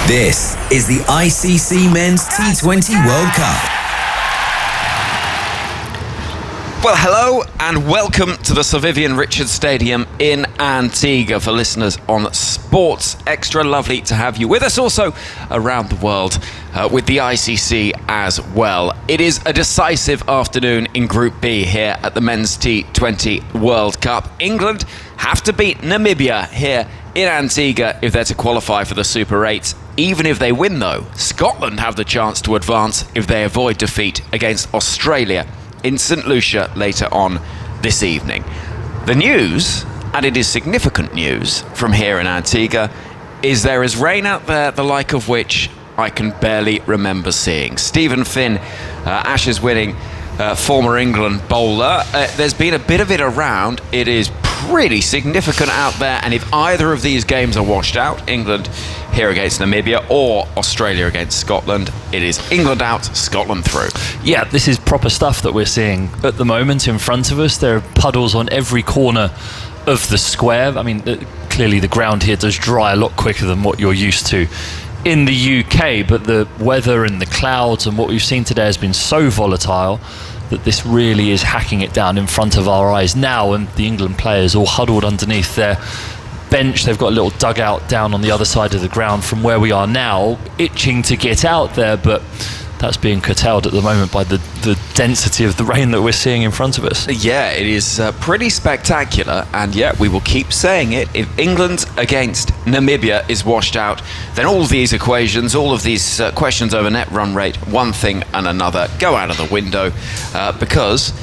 This is the ICC Men's T20 World Cup. Well, hello and welcome to the Sir Vivian Richards Stadium in Antigua for listeners on Sports Extra. Lovely to have you with us, also around the world with the ICC as well. It is a decisive afternoon in Group B here at the Men's T20 World Cup. England have to beat Namibia here in Antigua if they're to qualify for the Super 8. Even if they win, though, Scotland have the chance to advance if they avoid defeat against Australia in St Lucia later on this evening. The news, and it is significant news from here in Antigua, is there is rain out there, the like of which I can barely remember seeing. Stephen Finn, Ashes winning former England bowler, there's been a bit of it around. It is pretty significant out there, and if either of these games are washed out, England here against Namibia or Australia against Scotland, it is England out, Scotland through. Yeah, this is proper stuff that we're seeing at the moment in front of us. There are puddles on every corner of the square. I mean, clearly the ground here does dry a lot quicker than what you're used to in the UK, but the weather and the clouds and what we've seen today has been so volatile that this really is hacking it down in front of our eyes now, and the England players all huddled underneath their bench. They've got a little dugout down on the other side of the ground from where we are now, itching to get out there, but that's being curtailed at the moment by the density of the rain that we're seeing in front of us. Yeah, it is pretty spectacular, and yet we will keep saying it. If England against Namibia is washed out, then all of these equations, all of these questions over net run rate, one thing and another, go out of the window, because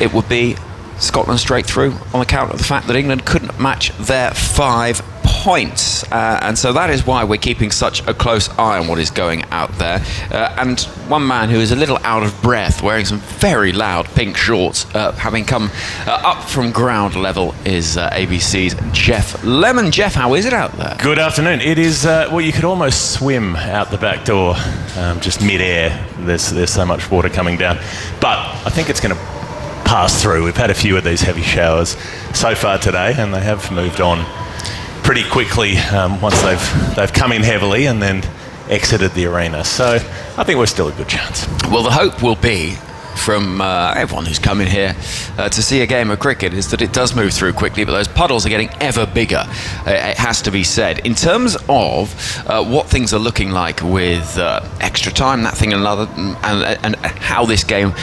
it would be Scotland straight through on account of the fact that England couldn't match their 5 points, and so that is why we're keeping such a close eye on what is going out there. And one man who is a little out of breath, wearing some very loud pink shorts, having come up from ground level, is ABC's Jeff Lemon. Jeff, how is it out there? Good afternoon. It is, well, you could almost swim out the back door, just mid-air. There's so much water coming down, but I think it's going to pass through. We've had a few of these heavy showers so far today, and they have moved on pretty quickly once they've come in heavily and then exited the arena. So I think we're still a good chance. Well, the hope will be from everyone who's come in here to see a game of cricket is that it does move through quickly, but those puddles are getting ever bigger, it has to be said. In terms of what things are looking like with extra time, that thing and another, and how this game,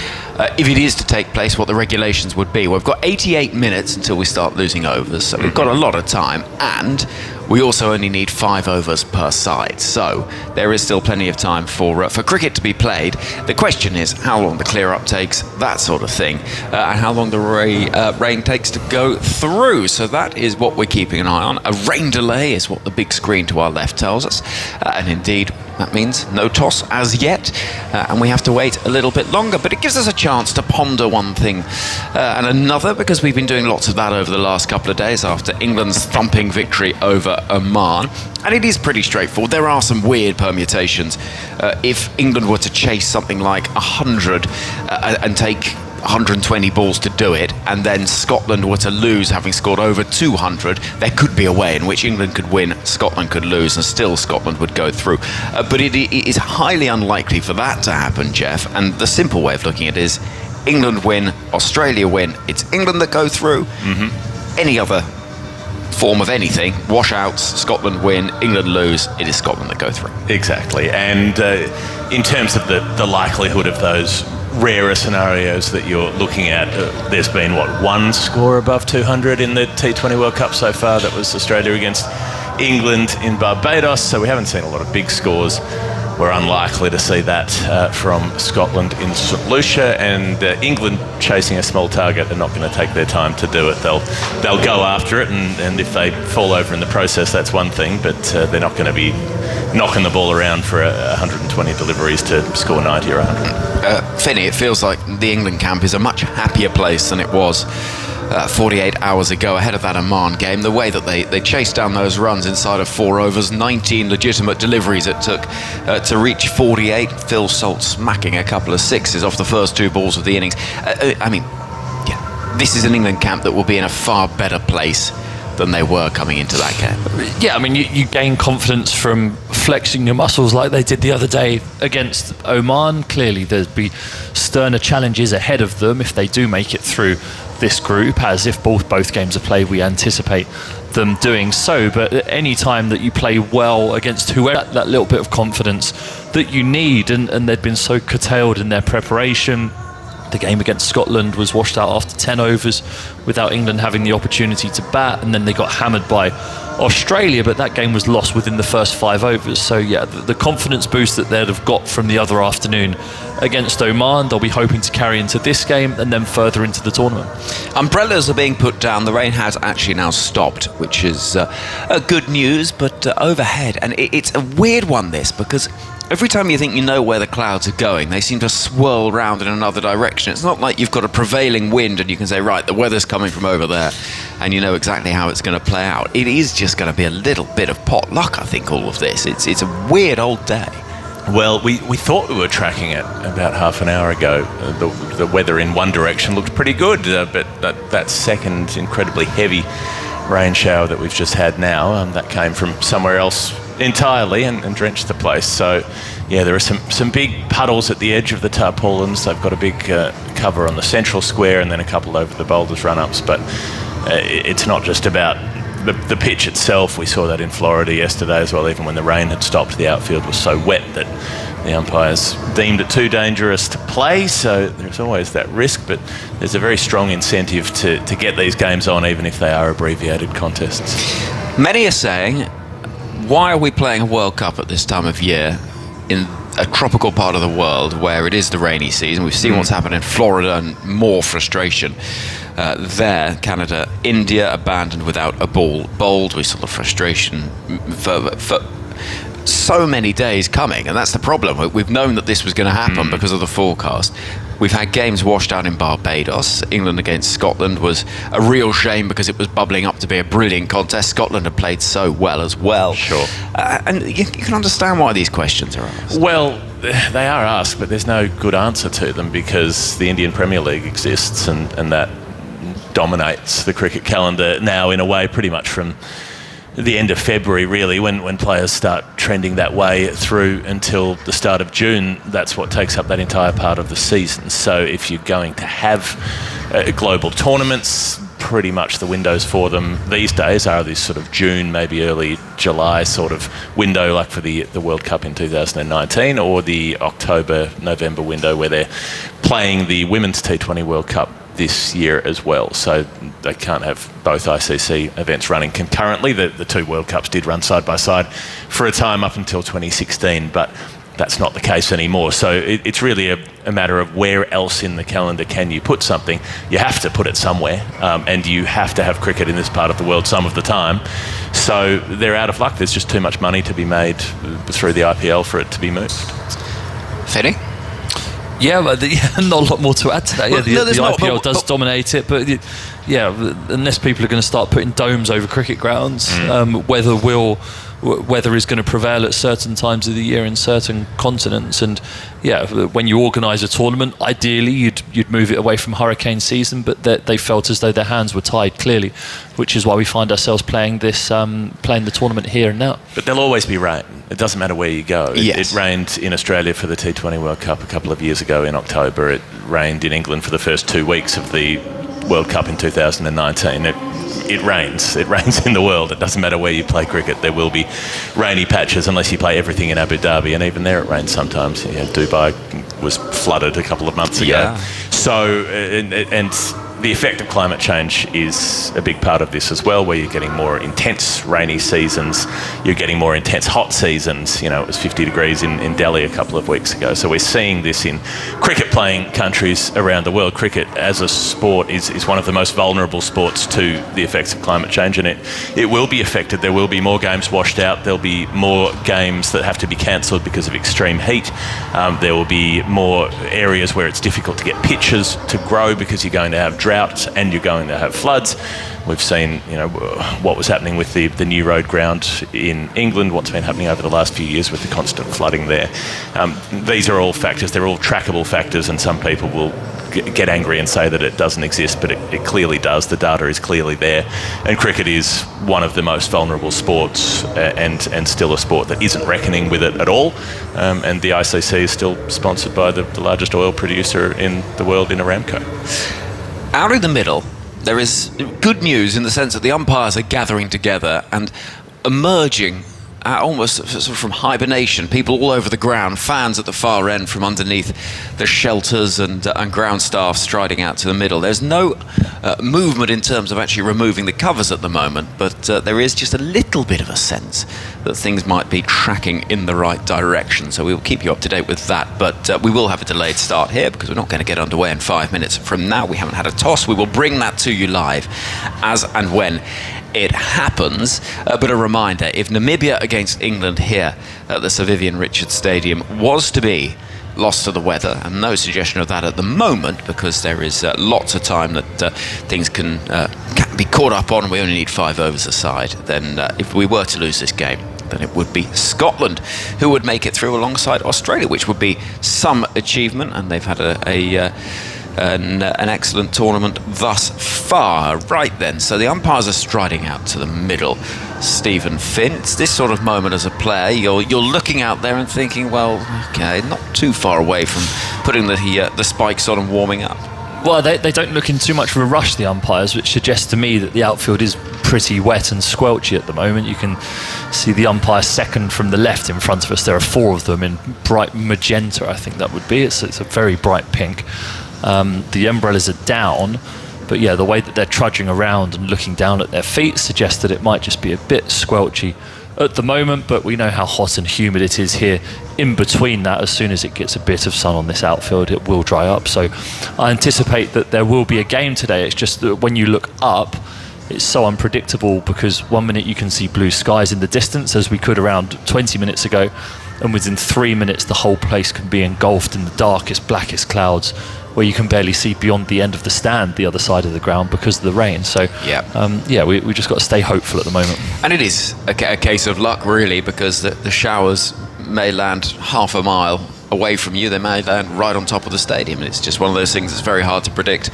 if it is to take place, what the regulations would be. We've got 88 minutes until we start losing overs, so we've got a lot of time, and we also only need 5 overs per side, so there is still plenty of time for cricket to be played. The question is how long the clear-up takes, that sort of thing, and how long the rain takes to go through. So that is what we're keeping an eye on. A rain delay is what the big screen to our left tells us, and indeed that means no toss as yet, and we have to wait a little bit longer, but it gives us a chance to ponder one thing and another, because we've been doing lots of that over the last couple of days after England's thumping victory over Oman, and it is pretty straightforward. There are some weird permutations. If England were to chase something like 100 and take 120 balls to do it, and then Scotland were to lose having scored over 200, there could be a way in which England could win, Scotland could lose, and still Scotland would go through. But it is highly unlikely for that to happen, Jeff, and the simple way of looking at it is England win, Australia win, it's England that go through. Mm-hmm. Any other form of anything, washouts, Scotland win, England lose, it is Scotland that go through. Exactly, and in terms of the likelihood of those rarer scenarios that you're looking at, there's been, one score above 200 in the T20 World Cup so far. That was Australia against England in Barbados, so we haven't seen a lot of big scores. We're unlikely to see that from Scotland in St Lucia, and England chasing a small target. They're not going to take their time to do it. They'll go after it, and if they fall over in the process, that's one thing, but they're not going to be knocking the ball around for 120 deliveries to score 90 or 100. Finney, it feels like the England camp is a much happier place than it was 48 hours ago ahead of that Oman game. The way that they chased down those runs inside of 4 overs, 19 legitimate deliveries it took to reach 48. Phil Salt smacking a couple of sixes off the first 2 balls of the innings. I mean, yeah, this is an England camp that will be in a far better place than they were coming into that game. Yeah, I mean, you gain confidence from flexing your muscles like they did the other day against Oman. Clearly, there'd be sterner challenges ahead of them if they do make it through this group, as if both games are played, we anticipate them doing so. But at any time that you play well against whoever, that little bit of confidence that you need, and they'd been so curtailed in their preparation. The game against Scotland was washed out after 10 overs without England having the opportunity to bat, and then they got hammered by Australia, but that game was lost within the first 5 overs. So yeah, the confidence boost that they'd have got from the other afternoon against Oman, they'll be hoping to carry into this game and then further into the tournament. Umbrellas are being put down. The rain has actually now stopped, which is good news, but overhead, and it's a weird one, this, because every time you think you know where the clouds are going, they seem to swirl round in another direction. It's not like you've got a prevailing wind and you can say, right, the weather's coming from over there, and you know exactly how it's going to play out. It is just going to be a little bit of pot luck, I think, all of this. It's a weird old day. Well, we thought we were tracking it about half an hour ago. The weather in one direction looked pretty good, but that second incredibly heavy rain shower that we've just had now, that came from somewhere else entirely and drenched the place. So yeah, there are some big puddles at the edge of the tarpaulins. They've got a big cover on the central square and then a couple over the boulders run-ups, but it's not just about the pitch itself. We saw that in Florida yesterday as well. Even when the rain had stopped, the outfield was so wet that the umpires deemed it too dangerous to play, so there's always that risk, but there's a very strong incentive to get these games on, even if they are abbreviated contests. Many are saying, why are we playing a World Cup at this time of year in a tropical part of the world where it is the rainy season? We've seen what's happened in Florida and more frustration there. Canada, India abandoned without a ball bowled. We saw the frustration for so many days coming, and that's the problem. We've known that this was going to happen because of the forecast. We've had games washed out in Barbados. England against Scotland was a real shame because it was bubbling up to be a brilliant contest. Scotland had played so well as well. Sure. And you can understand why these questions are asked. Well, they are asked, but there's no good answer to them because the Indian Premier League exists and that dominates the cricket calendar now in a way pretty much from the end of February, really, when players start trending that way through until the start of June. That's what takes up that entire part of the season. So if you're going to have global tournaments, pretty much the windows for them these days are this sort of June, maybe early July sort of window, like for the World Cup in 2019, or the October-November window where they're playing the Women's T20 World Cup this year as well. So they can't have both ICC events running concurrently. The two World Cups did run side by side for a time up until 2016, but that's not the case anymore. So it's really a matter of where else in the calendar can you put something. You have to put it somewhere, and you have to have cricket in this part of the world some of the time. So they're out of luck. There's just too much money to be made through the IPL for it to be moved. Fede? Yeah, but not a lot more to add to that. Well, the IPL does but dominate it, but unless people are going to start putting domes over cricket grounds, weather is going to prevail at certain times of the year in certain continents. And when you organise a tournament, ideally you'd move it away from hurricane season, but they felt as though their hands were tied, clearly, which is why we find ourselves playing the tournament here and now. But there'll always be rain. It doesn't matter where you go. Yes. It rained in Australia for the T20 World Cup a couple of years ago in October. It rained in England for the first 2 weeks of the World Cup in 2019. It rains. It rains in the world. It doesn't matter where you play cricket. There will be rainy patches unless you play everything in Abu Dhabi, and even there it rains sometimes. Dubai was flooded a couple of months ago. Yeah. So, and the effect of climate change is a big part of this as well, where you're getting more intense rainy seasons, you're getting more intense hot seasons. It was 50 degrees in Delhi a couple of weeks ago. So we're seeing this in cricket-playing countries around the world. Cricket as a sport is one of the most vulnerable sports to the effects of climate change, and it will be affected. There will be more games washed out. There'll be more games that have to be cancelled because of extreme heat. There will be more areas where it's difficult to get pitches to grow because you're going to have drought and you're going to have floods. We've seen, what was happening with the new road ground in England, what's been happening over the last few years with the constant flooding there. These are all factors. They're all trackable factors, and some people will get angry and say that it doesn't exist, but it clearly does. The data is clearly there, and cricket is one of the most vulnerable sports, and still a sport that isn't reckoning with it at all. And the ICC is still sponsored by the largest oil producer in the world in Aramco. Out in the middle, there is good news in the sense that the umpires are gathering together and emerging almost sort of from hibernation. People all over the ground, fans at the far end from underneath the shelters, and ground staff striding out to the middle. There's no movement in terms of actually removing the covers at the moment, but there is just a little bit of a sense that things might be tracking in the right direction. So we will keep you up to date with that, but we will have a delayed start here because we're not going to get underway in 5 minutes from now. We haven't had a toss. We will bring that to you live as and when it happens. But a reminder, if Namibia against England here at the Sir Vivian Richards Stadium was to be lost to the weather, and no suggestion of that at the moment because there is lots of time that things can be caught up on, we only need 5 overs aside, then if we were to lose this game, then it would be Scotland who would make it through alongside Australia, which would be some achievement, and they've had an excellent tournament thus far. Right then, so the umpires are striding out to the middle. Stephen Finn, it's this sort of moment as a player, you're looking out there and thinking, well, okay, not too far away from putting the spikes on and warming up. Well, they don't look in too much of a rush, the umpires, which suggests to me that the outfield is pretty wet and squelchy at the moment. You can see the umpire second from the left in front of us. There are 4 of them in bright magenta, I think that would be. It's a very bright pink. The umbrellas are down, but yeah, the way that they're trudging around and looking down at their feet suggests that it might just be a bit squelchy at the moment, but we know how hot and humid it is here. In between that, as soon as it gets a bit of sun on this outfield, it will dry up. So I anticipate that there will be a game today. It's just that when you look up, it's so unpredictable because 1 minute you can see blue skies in the distance, as we could around 20 minutes ago, and within 3 minutes the whole place can be engulfed in the darkest, blackest clouds where you can barely see beyond the end of the stand, the other side of the ground, because of the rain. So we just got to stay hopeful at the moment. And it is a case of luck, really, because the showers may land half a mile away from you, they may land right on top of the stadium, and it's just one of those things that's very hard to predict.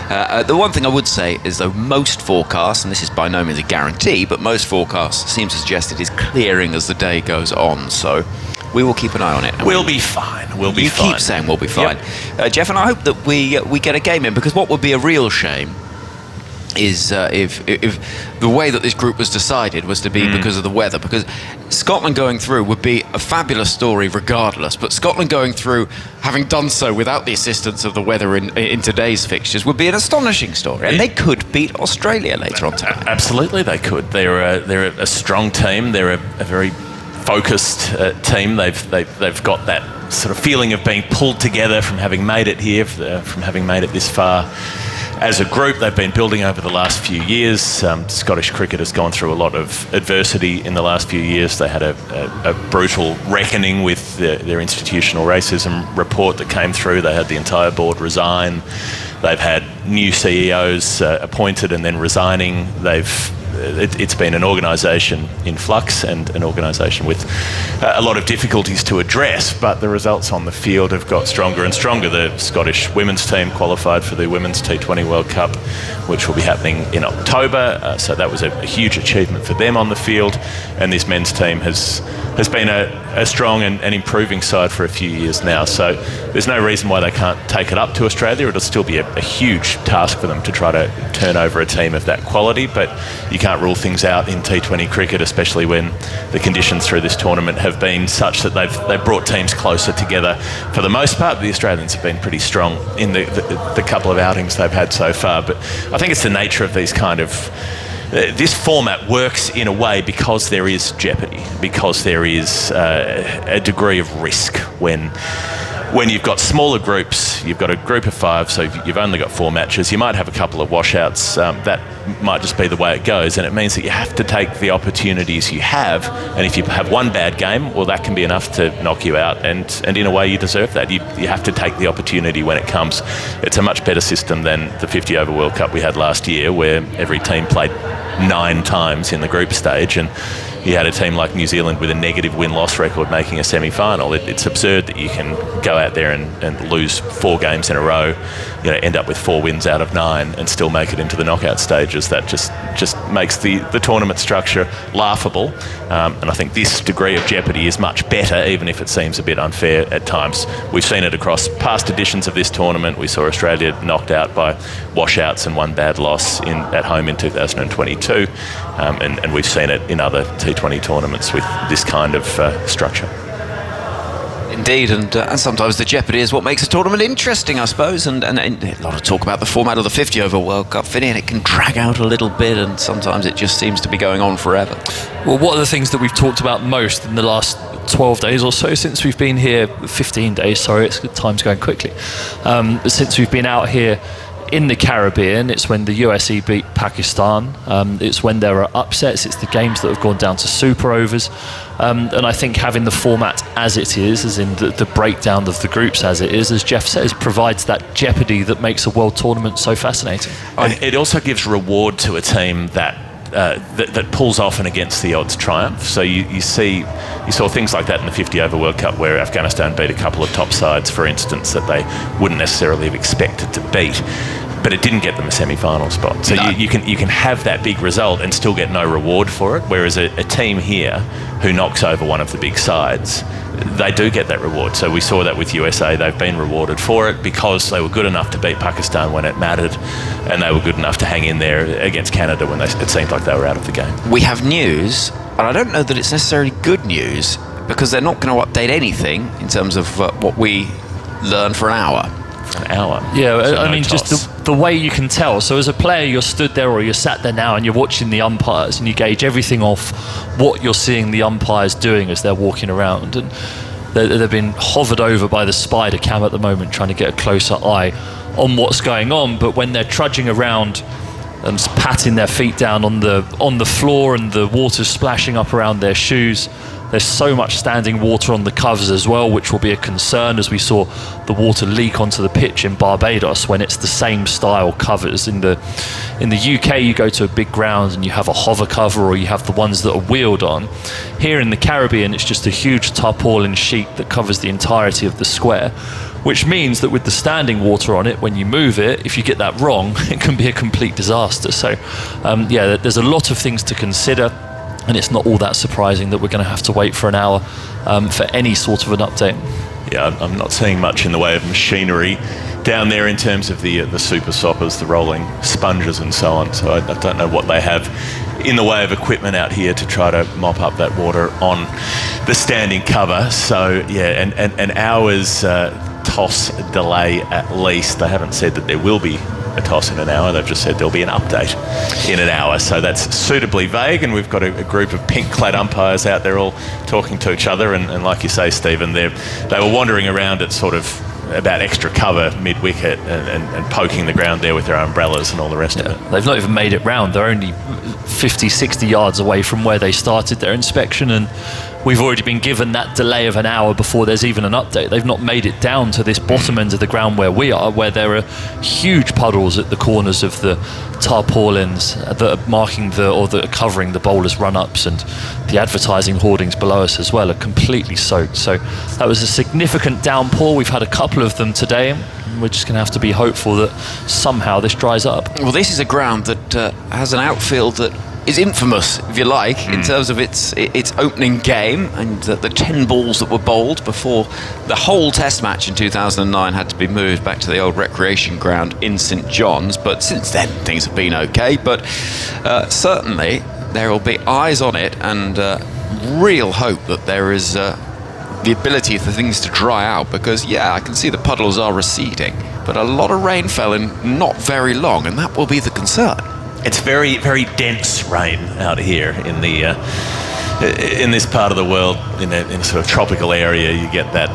The one thing I would say is, though, most forecasts, and this is by no means a guarantee, but most forecasts seem to suggest it is clearing as the day goes on, so we will keep an eye on it. We'll be fine. We'll be fine. You keep saying we'll be fine. Yep. Jeff, and I hope that we get a game in, because what would be a real shame is if the way that this group was decided was to be because of the weather, because Scotland going through would be a fabulous story regardless, but Scotland going through, having done so without the assistance of the weather in today's fixtures, would be an astonishing story, and they could beat Australia later on tonight. Absolutely they could. They're a strong team. They're a very focused team. They've got that sort of feeling of being pulled together from having made it here, from having made it this far. As a group, they've been building over the last few years. Scottish cricket has gone through a lot of adversity in the last few years. They had a brutal reckoning with their institutional racism report that came through. They had the entire board resign. They've had new CEOs appointed and then resigning. It's been an organisation in flux and an organisation with a lot of difficulties to address, but the results on the field have got stronger and stronger. The Scottish women's team qualified for the Women's T20 World Cup, which will be happening in October, so that was a huge achievement for them on the field, and this men's team has been a strong and improving side for a few years now, so there's no reason why they can't take it up to Australia. It'll still be a huge task for them to try to turn over a team of that quality, but you can't rule things out in T20 cricket, especially when the conditions through this tournament have been such that they've brought teams closer together. For the most part, the Australians have been pretty strong in the couple of outings they've had so far, but I think it's the nature of these kind of this format works in a way because there is jeopardy, because there is a degree of risk when you've got smaller groups. You've got a group of 5, so you've only got 4 matches. You might have a couple of washouts. That might just be the way it goes, and it means that you have to take the opportunities you have, and if you have one bad game, well, that can be enough to knock you out, and in a way you deserve that. You have to take the opportunity when it comes. It's a much better system than the 50 over World Cup we had last year, where every team played 9 times in the group stage, and you had a team like New Zealand with a negative win-loss record making a semi-final. It's absurd that you can go out there and lose 4 games in a row, end up with 4 wins out of 9 and still make it into the knockout stages. That just makes the tournament structure laughable. And I think this degree of jeopardy is much better, even if it seems a bit unfair at times. We've seen it across past editions of this tournament. We saw Australia knocked out by washouts and 1 bad loss at home in 2022. And we've seen it in other T20 tournaments with this kind of structure. Indeed, and sometimes the jeopardy is what makes a tournament interesting, I suppose, and a lot of talk about the format of the 50-over World Cup, Vinny, and it can drag out a little bit, and sometimes it just seems to be going on forever. Well, what are the things that we've talked about most in the last 12 days or so since we've been here? 15 days, sorry, time's going quickly. Since we've been out here in the Caribbean, it's when the USE beat Pakistan, it's when there are upsets, it's the games that have gone down to super overs, and I think having the format as it is, as in the breakdown of the groups as it is, as Jeff says, provides that jeopardy that makes a world tournament so fascinating. It also gives reward to a team that pulls off an against the odds triumph. So you saw things like that in the 50-over World Cup, where Afghanistan beat a couple of top sides, for instance, that they wouldn't necessarily have expected to beat, but it didn't get them a semi-final spot. So you can have that big result and still get no reward for it, whereas a team here who knocks over one of the big sides, they do get that reward. So we saw that with USA. They've been rewarded for it because they were good enough to beat Pakistan when it mattered, and they were good enough to hang in there against Canada when it seemed like they were out of the game. We have news, and I don't know that it's necessarily good news, because they're not going to update anything in terms of what we learn for an hour. An hour? Yeah, So I no mean, toss. just the way you can tell. So as a player, you're stood there or you're sat there now and you're watching the umpires and you gauge everything off what you're seeing the umpires doing as they're walking around. And they've been hovered over by the spider cam at the moment, trying to get a closer eye on what's going on. But when they're trudging around and patting their feet down on the floor and the water's splashing up around their shoes, there's so much standing water on the covers as well, which will be a concern, as we saw the water leak onto the pitch in Barbados when it's the same style covers. In the UK, you go to a big ground and you have a hover cover, or you have the ones that are wheeled on. Here in the Caribbean, it's just a huge tarpaulin sheet that covers the entirety of the square, which means that with the standing water on it, when you move it, if you get that wrong, it can be a complete disaster. So there's a lot of things to consider. And it's not all that surprising that we're going to have to wait for an hour for any sort of an update. Yeah, I'm not seeing much in the way of machinery down there in terms of the super soppers, the rolling sponges and so on. So I don't know what they have in the way of equipment out here to try to mop up that water on the standing cover. So yeah, and an hour's toss delay at least. They haven't said that there will be a toss in an hour. They've just said there'll be an update in an hour. So that's suitably vague, and we've got a group of pink-clad umpires out there all talking to each other. And like you say, Stephen, they were wandering around at sort of about extra cover mid-wicket and poking the ground there with their umbrellas and all the rest of it. They've not even made it round. They're only 50, 60 yards away from where they started their inspection, and we've already been given that delay of an hour before there's even an update. They've not made it down to this bottom end of the ground where we are, where there are huge puddles at the corners of the tarpaulins that are marking that are covering the bowlers' run-ups, and the advertising hoardings below us as well are completely soaked. So that was a significant downpour. We've had a couple of them today. We're just going to have to be hopeful that somehow this dries up. Well, this is a ground that has an outfield that is infamous, if you like, in terms of its opening game, and the 10 balls that were bowled before the whole Test match in 2009 had to be moved back to the old recreation ground in St John's. But since then, things have been okay. But certainly there will be eyes on it, and real hope that there is the ability for things to dry out, because I can see the puddles are receding, but a lot of rain fell in not very long, and that will be the concern. It's very, very dense rain out here in this part of the world. In a sort of tropical area, you get that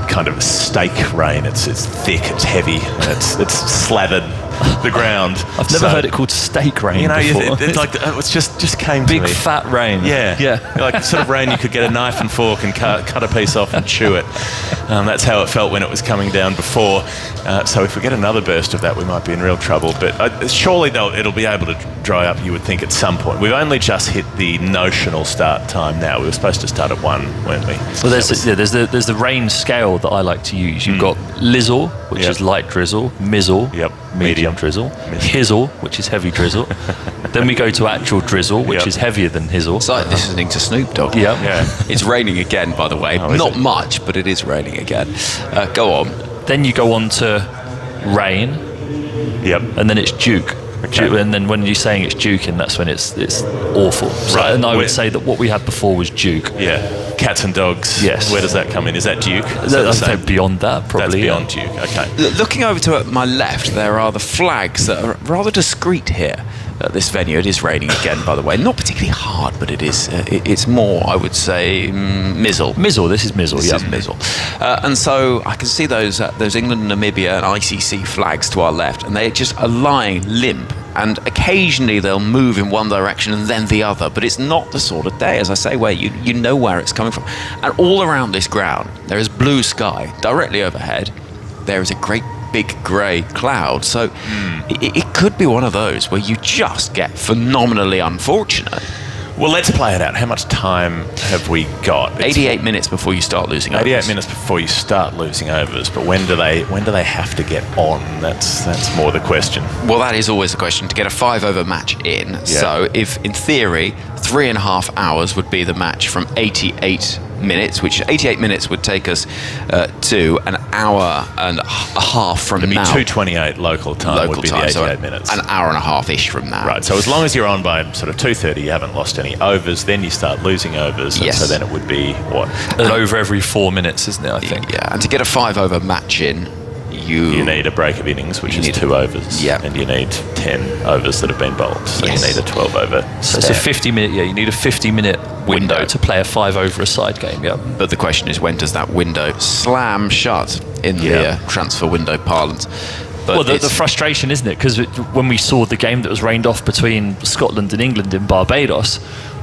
kind of steak rain. It's thick, it's heavy, it's slathered the ground. I've never heard it called steak rain before. It's like it just came to big me. fat rain. Yeah. Like the sort of rain you could get a knife and fork and cut a piece off and chew it. That's how it felt when it was coming down before. So if we get another burst of that, we might be in real trouble. But surely it'll be able to dry up, you would think, at some point. We've only just hit the notional start time now. We were supposed to start at 1, weren't we? Well, there's the rain scale that I like to use. You've got lizzle, which is light drizzle, mizzle, medium drizzle, hizzle, which is heavy drizzle. Then we go to actual drizzle, which is heavier than hizzle. It's like listening to Snoop Dogg. Yeah. It's raining again, by the way. Not much, but it is raining again. Go on. Then you go on to rain. Yep. And then it's duke. Okay. And then when you're saying it's duking, that's when it's awful. Right. And I would say that what we had before was duke. Yeah. Cats and dogs. Yes. Where does that come in? Is that duke? I think beyond that, probably. That's beyond duke. Okay. Looking over to my left, there are the flags that are rather discreet here at this venue. It is raining again, by the way. Not particularly hard, but it is. It's more, I would say, mizzle. Mizzle. This is mizzle. This is mizzle. And so I can see those England, Namibia, and ICC flags to our left, and they just are lying limp. And occasionally they'll move in one direction and then the other, but it's not the sort of day, as I say, where you know where it's coming from. And all around this ground, there is blue sky. Directly overhead, there is a great big grey cloud. So it could be one of those where you just get phenomenally unfortunate. Well, let's play it out. How much time have we got? 88 minutes before you start losing overs. 88 minutes before you start losing overs. But when do they have to get on? That's more the question. Well, that is always the question, to get a 5-over match in. Yeah. So if, in theory, 3.5 hours would be the match from 88 minutes, which 88 minutes would take us to an hour and a half from now. It'd be 2:28 local time would be the 88 minutes. An hour and a half-ish from now. Right, so as long as you're on by sort of 2:30, you haven't lost any overs, then you start losing overs. Yes. And so then it would be, what? An over every 4 minutes, isn't it, I think? Yeah, and to get a 5-over match in, you need a break of innings, which is 2 overs. Yeah. And you need 10 overs that have been bowled. So you need a 12-over So it's a 50-minute, you need a 50-minute window to play a 5-over-a-side game, But the question is, when does that window slam shut in the transfer window parlance? But well, the frustration, isn't it? Because when we saw the game that was rained off between Scotland and England in Barbados,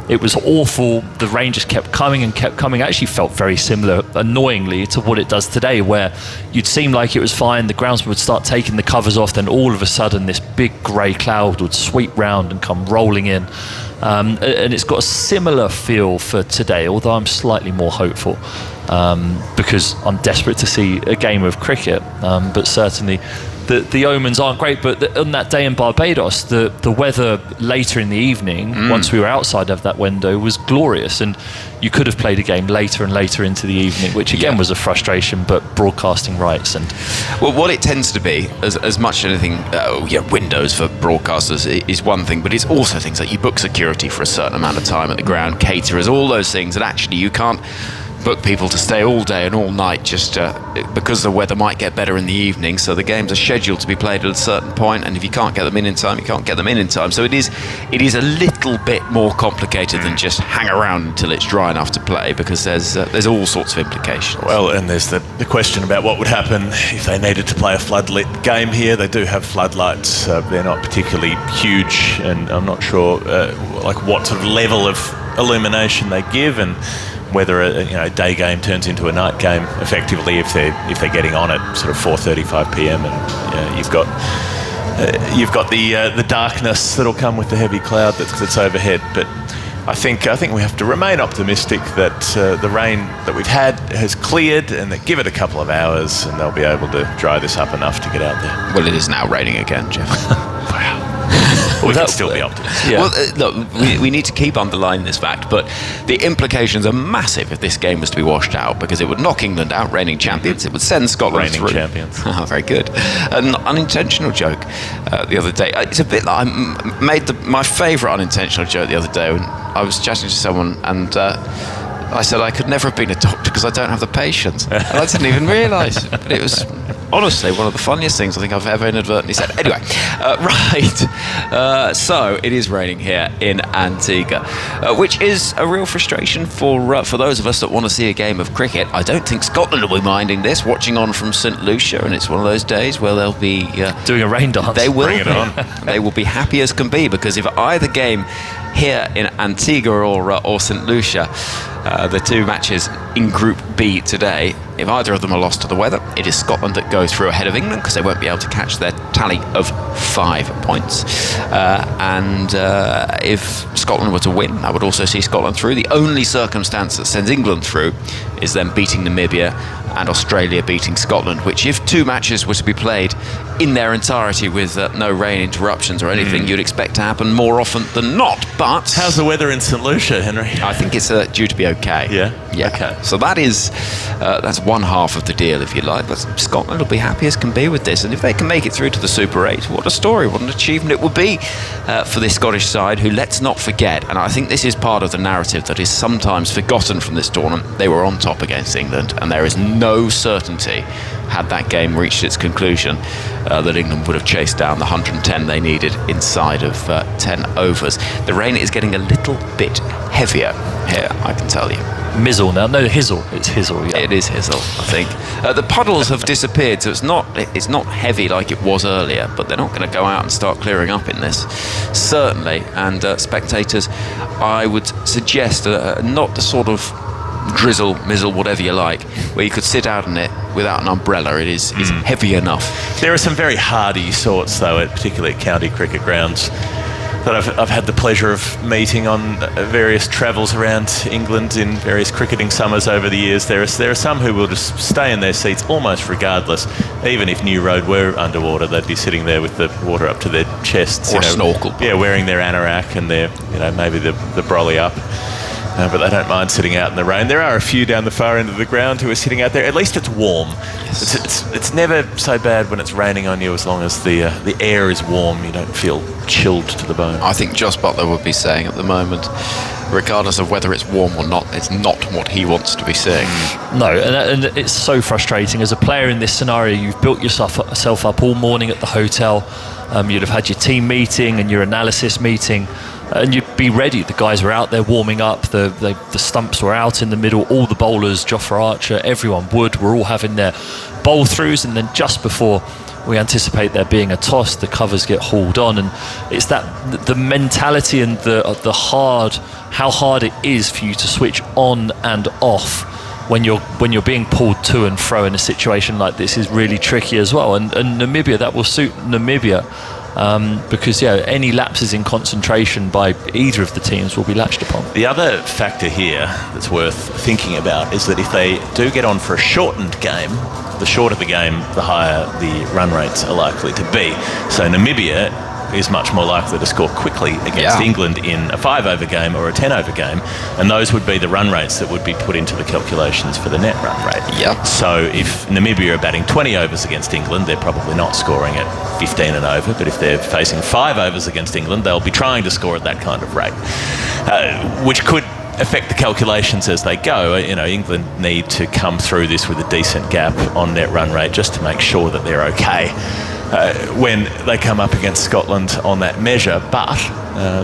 it was awful. The rain just kept coming and kept coming. It actually felt very similar, annoyingly, to what it does today, where you'd seem like it was fine, the groundsman would start taking the covers off, then all of a sudden this big grey cloud would sweep round and come rolling in. And it's got a similar feel for today, although I'm slightly more hopeful because I'm desperate to see a game of cricket. But certainly the omens aren't great. But on that day in Barbados, the weather later in the evening, once we were outside of that window, was glorious. And you could have played a game later and later into the evening, which again was a frustration, but broadcasting rights. And well, what it tends to be, as much as anything, windows for broadcasters is one thing, but it's also things like you book security for a certain amount of time at the ground, caterers, all those things, and actually you can't book people to stay all day and all night just because the weather might get better in the evening. So the games are scheduled to be played at a certain point, and if you can't get them in time, you can't get them in time. So it is a little bit more complicated than just hang around until it's dry enough to play, because there's all sorts of implications. Well, and there's the question about what would happen if they needed to play a floodlit game here. They do have floodlights. They're not particularly huge, and I'm not sure what sort of level of illumination they give, and whether a day game turns into a night game effectively if they're getting on at sort of 4:35 p.m. and you've got the darkness that'll come with the heavy cloud that's overhead. But I think we have to remain optimistic that the rain that we've had has cleared, and that give it a couple of hours and they'll be able to dry this up enough to get out there. Well, it is now raining again, Jeff. Wow. We can still be optimistic. Yeah. Well, look, we need to keep underlining this fact, but the implications are massive if this game was to be washed out, because it would knock England out, reigning champions. It would send Scotland through. Reigning champions. Oh, very good. An unintentional joke the other day. It's a bit like I made my favourite unintentional joke the other day when I was chatting to someone, and I said I could never have been a doctor because I don't have the patience. And I didn't even realise. But it was honestly one of the funniest things I think I've ever inadvertently said. Anyway, so it is raining here in Antigua, which is a real frustration for those of us that want to see a game of cricket. I don't think Scotland will be minding this, watching on from St Lucia, and it's one of those days where they'll be doing a rain dance. They will. Bring it on. They will be happy as can be, because if either game here in Antigua or St Lucia, the two matches in Group B today, if either of them are lost to the weather, it is Scotland that goes through ahead of England, because they won't be able to catch their tally of 5 points. If Scotland were to win, I would also see Scotland through. The only circumstance that sends England through is them beating Namibia and Australia beating Scotland, which, if 2 matches were to be played in their entirety with no rain interruptions or anything, you'd expect to happen more often than not. But how's the weather in St Lucia, Henry? I think it's due to be okay. Yeah? Okay. So that's one half of the deal, if you like. But Scotland will be happy as can be with this, and if they can make it through to the Super 8, what a story, what an achievement it would be for this Scottish side, who, let's not forget, and I think this is part of the narrative that is sometimes forgotten from this tournament, they were on top against England, and there is no certainty, had that game reached its conclusion, that England would have chased down the 110 they needed inside of 10 overs. The rain is getting a little bit heavier here, I can tell you. Mizzle now. No, Hizzle. It's Hizzle, yeah. It is Hizzle, I think. The puddles have disappeared, so it's not heavy like it was earlier, but they're not going to go out and start clearing up in this, certainly. And spectators, I would suggest not the sort of drizzle, mizzle, whatever you like, where you could sit out in it without an umbrella. It is heavy enough. There are some very hardy sorts, though, particularly at county cricket grounds, that I've had the pleasure of meeting on various travels around England in various cricketing summers over the years. There are some who will just stay in their seats almost regardless. Even if New Road were underwater, they'd be sitting there with the water up to their chests. Or snorkel. Yeah, wearing their anorak and their, maybe the brolly up. But they don't mind sitting out in the rain. There are a few down the far end of the ground who are sitting out there. At least it's warm. Yes. It's never so bad when it's raining on you, as long as the air is warm. You don't feel chilled to the bone. I think Joss Butler would be saying at the moment, regardless of whether it's warm or not, it's not what he wants to be seeing. No, and it's so frustrating. As a player in this scenario, you've built yourself up all morning at the hotel. You'd have had your team meeting and your analysis meeting, and you'd be ready. The guys were out there warming up, the stumps were out in the middle, all the bowlers, Jofra Archer, everyone were all having their bowl throughs, and then just before we anticipate there being a toss, the covers get hauled on. And it's that the mentality and how hard it is for you to switch on and off when you're being pulled to and fro in a situation like this is really tricky as well. And Namibia, that will suit Namibia, because any lapses in concentration by either of the teams will be latched upon. The other factor here that's worth thinking about is that if they do get on for a shortened game, the shorter the game, the higher the run rates are likely to be. So Namibia is much more likely to score quickly against England in a 5-over game or a 10-over game, and those would be the run rates that would be put into the calculations for the net run rate. Yep. So if Namibia are batting 20 overs against England, they're probably not scoring at 15 and over, but if they're facing 5 overs against England, they'll be trying to score at that kind of rate, which could affect the calculations as they go. England need to come through this with a decent gap on net run rate just to make sure that they're okay when they come up against Scotland on that measure, but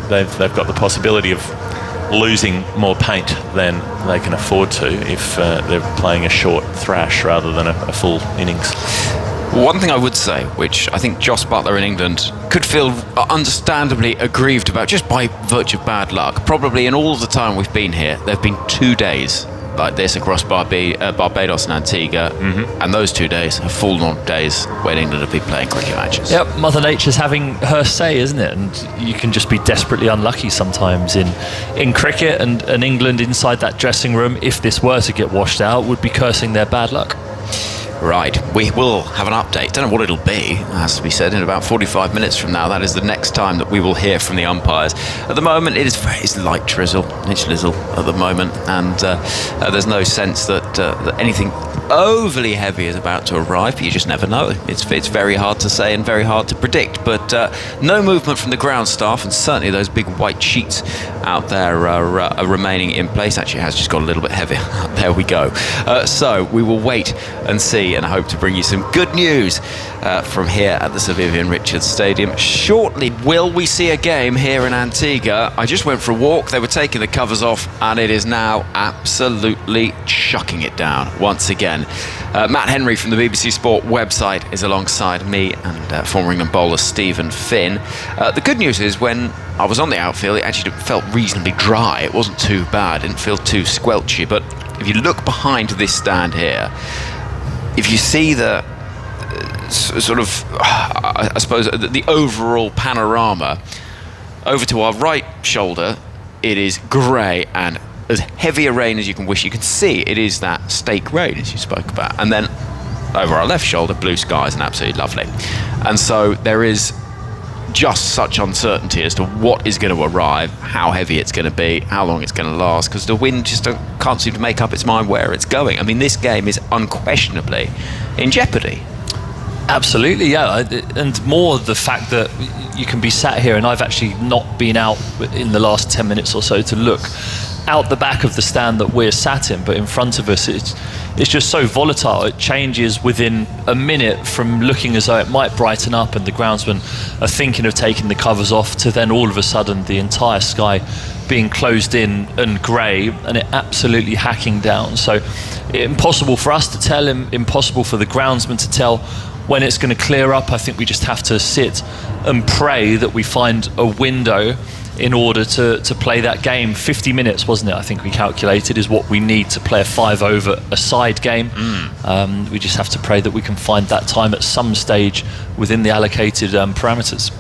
they've got the possibility of losing more paint than they can afford to if they're playing a short thrash rather than a full innings. One thing I would say, which I think Joss Butler in England could feel understandably aggrieved about just by virtue of bad luck, probably in all of the time we've been here, there have been 2 days like this across Barbados and Antigua, and those 2 days have fallen on days when England have been playing cricket matches. Yep, Mother Nature's having her say, isn't it? And you can just be desperately unlucky sometimes in cricket, and England inside that dressing room, if this were to get washed out, would be cursing their bad luck. Right, we will have an update. Don't know what it'll be, it has to be said, in about 45 minutes from now. That is the next time that we will hear from the umpires. At the moment, it's light drizzle, it's drizzle at the moment, and there's no sense that anything overly heavy is about to arrive, but you just never know. It's very hard to say and very hard to predict, but no movement from the ground staff, and certainly those big white sheets out there are remaining in place. Actually, it has just got a little bit heavier. There we go. So we will wait and see, and hope to bring you some good news from here at the Sir Vivian Richards Stadium shortly. Will we see a game here in Antigua? I just went for a walk. They were taking the covers off, and it is now absolutely chucking it down once again. Matt Henry from the BBC Sport website is alongside me and former England bowler Stephen Finn. The good news is, when I was on the outfield, it actually felt reasonably dry. It wasn't too bad, didn't feel too squelchy. But if you look behind this stand here, if you see the sort of, I suppose, the overall panorama, over to our right shoulder, it is grey and as heavy a rain as you can wish. You can see it is that stake rain, as you spoke about. And then over our left shoulder, blue skies and absolutely lovely. And so there is just such uncertainty as to what is going to arrive, how heavy it's going to be, how long it's going to last, because the wind just can't seem to make up its mind where it's going. I mean, this game is unquestionably in jeopardy. Absolutely, yeah, and more the fact that you can be sat here, and I've actually not been out in the last 10 minutes or so to look out the back of the stand that we're sat in, but in front of us it's just so volatile. It changes within a minute, from looking as though it might brighten up and the groundsmen are thinking of taking the covers off, to then all of a sudden the entire sky being closed in and grey, and it absolutely hacking down. So impossible for us to tell, impossible for the groundsmen to tell when it's going to clear up. I think we just have to sit and pray that we find a window in order to play that game. 50 minutes, wasn't it? I think we calculated is what we need to play a 5-over a side game. We just have to pray that we can find that time at some stage within the allocated parameters.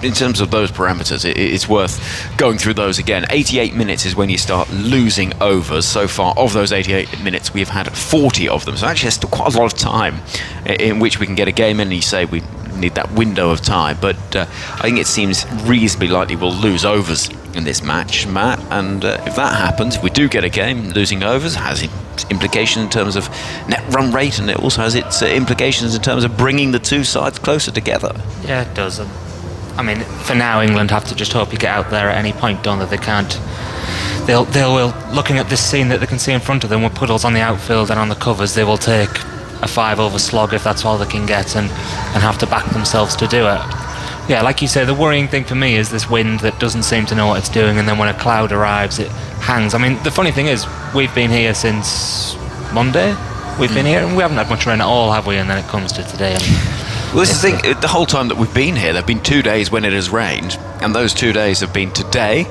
In terms of those parameters, it's worth going through those again. 88 minutes is when you start losing overs. So far, of those 88 minutes, we've had 40 of them. So actually, there's still quite a lot of time in which we can get a game in. And you say we need that window of time, but I think it seems reasonably likely we'll lose overs in this match, Matt. And if that happens, if we do get a game, losing overs has its implications in terms of net run rate, and it also has its implications in terms of bringing the two sides closer together. Yeah, it does. I mean, for now, England have to just hope you get out there at any point, don't they? They can't. They'll looking at this scene that they can see in front of them with puddles on the outfield and on the covers, they will take a 5-over slog if that's all they can get, and have to back themselves to do it. Yeah, like you say, the worrying thing for me is this wind that doesn't seem to know what it's doing, and then when a cloud arrives, it hangs. I mean, the funny thing is, we've been here since Monday. We've been here, and we haven't had much rain at all, have we? And then it comes to today. Well, this is the thing, the whole time that we've been here, there have been 2 days when it has rained, and those 2 days have been today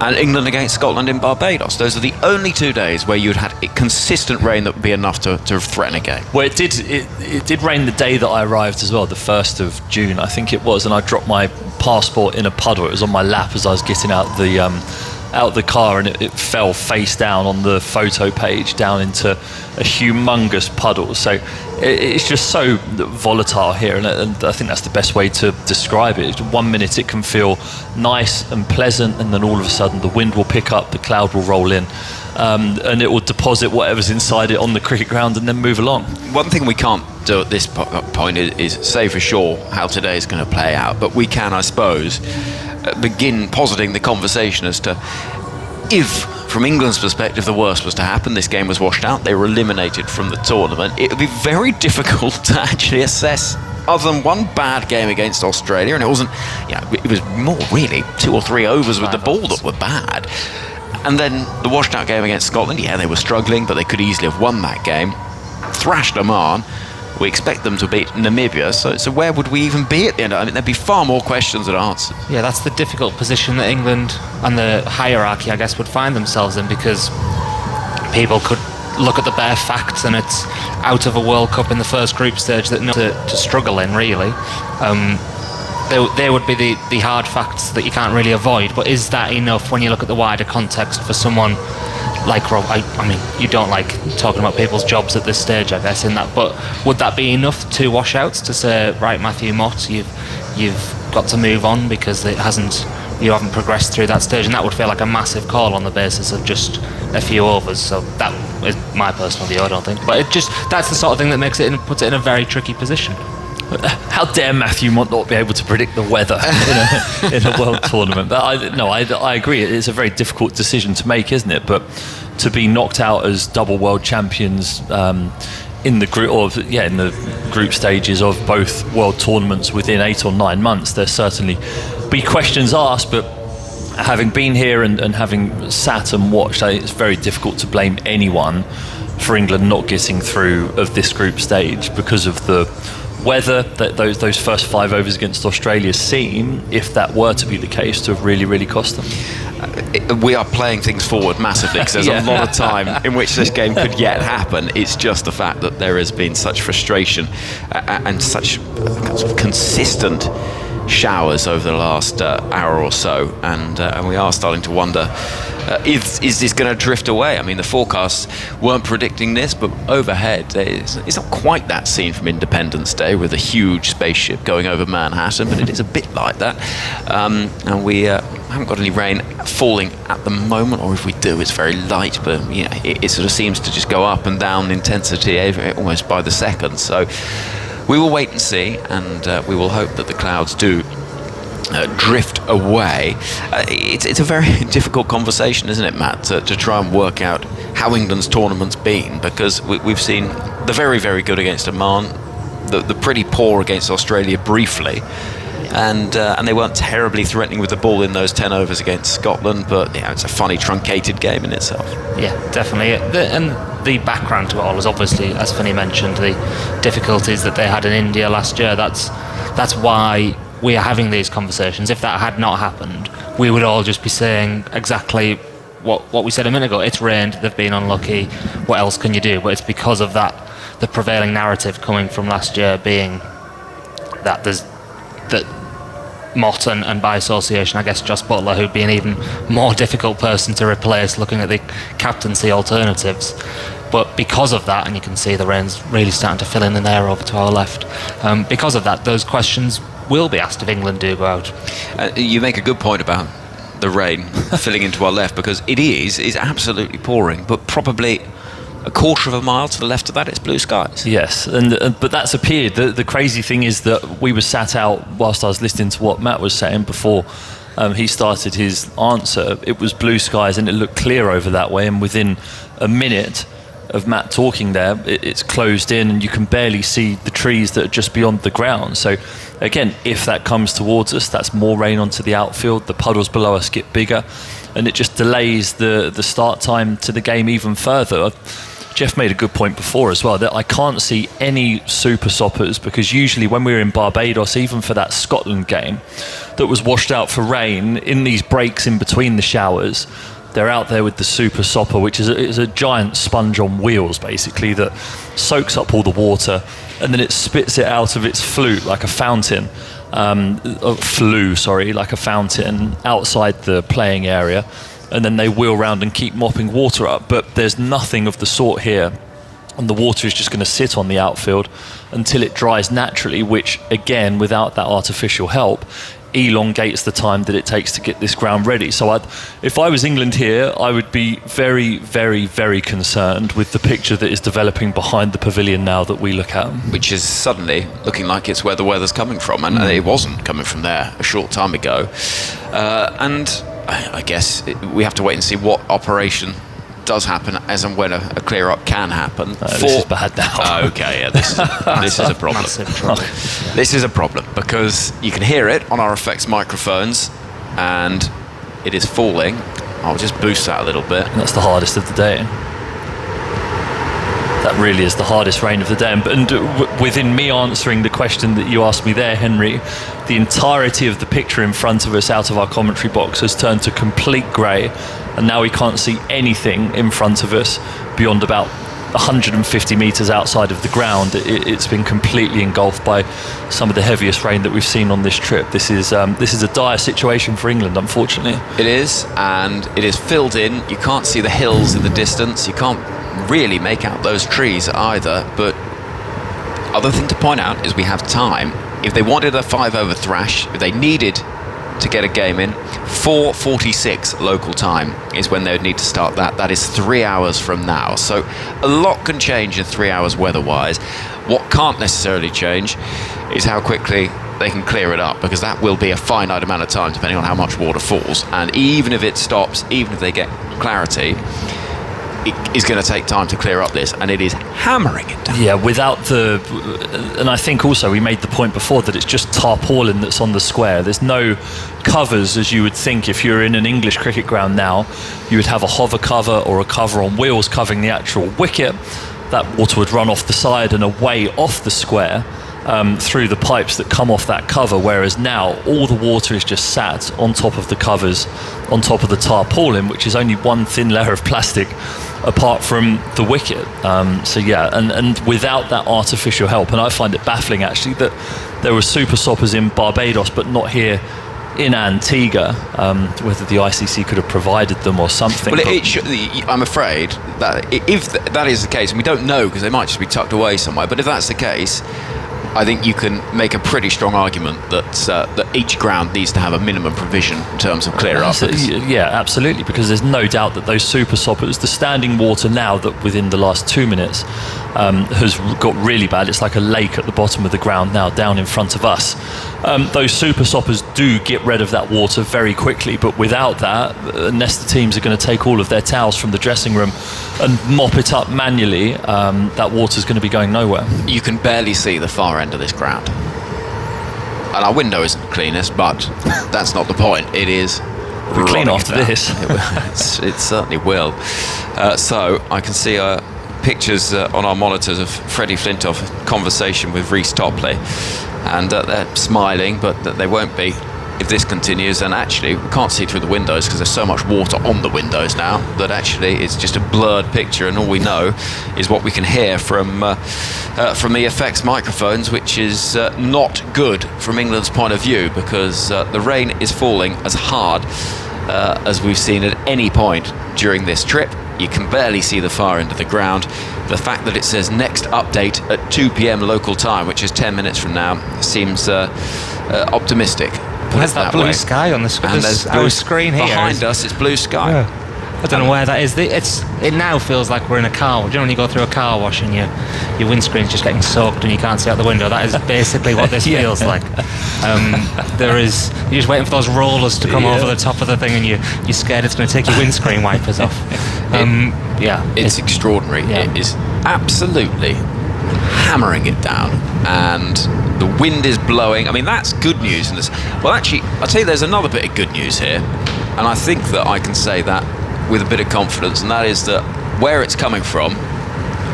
and England against Scotland in Barbados. Those are the only 2 days where you'd had consistent rain that would be enough to threaten a game. Well, it did rain the day that I arrived as well, the 1st of June, I think it was, and I dropped my passport in a puddle. It was on my lap as I was getting out the car, and it fell face down on the photo page down into a humongous puddle. So it's just so volatile here, and I think that's the best way to describe it. 1 minute it can feel nice and pleasant, and then all of a sudden the wind will pick up, the cloud will roll in, and it will deposit whatever's inside it on the cricket ground and then move along. One thing we can't do at this point is say for sure how today is going to play out, but we can, I suppose, begin positing the conversation as to, if from England's perspective the worst was to happen, this game was washed out, they were eliminated from the tournament, it would be very difficult to actually assess, other than one bad game against Australia, and it wasn't, it was more really 2 or 3 overs with the ball that were bad. And then the washed out game against Scotland, they were struggling, but they could easily have won that game. Thrashed Oman. We expect them to beat Namibia, so where would we even be at the end? I mean, there'd be far more questions than answers. Yeah, that's the difficult position that England and the hierarchy, I guess, would find themselves in, because people could look at the bare facts, and it's out of a World Cup in the first group stage that to struggle in, really. There would be the hard facts that you can't really avoid, but is that enough when you look at the wider context for someone like Rob? I mean, you don't like talking about people's jobs at this stage, I guess, in that, but would that be enough, 2 washouts, to say, right, Matthew Mott, you've got to move on because you haven't progressed through that stage? And that would feel like a massive call on the basis of just a few overs. So that is my personal view. I don't think, but that's the sort of thing that puts it in a very tricky position. How dare Matthew not be able to predict the weather in a world tournament? But I agree. It's a very difficult decision to make, isn't it? But to be knocked out as double world champions in the group stages of both world tournaments within 8 or 9 months, there's certainly be questions asked. But having been here and having sat and watched, it's very difficult to blame anyone for England not getting through of this group stage because of the weather. That those first 5 overs against Australia seem, if that were to be the case, to have really, really cost them. We are playing things forward massively because there's a lot of time in which this game could yet happen. It's just the fact that there has been such frustration and such sort of consistent showers over the last hour or so, and we are starting to wonder, is this going to drift away? I mean, the forecasts weren't predicting this, but overhead it's not quite that scene from Independence Day with a huge spaceship going over Manhattan, but it is a bit like that, and we haven't got any rain falling at the moment, or if we do, it's very light, but it sort of seems to just go up and down in intensity almost by the second. So we will wait and see, and we will hope that the clouds do drift away. It's a very difficult conversation, isn't it, Matt, to try and work out how England's tournament's been, because we've seen the very, very good against Oman, the pretty poor against Australia briefly, and they weren't terribly threatening with the ball in those 10 overs against Scotland, but it's a funny, truncated game in itself. Yeah, definitely. And the background to it all is obviously, as Finney mentioned, the difficulties that they had in India last year. That's why we are having these conversations. If that had not happened, we would all just be saying exactly what we said a minute ago. It's rained, they've been unlucky, what else can you do? But it's because of that, the prevailing narrative coming from last year being that Mott and by association, I guess, Joss Butler, who'd be an even more difficult person to replace looking at the captaincy alternatives. But because of that, and you can see the rain's really starting to fill in there over to our left, because of that, those questions will be asked if England do go out. You make a good point about the rain filling into our left, because it's absolutely pouring, but probably a quarter of a mile to the left of that, it's blue skies. Yes, but that's appeared. The crazy thing is that we were sat out whilst I was listening to what Matt was saying before he started his answer. It was blue skies and it looked clear over that way, and within a minute of Matt talking there, it's closed in and you can barely see the trees that are just beyond the ground. So again, if that comes towards us, that's more rain onto the outfield, the puddles below us get bigger, and it just delays the start time to the game even further. Jeff made a good point before as well, that I can't see any super soppers, because usually when we were in Barbados, even for that Scotland game that was washed out for rain, in these breaks in between the showers, they're out there with the super sopper, which is a giant sponge on wheels basically that soaks up all the water and then it spits it out of its flute like a fountain, like a fountain outside the playing area, and then they wheel round and keep mopping water up. But there's nothing of the sort here, and the water is just going to sit on the outfield until it dries naturally, which again, without that artificial help, elongates the time that it takes to get this ground ready. So if I was England here, I would be very, very, very concerned with the picture that is developing behind the pavilion now that we look at. Which is suddenly looking like it's where the weather's coming from, and it wasn't coming from there a short time ago. And I guess we have to wait and see what operation does happen as and when a clear up can happen. This is bad now. Okay, yeah, this is a problem. This is a problem because you can hear it on our effects microphones, and it is falling. I'll just boost that a little bit. That's the hardest of the day. That really is the hardest rain of the day. And within me answering the question that you asked me there, Henry, the entirety of the picture in front of us out of our commentary box has turned to complete grey, and now we can't see anything in front of us beyond about 150 metres outside of the ground. It's been completely engulfed by some of the heaviest rain that we've seen on this trip. This is a dire situation for England, unfortunately. It is, and it is filled in. You can't see the hills in the distance. You can't really make out those trees either. But other thing to point out is we have time. If they wanted a 5 over thrash, if they needed to get a game in, 4:46 local time is when they would need to start that. That is 3 hours from now. So a lot can change in 3 hours weather-wise. What can't necessarily change is how quickly they can clear it up, because that will be a finite amount of time depending on how much water falls. And even if it stops, even if they get clarity, it is going to take time to clear up this, and it is hammering it down. Yeah, without and I think also we made the point before that it's just tarpaulin that's on the square. There's no covers, as you would think if you're in an English cricket ground now. You would have a hover cover or a cover on wheels covering the actual wicket. That water would run off the side and away off the square through the pipes that come off that cover, whereas now all the water is just sat on top of the covers, on top of the tarpaulin, which is only one thin layer of plastic apart from the wicket. So yeah, and without that artificial help, and I find it baffling actually that there were super stoppers in Barbados but not here in Antigua, whether the ICC could have provided them or something. Well, I'm afraid that if that is the case, and we don't know because they might just be tucked away somewhere, but if that's the case, I think you can make a pretty strong argument that each ground needs to have a minimum provision in terms of clear up. Yeah, absolutely, because there's no doubt that those super soppers, the standing water now that within the last 2 minutes has got really bad. It's like a lake at the bottom of the ground now, down in front of us. Those super soppers do get rid of that water very quickly, but without that, unless the teams are going to take all of their towels from the dressing room and mop it up manually, that water's going to be going nowhere. You can barely see the far end of this ground. And our window isn't the cleanest, but that's not the point. It is We'll clean after this. It certainly will. So I can see pictures on our monitors of Freddie Flintoff conversation with Reece Topley, and they're smiling, but they won't be if this continues. And actually we can't see through the windows because there's so much water on the windows now that actually it's just a blurred picture, and all we know is what we can hear from the effects microphones, which is not good from England's point of view, because the rain is falling as hard as we've seen at any point during this trip. You can barely see the far end of the ground. The fact that it says next update at 2 p.m. local time, which is 10 minutes from now, seems optimistic. There's that blue sky on the screen. And there's our screen here. Behind us, it's blue sky. Yeah. I don't know where that is. It now feels like we're in a car. Do you know when you go through a car wash and your windscreen's just getting soaked and you can't see out the window? That is basically what this feels like. You're just waiting for those rollers to come over the top of the thing, and you're scared it's going to take your windscreen wipers off. It's extraordinary. Yeah. It is absolutely hammering it down, and the wind is blowing. I mean, that's good news in this. Well, actually, I'll tell you, there's another bit of good news here, and I think that I can say that with a bit of confidence, and that is that where it's coming from,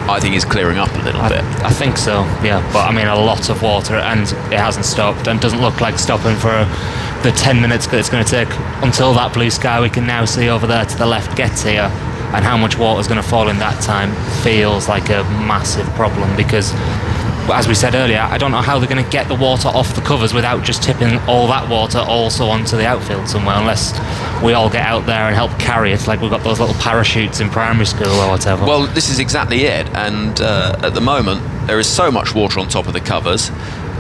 I think is clearing up a little bit. I think so, yeah. But I mean, a lot of water, and it hasn't stopped, and doesn't look like stopping for the 10 minutes that it's going to take until that blue sky we can now see over there to the left gets here. And how much water is going to fall in that time feels like a massive problem, because, as we said earlier, I don't know how they're going to get the water off the covers without just tipping all that water also onto the outfield somewhere, unless we all get out there and help carry it, like we've got those little parachutes in primary school or whatever. Well, this is exactly it, and at the moment there is so much water on top of the covers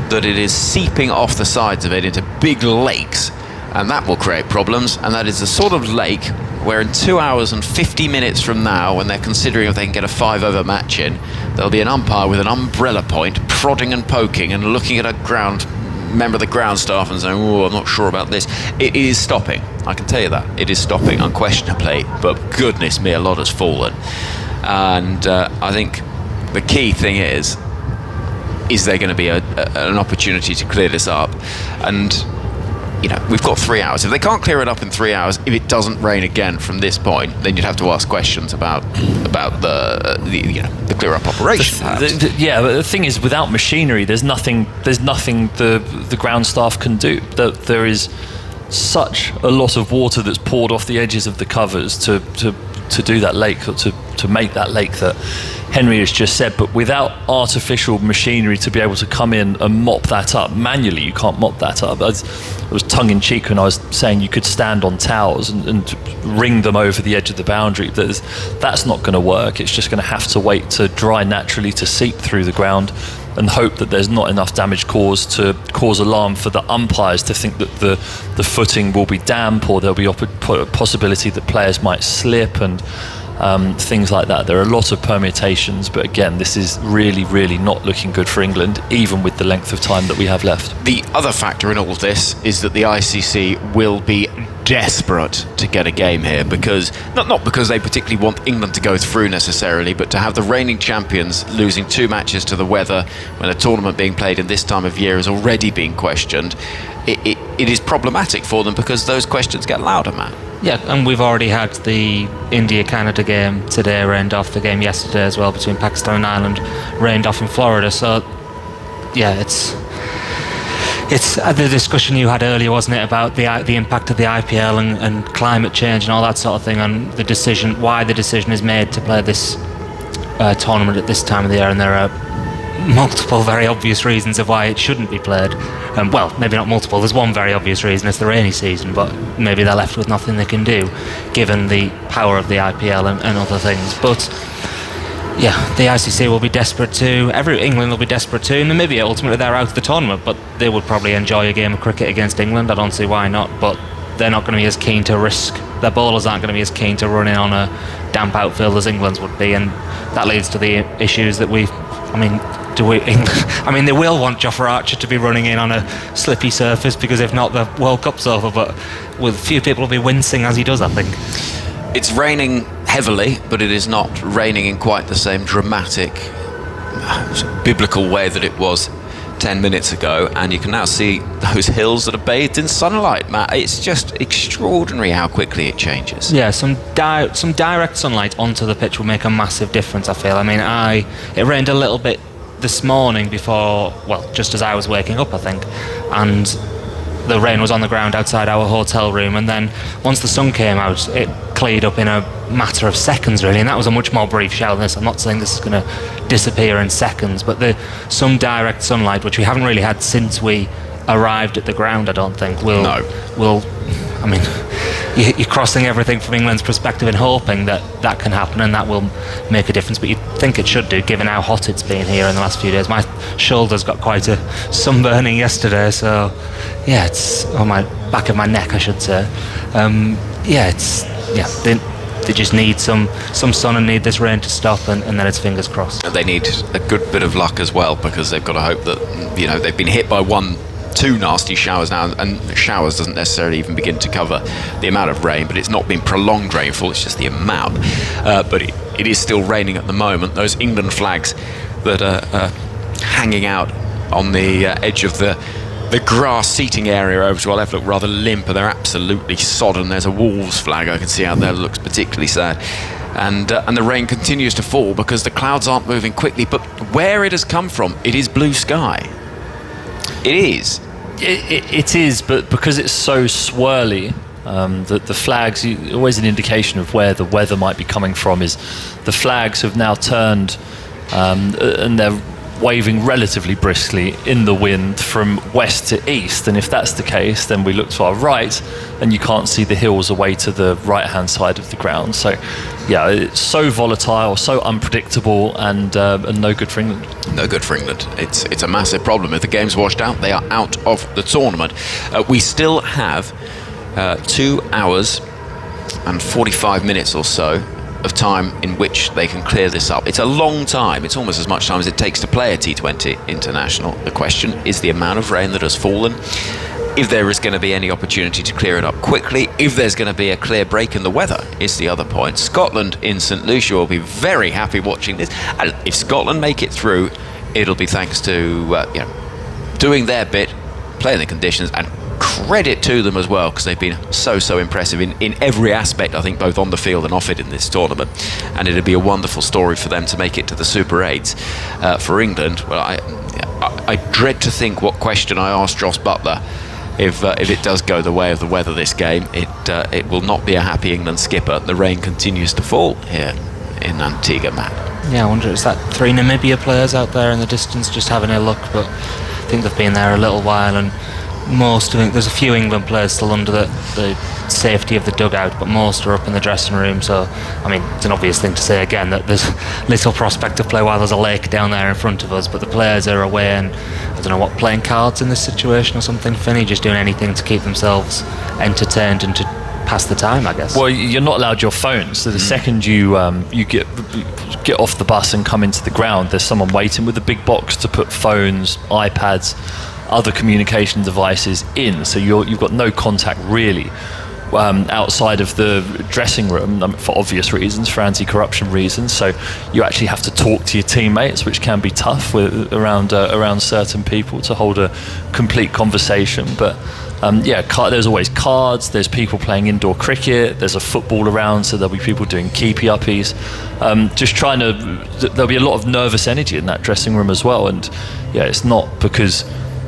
that it is seeping off the sides of it into big lakes, and that will create problems. And that is the sort of lake where in 2 hours and 50 minutes from now, when they're considering if they can get a 5-over match in, there'll be an umpire with an umbrella point prodding and poking and looking at a member of the ground staff and saying, oh, I'm not sure about this. It is stopping, I can tell you that. It is stopping unquestionably, but goodness me, a lot has fallen. And I think the key thing is there going to be an opportunity to clear this up? And you know, we've got 3 hours. If they can't clear it up in 3 hours, if it doesn't rain again from this point, then you'd have to ask questions about the clear up operation. But the thing is, without machinery, there's nothing the ground staff can do. There is such a lot of water that's poured off the edges of the covers to do that lake, or to make that lake that Henry has just said. But without artificial machinery to be able to come in and mop that up manually, you can't mop that up. I was tongue-in-cheek when I was saying you could stand on towels and wring them over the edge of the boundary. That's not going to work. It's just going to have to wait to dry naturally, to seep through the ground, and hope that there's not enough damage caused to cause alarm for the umpires to think that the footing will be damp, or there'll be a possibility that players might slip and things like that. There are a lot of permutations, but again, this is really, really not looking good for England, even with the length of time that we have left. The other factor in all of this is that the ICC will be desperate to get a game here, because not because they particularly want England to go through necessarily, but to have the reigning champions losing 2 matches to the weather when a tournament being played in this time of year is already being questioned. It is problematic for them, because those questions get louder, Matt. Yeah, and we've already had the India-Canada game today rained off, the game yesterday as well between Pakistan and Ireland rained off in Florida. So yeah, it's the discussion you had earlier, wasn't it, about the impact of the IPL and climate change and all that sort of thing, and the decision, why the decision is made to play this tournament at this time of the year. And there are multiple very obvious reasons of why it shouldn't be played. Well, maybe not multiple, there's one very obvious reason, it's the rainy season, but maybe they're left with nothing they can do given the power of the IPL and other things. But yeah, the ICC will be desperate too, England will be desperate too. Namibia, ultimately they're out of the tournament, but they would probably enjoy a game of cricket against England. I don't see why not, but they're not going to be as keen to risk, their bowlers aren't going to be as keen to run in on a damp outfield as England's would be, and that leads to the issues that they will want Jofra Archer to be running in on a slippy surface, because if not, the World Cup's over. But with a few people will be wincing as he does, I think. It's raining heavily, but it is not raining in quite the same dramatic, biblical way that it was 10 minutes ago, and you can now see those hills that are bathed in sunlight, Matt. It's just extraordinary how quickly it changes. Yeah, some direct sunlight onto the pitch will make a massive difference, I feel. I mean, it rained a little bit this morning before, well, just as I was waking up, I think, and the rain was on the ground outside our hotel room, and then once the sun came out, it cleared up in a matter of seconds, really, and that was a much more brief shower than this. I'm not saying this is going to disappear in seconds, but some direct sunlight, which we haven't really had since we arrived at the ground, I don't think, I mean, you're crossing everything from England's perspective and hoping that can happen, and that will make a difference, but you'd think it should do, given how hot it's been here in the last few days. My shoulders got quite a sunburning yesterday, so yeah, it's on my back of my neck, I should say. They just need some sun and need this rain to stop, and then it's fingers crossed. They need a good bit of luck as well, because they've got to hope that, they've been hit by 2 nasty showers now, and showers doesn't necessarily even begin to cover the amount of rain, but it's not been prolonged rainfall, it's just the amount. But it is still raining at the moment. Those England flags that are hanging out on the edge of the grass seating area over to our left look rather limp, and they're absolutely sodden. There's a Wolves flag I can see out there that looks particularly sad. And the rain continues to fall because the clouds aren't moving quickly, but where it has come from, it is blue sky. It is. It is, but because it's so swirly, the flags, always an indication of where the weather might be coming from is the flags have now turned and they're waving relatively briskly in the wind from west to east, and if that's the case, then we look to our right and you can't see the hills away to the right hand side of the ground. So yeah, it's so volatile, so unpredictable, and no good for England. No good for England. It's a massive problem. If the game's washed out, they are out of the tournament. We still have 2 hours and 45 minutes or so of time in which they can clear this up. It's a long time. It's almost as much time as it takes to play a T20 international. The question is the amount of rain that has fallen, if there is going to be any opportunity to clear it up quickly, if there's going to be a clear break in the weather is the other point. Scotland in St Lucia will be very happy watching this, and if Scotland make it through, it'll be thanks to doing their bit, playing the conditions, and credit to them as well, because they've been so impressive in every aspect, I think, both on the field and off it in this tournament. And it'd be a wonderful story for them to make it to the Super 8s. For England, well, I dread to think what question I asked Joss Butler if it does go the way of the weather this game. It will not be a happy England skipper. The rain continues to fall here in Antigua, Matt. Yeah, I wonder, is that 3 Namibia players out there in the distance just having a look? But I think they've been there a little while, and most, I think there's a few England players still under the safety of the dugout, but most are up in the dressing room. So, I mean, it's an obvious thing to say again that there's little prospect of play while there's a lake down there in front of us, but the players are away and, I don't know what, playing cards in this situation or something, Finney, just doing anything to keep themselves entertained and to pass the time, I guess. Well, you're not allowed your phones, so the second you get off the bus and come into the ground, there's someone waiting with a big box to put phones, iPads, other communication devices in, so you've got no contact really outside of the dressing room, for obvious reasons, for anti-corruption reasons. So you actually have to talk to your teammates, which can be tough around certain people to hold a complete conversation. But there's always cards, there's people playing indoor cricket, there's a football around, so there'll be people doing keepy-uppies, there'll be a lot of nervous energy in that dressing room as well. And it's not because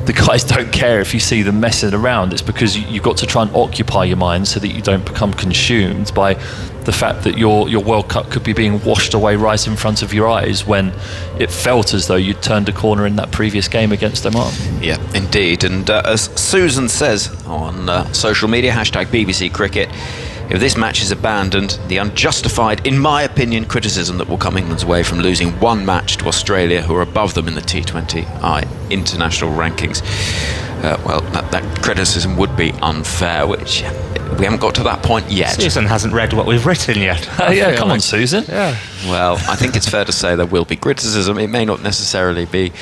the guys don't care if you see them messing around, it's because you've got to try and occupy your mind so that you don't become consumed by the fact that your World Cup could be being washed away right in front of your eyes when it felt as though you'd turned a corner in that previous game against Oman. Yeah, indeed. And as Susan says on social media, #BBC Cricket, if this match is abandoned, the unjustified, in my opinion, criticism that will come England's way from losing one match to Australia, who are above them in the T20 international rankings, that criticism would be unfair, which we haven't got to that point yet. Susan hasn't read what we've written yet. Come on, Susan. Yeah. Well, I think it's fair to say there will be criticism. It may not necessarily be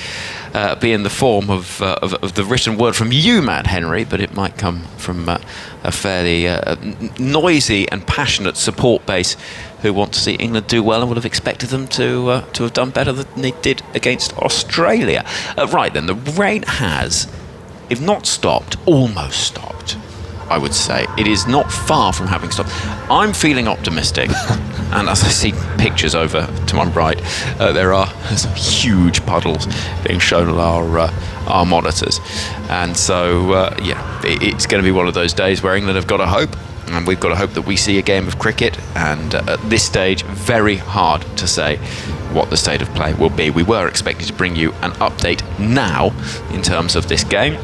in the form of the written word from you, Matt Henry, but it might come from a fairly noisy and passionate support base who want to see England do well and would have expected them to have done better than they did against Australia. Right then, the rain has, if not stopped, almost stopped, I would say. It is not far from having stopped. I'm feeling optimistic. And as I see pictures over to my right, there are some huge puddles being shown on our monitors. And so, it's going to be one of those days where England have got to hope. And we've got to hope that we see a game of cricket. And at this stage, very hard to say what the state of play will be. We were expecting to bring you an update now in terms of this game.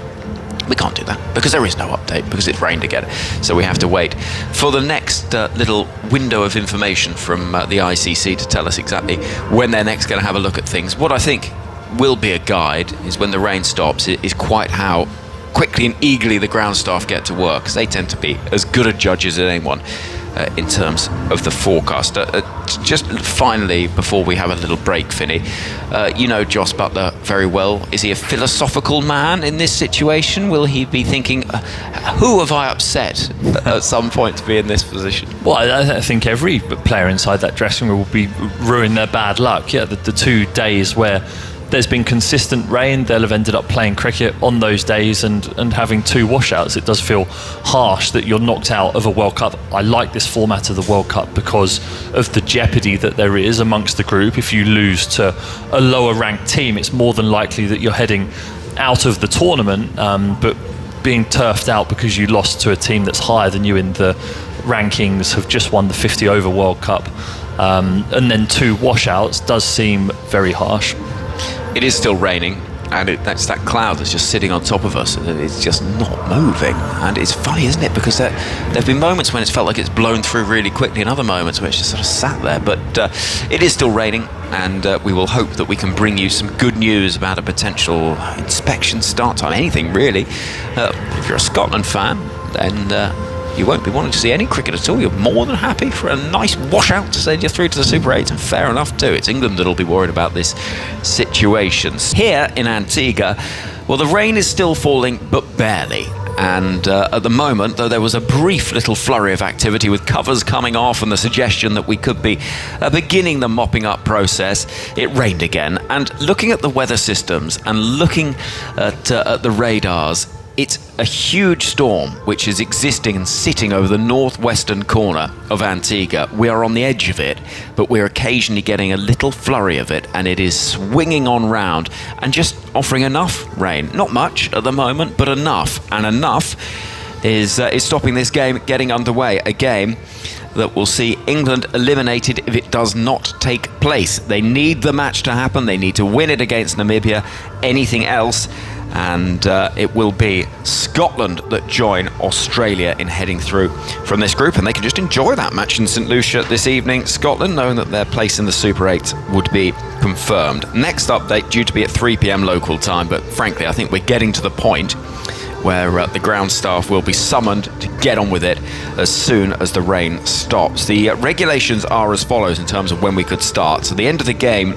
We can't do that because there is no update because it's rained again. So we have to wait for the next little window of information from the ICC to tell us exactly when they're next going to have a look at things. What I think will be a guide is when the rain stops, is quite how quickly and eagerly the ground staff get to work, because they tend to be as good a judges as anyone in terms of the forecast. Just finally, before we have a little break, Finney, you know Jos Buttler very well. Is he a philosophical man in this situation? Will he be thinking, who have I upset at some point to be in this position? Well, I think every player inside that dressing room will be ruining their bad luck. Yeah, the 2 days where there's been consistent rain, they'll have ended up playing cricket on those days and having 2 washouts. It does feel harsh that you're knocked out of a World Cup. I like this format of the World Cup because of the jeopardy that there is amongst the group. If you lose to a lower ranked team, it's more than likely that you're heading out of the tournament, but being turfed out because you lost to a team that's higher than you in the rankings, have just won the 50 over World Cup, and then 2 washouts does seem very harsh. It is still raining, and that's that cloud that's just sitting on top of us. It's just not moving, and it's funny, isn't it? Because there have been moments when it's felt like it's blown through really quickly, and other moments where it's just sort of sat there. But it is still raining, and we will hope that we can bring you some good news about a potential inspection start time. Anything really. If you're a Scotland fan, then you won't be wanting to see any cricket at all. You're more than happy for a nice washout to send you through to the Super 8, and fair enough too. It's England that'll be worried about this situation. Here in Antigua, well, the rain is still falling, but barely. And at the moment, though there was a brief little flurry of activity with covers coming off and the suggestion that we could be beginning the mopping up process, it rained again. And looking at the weather systems and looking at the radars, it's a huge storm which is existing and sitting over the northwestern corner of Antigua. We are on the edge of it, but we're occasionally getting a little flurry of it, and it is swinging on round and just offering enough rain. Not much at the moment, but enough. And enough is stopping this game getting underway. A game that will see England eliminated if it does not take place. They need the match to happen. They need to win it against Namibia. Anything else, and it will be Scotland that join Australia in heading through from this group, and they can just enjoy that match in St Lucia this evening. Scotland, knowing that their place in the Super 8 would be confirmed. Next update due to be at 3 p.m. local time, but frankly I think we're getting to the point where the ground staff will be summoned to get on with it as soon as the rain stops. The regulations are as follows in terms of when we could start. So the end of the game,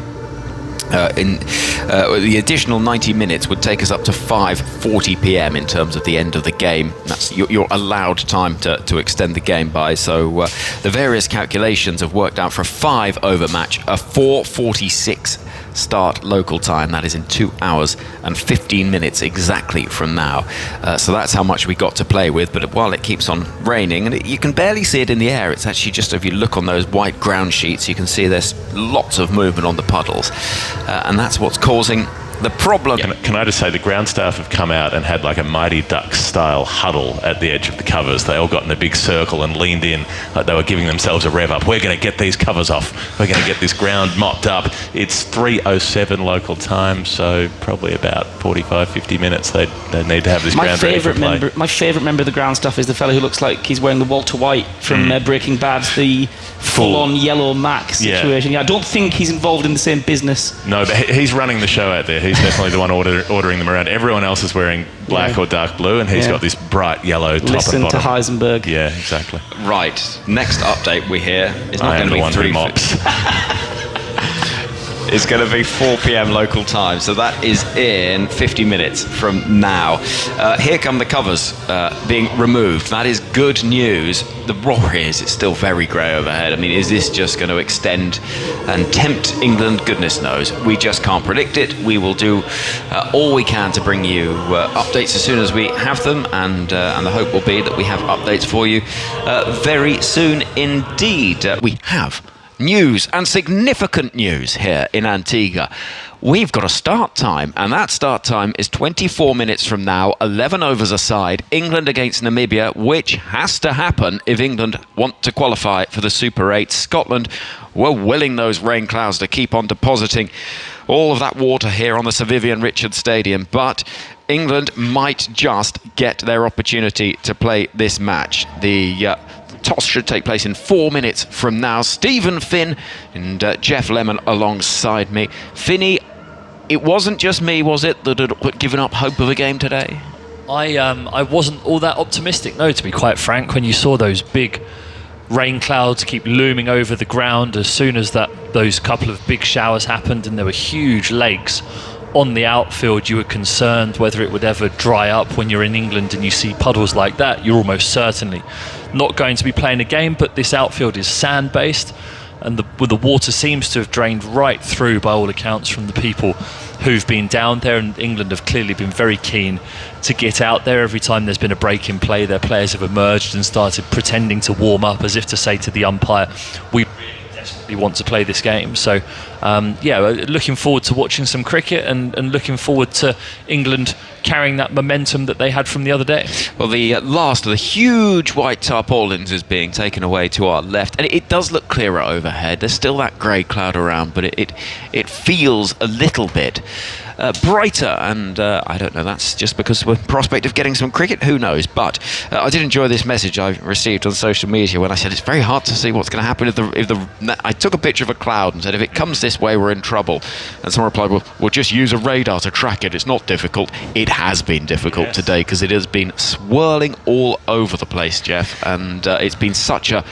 the additional 90 minutes would take us up to 5:40 p.m. in terms of the end of the game. That's your allowed time to extend the game by. So the various calculations have worked out for a 5-over match, a 4:46 start local time. That is in 2 hours and 15 minutes exactly from now. So that's how much we got to play with. But while it keeps on raining, and you can barely see it in the air, it's actually just, if you look on those white ground sheets, you can see there's lots of movement on the puddles. And that's what's causing the problem. Can I just say the ground staff have come out and had like a Mighty Ducks style huddle at the edge of the covers. They all got in a big circle and leaned in like they were giving themselves a rev up. We're going to get these covers off. We're going to get this ground mopped up. It's 3:07 local time, so probably about 45, 50 minutes they need to have this ground ready for play. My favourite member of the ground staff is the fellow who looks like he's wearing the Walter White from Breaking Bad, the full-on yellow Mac situation. Yeah, I don't think he's involved in the same business. No, but he's running the show out there. He's definitely the one ordering them around. Everyone else is wearing black or dark blue, and he's got this bright yellow top Listen and bottom. to Heisenberg. Yeah, exactly. Right, next update we hear is not going to be 3 mops. It's going to be 4 p.m. local time, so that is in 50 minutes from now. Here come the covers being removed. That is good news. The roar is it's still very grey overhead. I mean, is this just going to extend and tempt England? Goodness knows. We just can't predict it. We will do all we can to bring you updates as soon as we have them, and the hope will be that we have updates for you very soon indeed. We have news, and significant news here in Antigua. We've got a start time, and that start time is 24 minutes from now, 11 overs aside, England against Namibia, which has to happen if England want to qualify for the Super 8. Scotland were willing those rain clouds to keep on depositing all of that water here on the Sir Vivian Richards Stadium, but England might just get their opportunity to play this match. The toss should take place in 4 minutes from now. Stephen Finn and Jeff Lemon alongside me. Finny, it wasn't just me, was it, that had given up hope of a game today? I wasn't all that optimistic, no, to be quite frank. When you saw those big rain clouds keep looming over the ground as soon as those couple of big showers happened, and there were huge lakes on the outfield, you were concerned whether it would ever dry up. When you're in England and you see puddles like that, you're almost certainly not going to be playing a game. But this outfield is sand based, and the water seems to have drained right through, by all accounts, from the people who've been down there. And England have clearly been very keen to get out there. Every time there's been a break in play, their players have emerged and started pretending to warm up, as if to say to the umpire, we desperately want to play this game. So looking forward to watching some cricket, and looking forward to England carrying that momentum that they had from the other day. Well, the last of the huge white tarpaulins is being taken away to our left, and it does look clearer overhead. There's still that grey cloud around, but it feels a little bit brighter, and I don't know, that's just because we're in prospect of getting some cricket, who knows. But I did enjoy this message I received on social media when I said it's very hard to see what's going to happen if I took a picture of a cloud and said, if it comes this way, we're in trouble. And someone replied, well, we'll just use a radar to track it. It's not difficult. It has been difficult today, because it has been swirling all over the place, Jeff, and it's been such a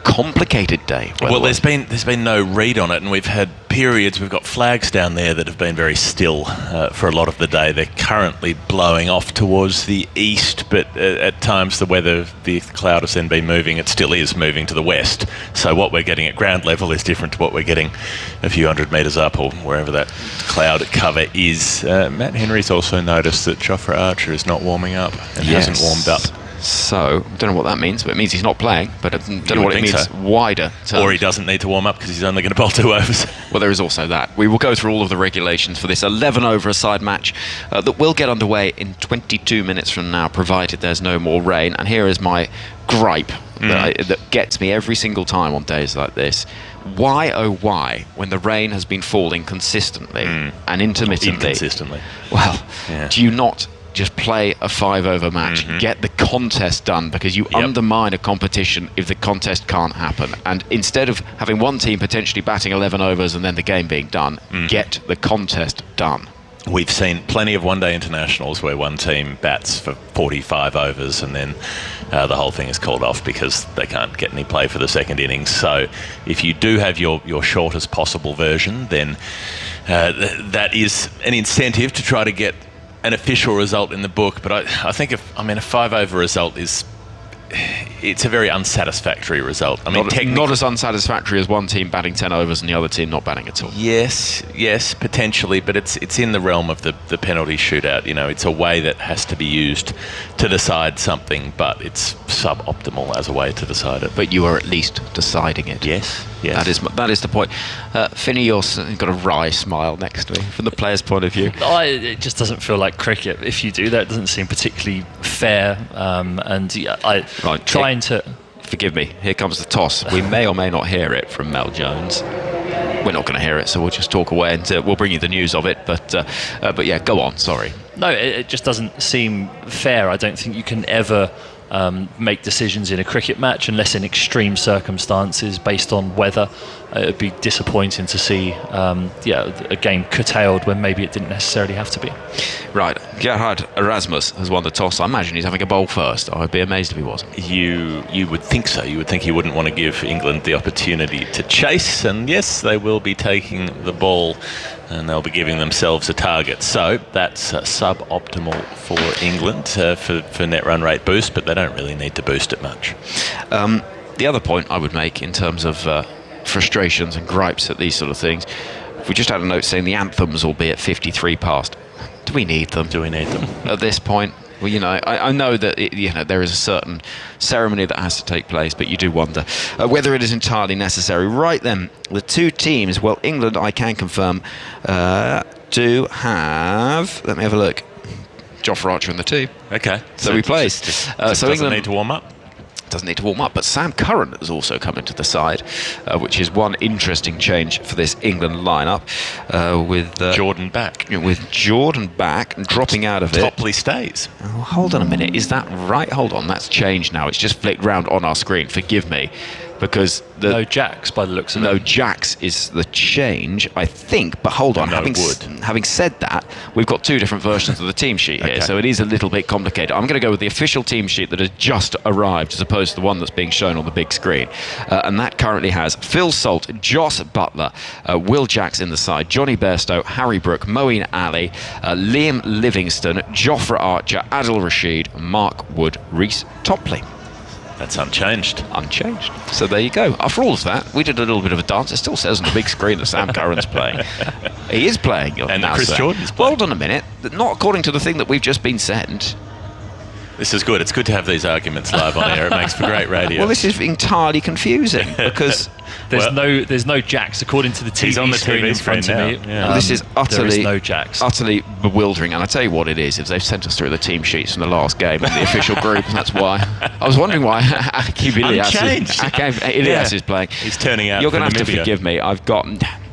complicated day. Well, there's been no read on it, and we've had periods, we've got flags down there that have been very still for a lot of the day. They're currently blowing off towards the east, but at times the cloud has then been moving. It still is moving to the west. So what we're getting at ground level is different to what we're getting a few hundred metres up, or wherever that cloud cover is. Matt Henry's also noticed that Jofra Archer is not warming up and hasn't warmed up. So, I don't know what that means, but it means he's not playing. But I don't know what it means wider terms. Or he doesn't need to warm up because he's only going to bowl 2 overs. Well, there is also that. We will go through all of the regulations for this 11-over-a-side match that will get underway in 22 minutes from now, provided there's no more rain. And here is my gripe that gets me every single time on days like this. Why, oh why, when the rain has been falling consistently and intermittently... Inconsistently. Well, do you not just play a 5-over match, get the contest done, because you undermine a competition if the contest can't happen. And instead of having one team potentially batting 11 overs and then the game being done, get the contest done. We've seen plenty of one-day internationals where one team bats for 45 overs and then the whole thing is called off because they can't get any play for the second innings. So if you do have your shortest possible version, then that is an incentive to try to get an official result in the book. But I think a 5-over result it's a very unsatisfactory result. I mean, not as unsatisfactory as one team batting 10 overs and the other team not batting at all. Yes, potentially, but it's in the realm of the penalty shootout. You know, it's a way that has to be used to decide something, but it's suboptimal as a way to decide it. But you are at least deciding it. Yes. That is the point. Finney, you've got a wry smile next to me from the player's point of view. It just doesn't feel like cricket. If you do that, it doesn't seem particularly fair. Trying to... Forgive me, here comes the toss. We may or may not hear it from Mel Jones. We're not going to hear it, so we'll just talk away and we'll bring you the news of it. But yeah, go on, sorry. No, it just doesn't seem fair. I don't think you can ever make decisions in a cricket match unless in extreme circumstances based on weather. It'd be disappointing to see a game curtailed when maybe it didn't necessarily have to be. Right, Gerhard Erasmus has won the toss. I imagine he's having a bowl first. I'd be amazed if he wasn't. You would think so. You would think he wouldn't want to give England the opportunity to chase, and yes, they will be taking the ball and they'll be giving themselves a target. So that's suboptimal for England for net run rate boost, but they don't really need to boost it much. The other point I would make in terms of frustrations and gripes at these sort of things, if we just had a note saying the anthems will be at 53 past. Do we need them? At this point? Well, you know, I know that there is a certain ceremony that has to take place, but you do wonder whether it is entirely necessary. Right then, the two teams, well, England, I can confirm, do have, let me have a look, Jofra Archer in the team. Okay. So we placed. So England need to warm up? Doesn't need to warm up, but Sam Curran has also come into the side, which is one interesting change for this England lineup. With Jordan back. With Jordan back and dropping out of it. Topley stays. Oh, hold on a minute, is that right? Hold on, that's changed now. It's just flicked round on our screen, forgive me. Because no Jacks by the looks of it. No Jacks is the change, I think. But hold on, having said that, we've got two different versions of the team sheet here, so it is a little bit complicated. I'm going to go with the official team sheet that has just arrived, as opposed to the one that's being shown on the big screen, and that currently has Phil Salt, Joss Buttler, Will Jacks in the side, Johnny Bairstow, Harry Brook, Moeen Ali, Liam Livingstone, Jofra Archer, Adil Rashid, Mark Wood, Reece Topley. That's unchanged. Unchanged. So there you go. After all of that, we did a little bit of a dance. It still says on the big screen that Sam Curran's playing. He is playing. And Chris Jordan's playing. Hold on a minute. Not according to the thing that we've just been sent. This is good. It's good to have these arguments live on air. It makes for great radio. Well, this is entirely confusing because there's no Jacks according to the TV screen in front of me. Yeah. This is utterly no Jacks. Utterly bewildering. And I tell you what it is they've sent us through the team sheets from the last game in the official group, and that's why. I was wondering why Akib Ilyas is playing. He's turning out. You're going to have Namibia. to forgive me.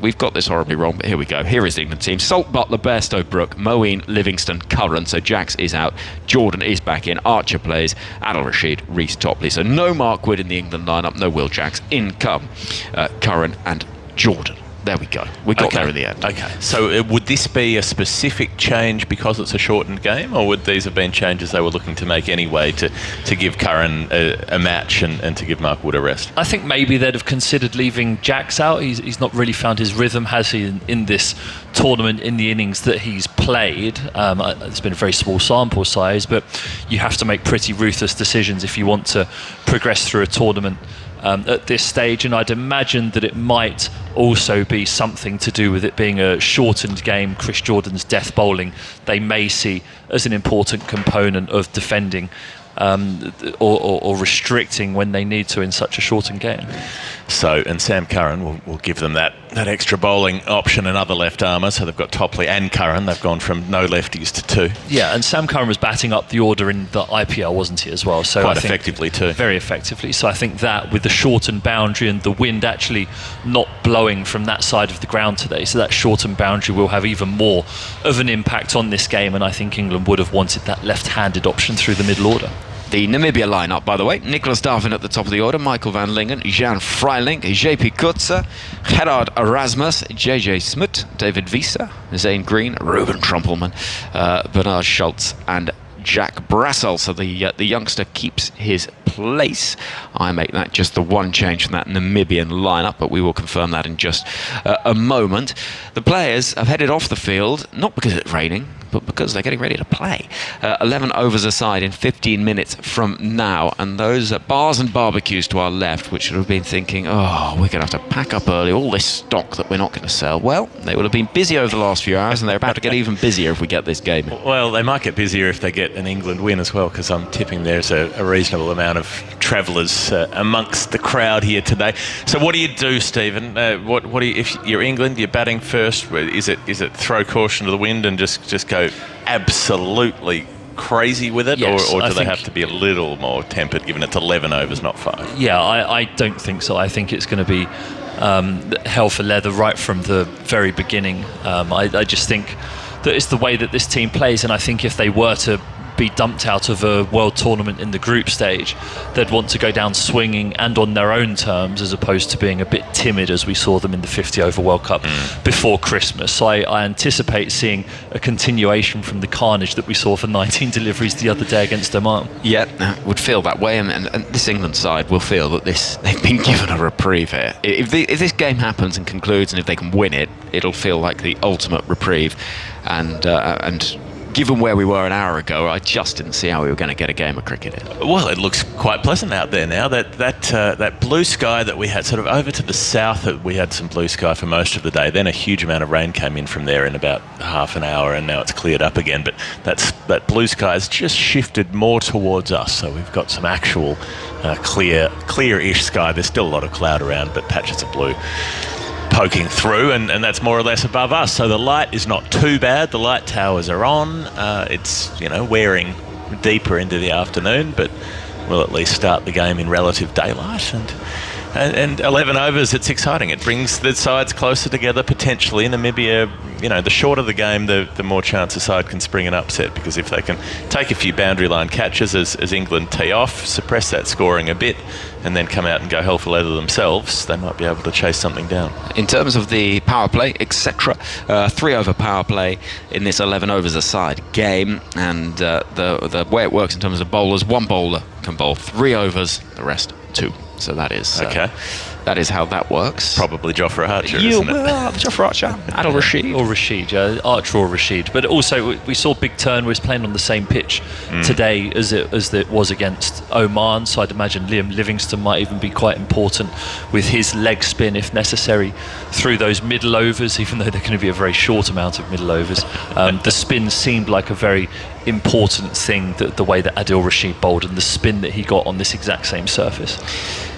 We've got this horribly wrong, but here we go. Here is the England team. Salt, Buttler, Bairstow, Brook, Moeen, Livingston, Curran. So Jacks is out. Jordan is back in. Archer plays. Adil Rashid, Reece Topley. So no Mark Wood in the England lineup. No Will Jacks. In come Curran and Jordan. There we go. We got there in the end. Okay. So would this be a specific change because it's a shortened game, or would these have been changes they were looking to make anyway to give Curran a match and to give Mark Wood a rest? I think maybe they'd have considered leaving Jacks out. He's not really found his rhythm, has he, in this tournament, in the innings that he's played. It's been a very small sample size, but you have to make pretty ruthless decisions if you want to progress through a tournament at this stage, and I'd imagine that it might also be something to do with it being a shortened game. Chris Jordan's death bowling they may see as an important component of defending or restricting when they need to in such a shortened game. So, and Sam Curran will give them that extra bowling option, another left armour. So they've got Topley and Curran. They've gone from no lefties to 2. Yeah, and Sam Curran was batting up the order in the IPL, wasn't he, as well? So quite effectively too. Very effectively. So I think that with the shortened boundary and the wind actually not blowing from that side of the ground today, so that shortened boundary will have even more of an impact on this game, and I think England would have wanted that left-handed option through the middle order. The Namibia lineup, by the way: Nicholas Darwin at the top of the order, Michael van Lingen, Jan Freiling, JP Kutzer, Gerard Erasmus, JJ Smit, David Visa, Zane Green, Ruben Trumpelman, Bernard Schultz and Jack Brassel. So the youngster keeps his place. I make that just the one change from that Namibian lineup, but we will confirm that in just a moment. The players have headed off the field, not because it's raining, but because they're getting ready to play. 11 overs aside in 15 minutes from now, and those bars and barbecues to our left, which would have been thinking, oh, we're going to have to pack up early, all this stock that we're not going to sell. Well, they would have been busy over the last few hours, and they're about to get even busier if we get this game. Well, they might get busier if they get an England win as well, because I'm tipping there's a reasonable amount of travellers amongst the crowd here today. So what do you do, Stephen? What do you, if you're England, you're batting first? Is it throw caution to the wind and just go absolutely crazy with it, yes, or do they have to be a little more tempered, given it's 11 overs, not 5? Yeah, I don't think so. I think it's going to be hell for leather right from the very beginning. I just think that it's the way that this team plays, and I think if they were to be dumped out of a world tournament in the group stage, they'd want to go down swinging and on their own terms, as opposed to being a bit timid as we saw them in the 50 over World Cup before Christmas. So I anticipate seeing a continuation from the carnage that we saw for 19 deliveries the other day against Oman. Yeah, would feel that way, and this England side will feel that they've been given a reprieve here. If this game happens and concludes, and if they can win it, it'll feel like the ultimate reprieve. And given where we were an hour ago, I just didn't see how we were going to get a game of cricket in. Well, it looks quite pleasant out there now. That blue sky that we had sort of over to the south, we had some blue sky for most of the day. Then a huge amount of rain came in from there in about half an hour, and now it's cleared up again. But that blue sky has just shifted more towards us, so we've got some actual clear-ish sky. There's still a lot of cloud around, but patches of blue poking through, and that's more or less above us. So the light is not too bad. The light towers are on. It's wearing deeper into the afternoon, but we'll at least start the game in relative daylight. And 11 overs, it's exciting. It brings the sides closer together potentially. Namibia, the shorter the game, the more chance a side can spring an upset, because if they can take a few boundary line catches as England tee off, suppress that scoring a bit, and then come out and go hell for leather themselves, they might be able to chase something down. In terms of the power play, etc., 3 over power play in this 11 overs aside game, and the way it works in terms of bowlers, one bowler can bowl 3 overs, the rest 2. So that is okay. That is how that works. Probably Jofra Archer, isn't it? Jofra Archer, Adil Rashid. Or Rashid, yeah, Archer or Rashid. But also, we saw Big Turn was playing on the same pitch today as it was against Oman, so I'd imagine Liam Livingstone might even be quite important with his leg spin, if necessary, through those middle overs, even though they're going to be a very short amount of middle overs. The spin seemed like a very important thing, the way that Adil Rashid bowled and the spin that he got on this exact same surface.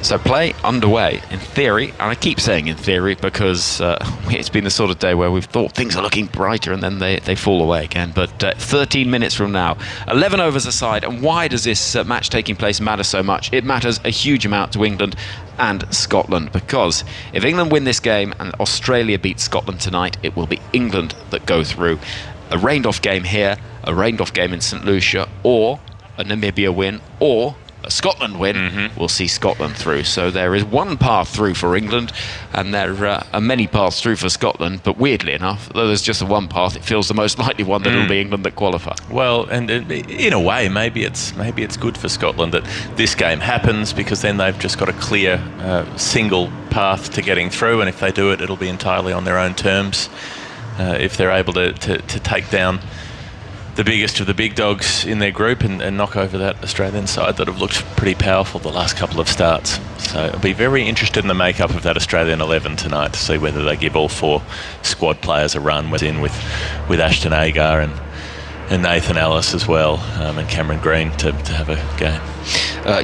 So play underway, in theory, and I keep saying in theory because it's been the sort of day where we've thought things are looking brighter and then they fall away again. But 13 minutes from now, 11 overs aside, and why does this match taking place matter so much? It matters a huge amount to England and Scotland, because if England win this game and Australia beat Scotland tonight, it will be England that go through. A rained-off game here, a rained-off game in St Lucia, or a Namibia win, or a Scotland win will see Scotland through. So there is one path through for England, and there are many paths through for Scotland, but weirdly enough, though there's just the one path, it feels the most likely one that it'll be England that qualify. Well, and in a way, maybe it's good for Scotland that this game happens, because then they've just got a clear single path to getting through, and if they do it, it'll be entirely on their own terms. If they're able to take down the biggest of the big dogs in their group and knock over that Australian side that have looked pretty powerful the last couple of starts. So I'll be very interested in the makeup of that Australian 11 tonight to see whether they give all 4 squad players a run with Ashton Agar Nathan Ellis as well, and Cameron Green to have a game.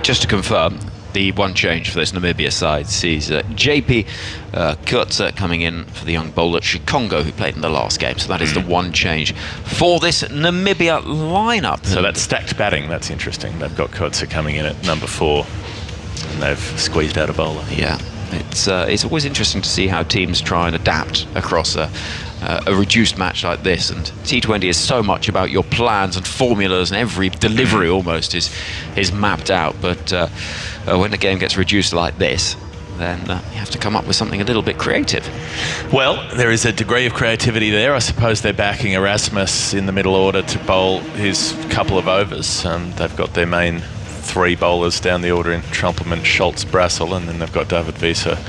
Just to confirm, the one change for this Namibia side sees JP Kurtzer coming in for the young bowler Chikongo, who played in the last game. So that is the one change for this Namibia lineup. So that's stacked batting. That's interesting. They've got Kurtzer coming in at number 4, and they've squeezed out a bowler. Yeah, it's always interesting to see how teams try and adapt across a reduced match like this. And T20 is so much about your plans and formulas, and every delivery almost is mapped out. But when the game gets reduced like this, then you have to come up with something a little bit creative. Well, there is a degree of creativity there. I suppose they're backing Erasmus in the middle order to bowl his couple of overs. They've got their main 3 bowlers down the order in Trumpelman, Schultz, Brassel, and then they've got David Visa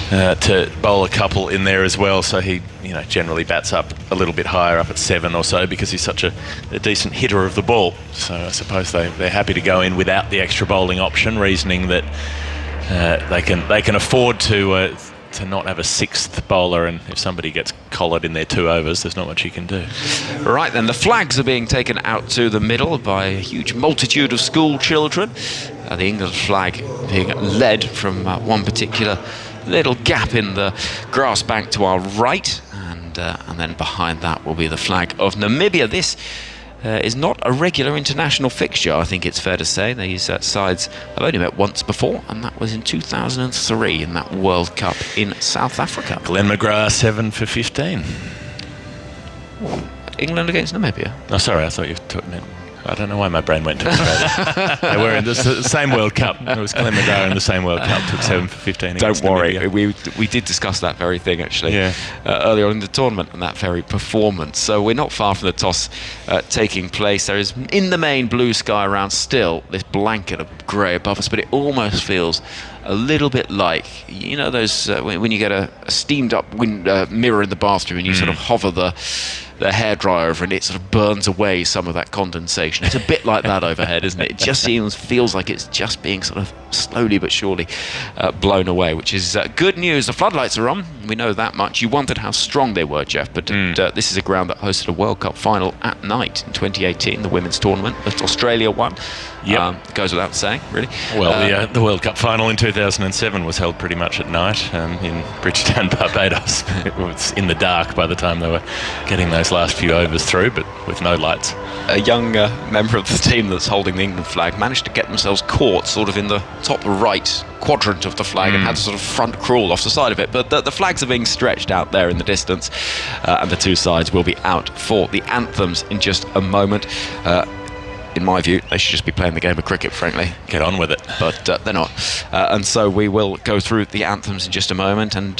to bowl a couple in there as well. So he, generally bats up a little bit higher, up at 7 or so, because he's such a decent hitter of the ball. So I suppose they're happy to go in without the extra bowling option, reasoning that they can afford to not have a 6th bowler, and if somebody gets collared in their 2 overs, there's not much you can do. Right then, the flags are being taken out to the middle by a huge multitude of school children. The England flag being led from one particular little gap in the grass bank to our right, and then behind that will be the flag of Namibia. This is not a regular international fixture, I think it's fair to say. These sides have only met once before, and that was in 2003 in that World Cup in South Africa. Glenn McGrath 7 for 15. England against Namibia. Oh, sorry, I thought you took me. I don't know why my brain went to Australia. They were in the same World Cup. It was Glenn McGrath in the same World Cup, took 7 for 15. Don't worry, Namibia. we did discuss that very thing actually earlier on in the tournament, and that very performance. So we're not far from the toss taking place. There is in the main blue sky around, still this blanket of grey above us, but it almost feels a little bit like, those when you get a steamed up mirror in the bathroom and you sort of hover the hairdryer over, and it sort of burns away some of that condensation. It's a bit like that overhead, isn't it? It just feels like it's just being sort of slowly but surely blown away, which is good news. The floodlights are on, we know that much. You wondered how strong they were, Jeff, but this is a ground that hosted a World Cup final at night in 2018, the women's tournament that Australia won. Goes without saying, really. Well, the World Cup final in 2007 was held pretty much at night in Bridgetown, Barbados. It was in the dark by the time they were getting those last few overs through, but with no lights. A young member of the team that's holding the England flag managed to get themselves caught sort of in the top right quadrant of the flag and had to sort of front crawl off the side of it. But the flags are being stretched out there in the distance, and the 2 sides will be out for the anthems in just a moment. In my view, they should just be playing the game of cricket, frankly. Get on with it. But they're not. And so we will go through the anthems in just a moment, and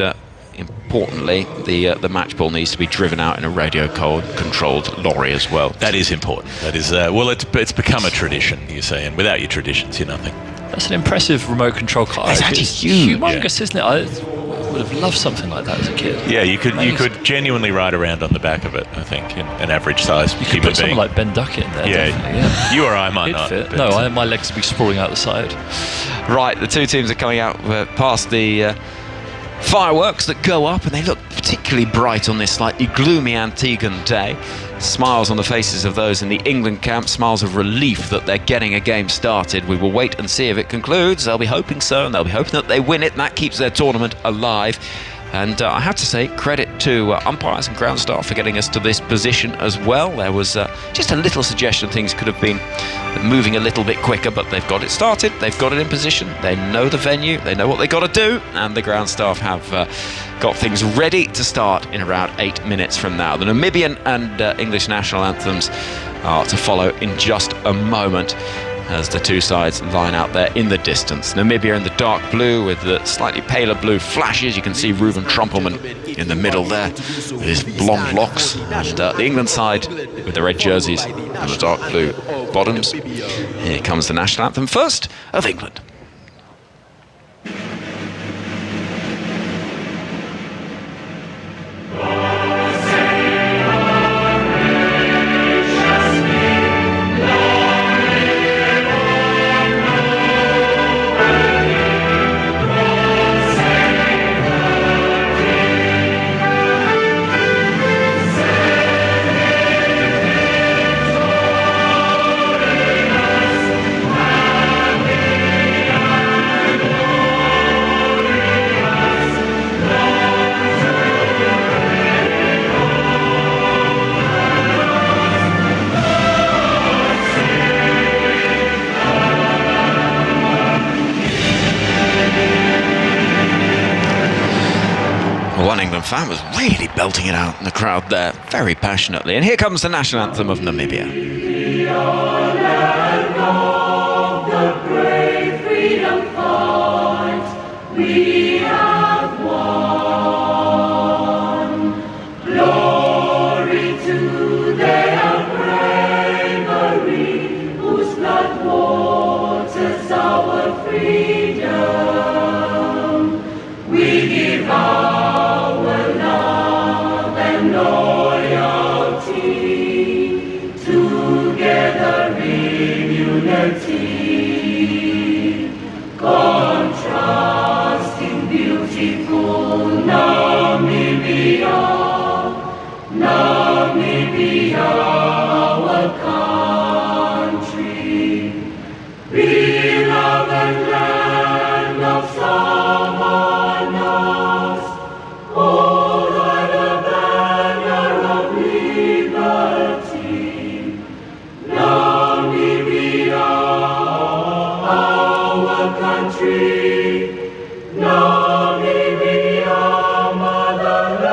importantly, the match ball needs to be driven out in a radio-controlled lorry as well. That is important. That is, it's become a tradition, you see, and without your traditions, you're nothing. That's an impressive remote control car. It's actually huge. Humongous, isn't it? I would have loved something like that as a kid. Yeah, you could genuinely ride around on the back of it, I think, in an average-sized human being. You could put someone like Ben Duckett in there, yeah. You or I might not. Fit. No, my legs would be sprawling out the side. Right, the 2 teams are coming out past the fireworks that go up, and they look particularly bright on this slightly gloomy Antiguan day. Smiles on the faces of those in the England camp, smiles of relief that they're getting a game started. We will wait and see if it concludes. They'll be hoping so, and they'll be hoping that they win it, and that keeps their tournament alive. And I have to say, credit to umpires and ground staff for getting us to this position as well. There was just a little suggestion things could have been moving a little bit quicker, but they've got it started, they've got it in position, they know the venue, they know what they've got to do, and the ground staff have got things ready to start in around 8 minutes from now. The Namibian and English national anthems are to follow in just a moment, as the 2 sides line out there in the distance. Namibia in the dark blue with the slightly paler blue flashes. You can see Reuben Trumpelman in the middle there with his blonde locks. And the England side with the red jerseys and the dark blue bottoms. Here comes the national anthem first of England. fan was really belting it out in the crowd there, very passionately. And here comes the national anthem of Namibia. We have won. Glory to their bravery, whose blood waters our freedom. We give our love and loyalty, together in unity. Contrasting beautiful Namibia, Namibia, our country, beloved land of Samanas, hold high the banner of liberty, Namibia, our country, Namibia, motherland,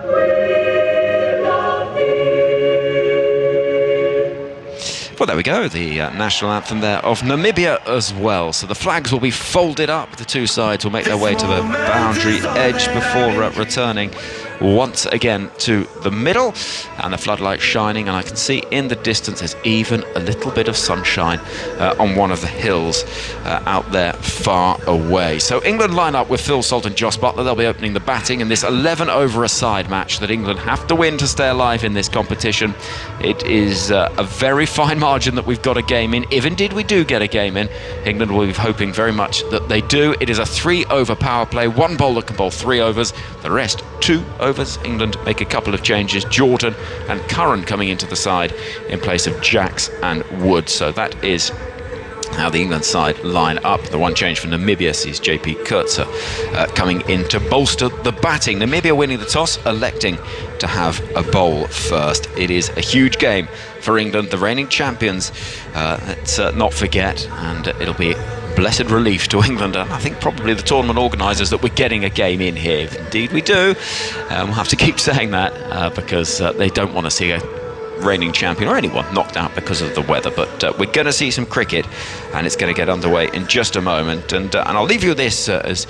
we love thee. Well, there we go, the national anthem there of Namibia as well. So the flags will be folded up. The two sides will make their way to the boundary edge before returning once again to the middle, and the floodlights shining, and I can see in the distance there's even a little bit of sunshine on one of the hills out there far away. So England line up with Phil Salt and Josh Buttler. They'll be opening the batting in this 11-over-a-side match that England have to win to stay alive in this competition. It is a very fine margin that we've got a game in. If indeed we do get a game in, England will be hoping very much that they do. It is a 3-over power play. One bowler can bowl 3 overs, the rest 2 overs. England make a couple of changes. Jordan and Curran coming into the side in place of Jacks and Wood. So that is how the England side line up. The one change for Namibia sees JP Kurtzer coming in to bolster the batting. Namibia winning the toss, electing to have a bowl first. It is a huge game for England, the reigning champions, let's not forget, and it'll be blessed relief to England, and I think probably the tournament organisers, that we're getting a game in here. If indeed we do, we'll have to keep saying that because they don't want to see a reigning champion or anyone knocked out because of the weather. But we're going to see some cricket, and it's going to get underway in just a moment. And I'll leave you with this as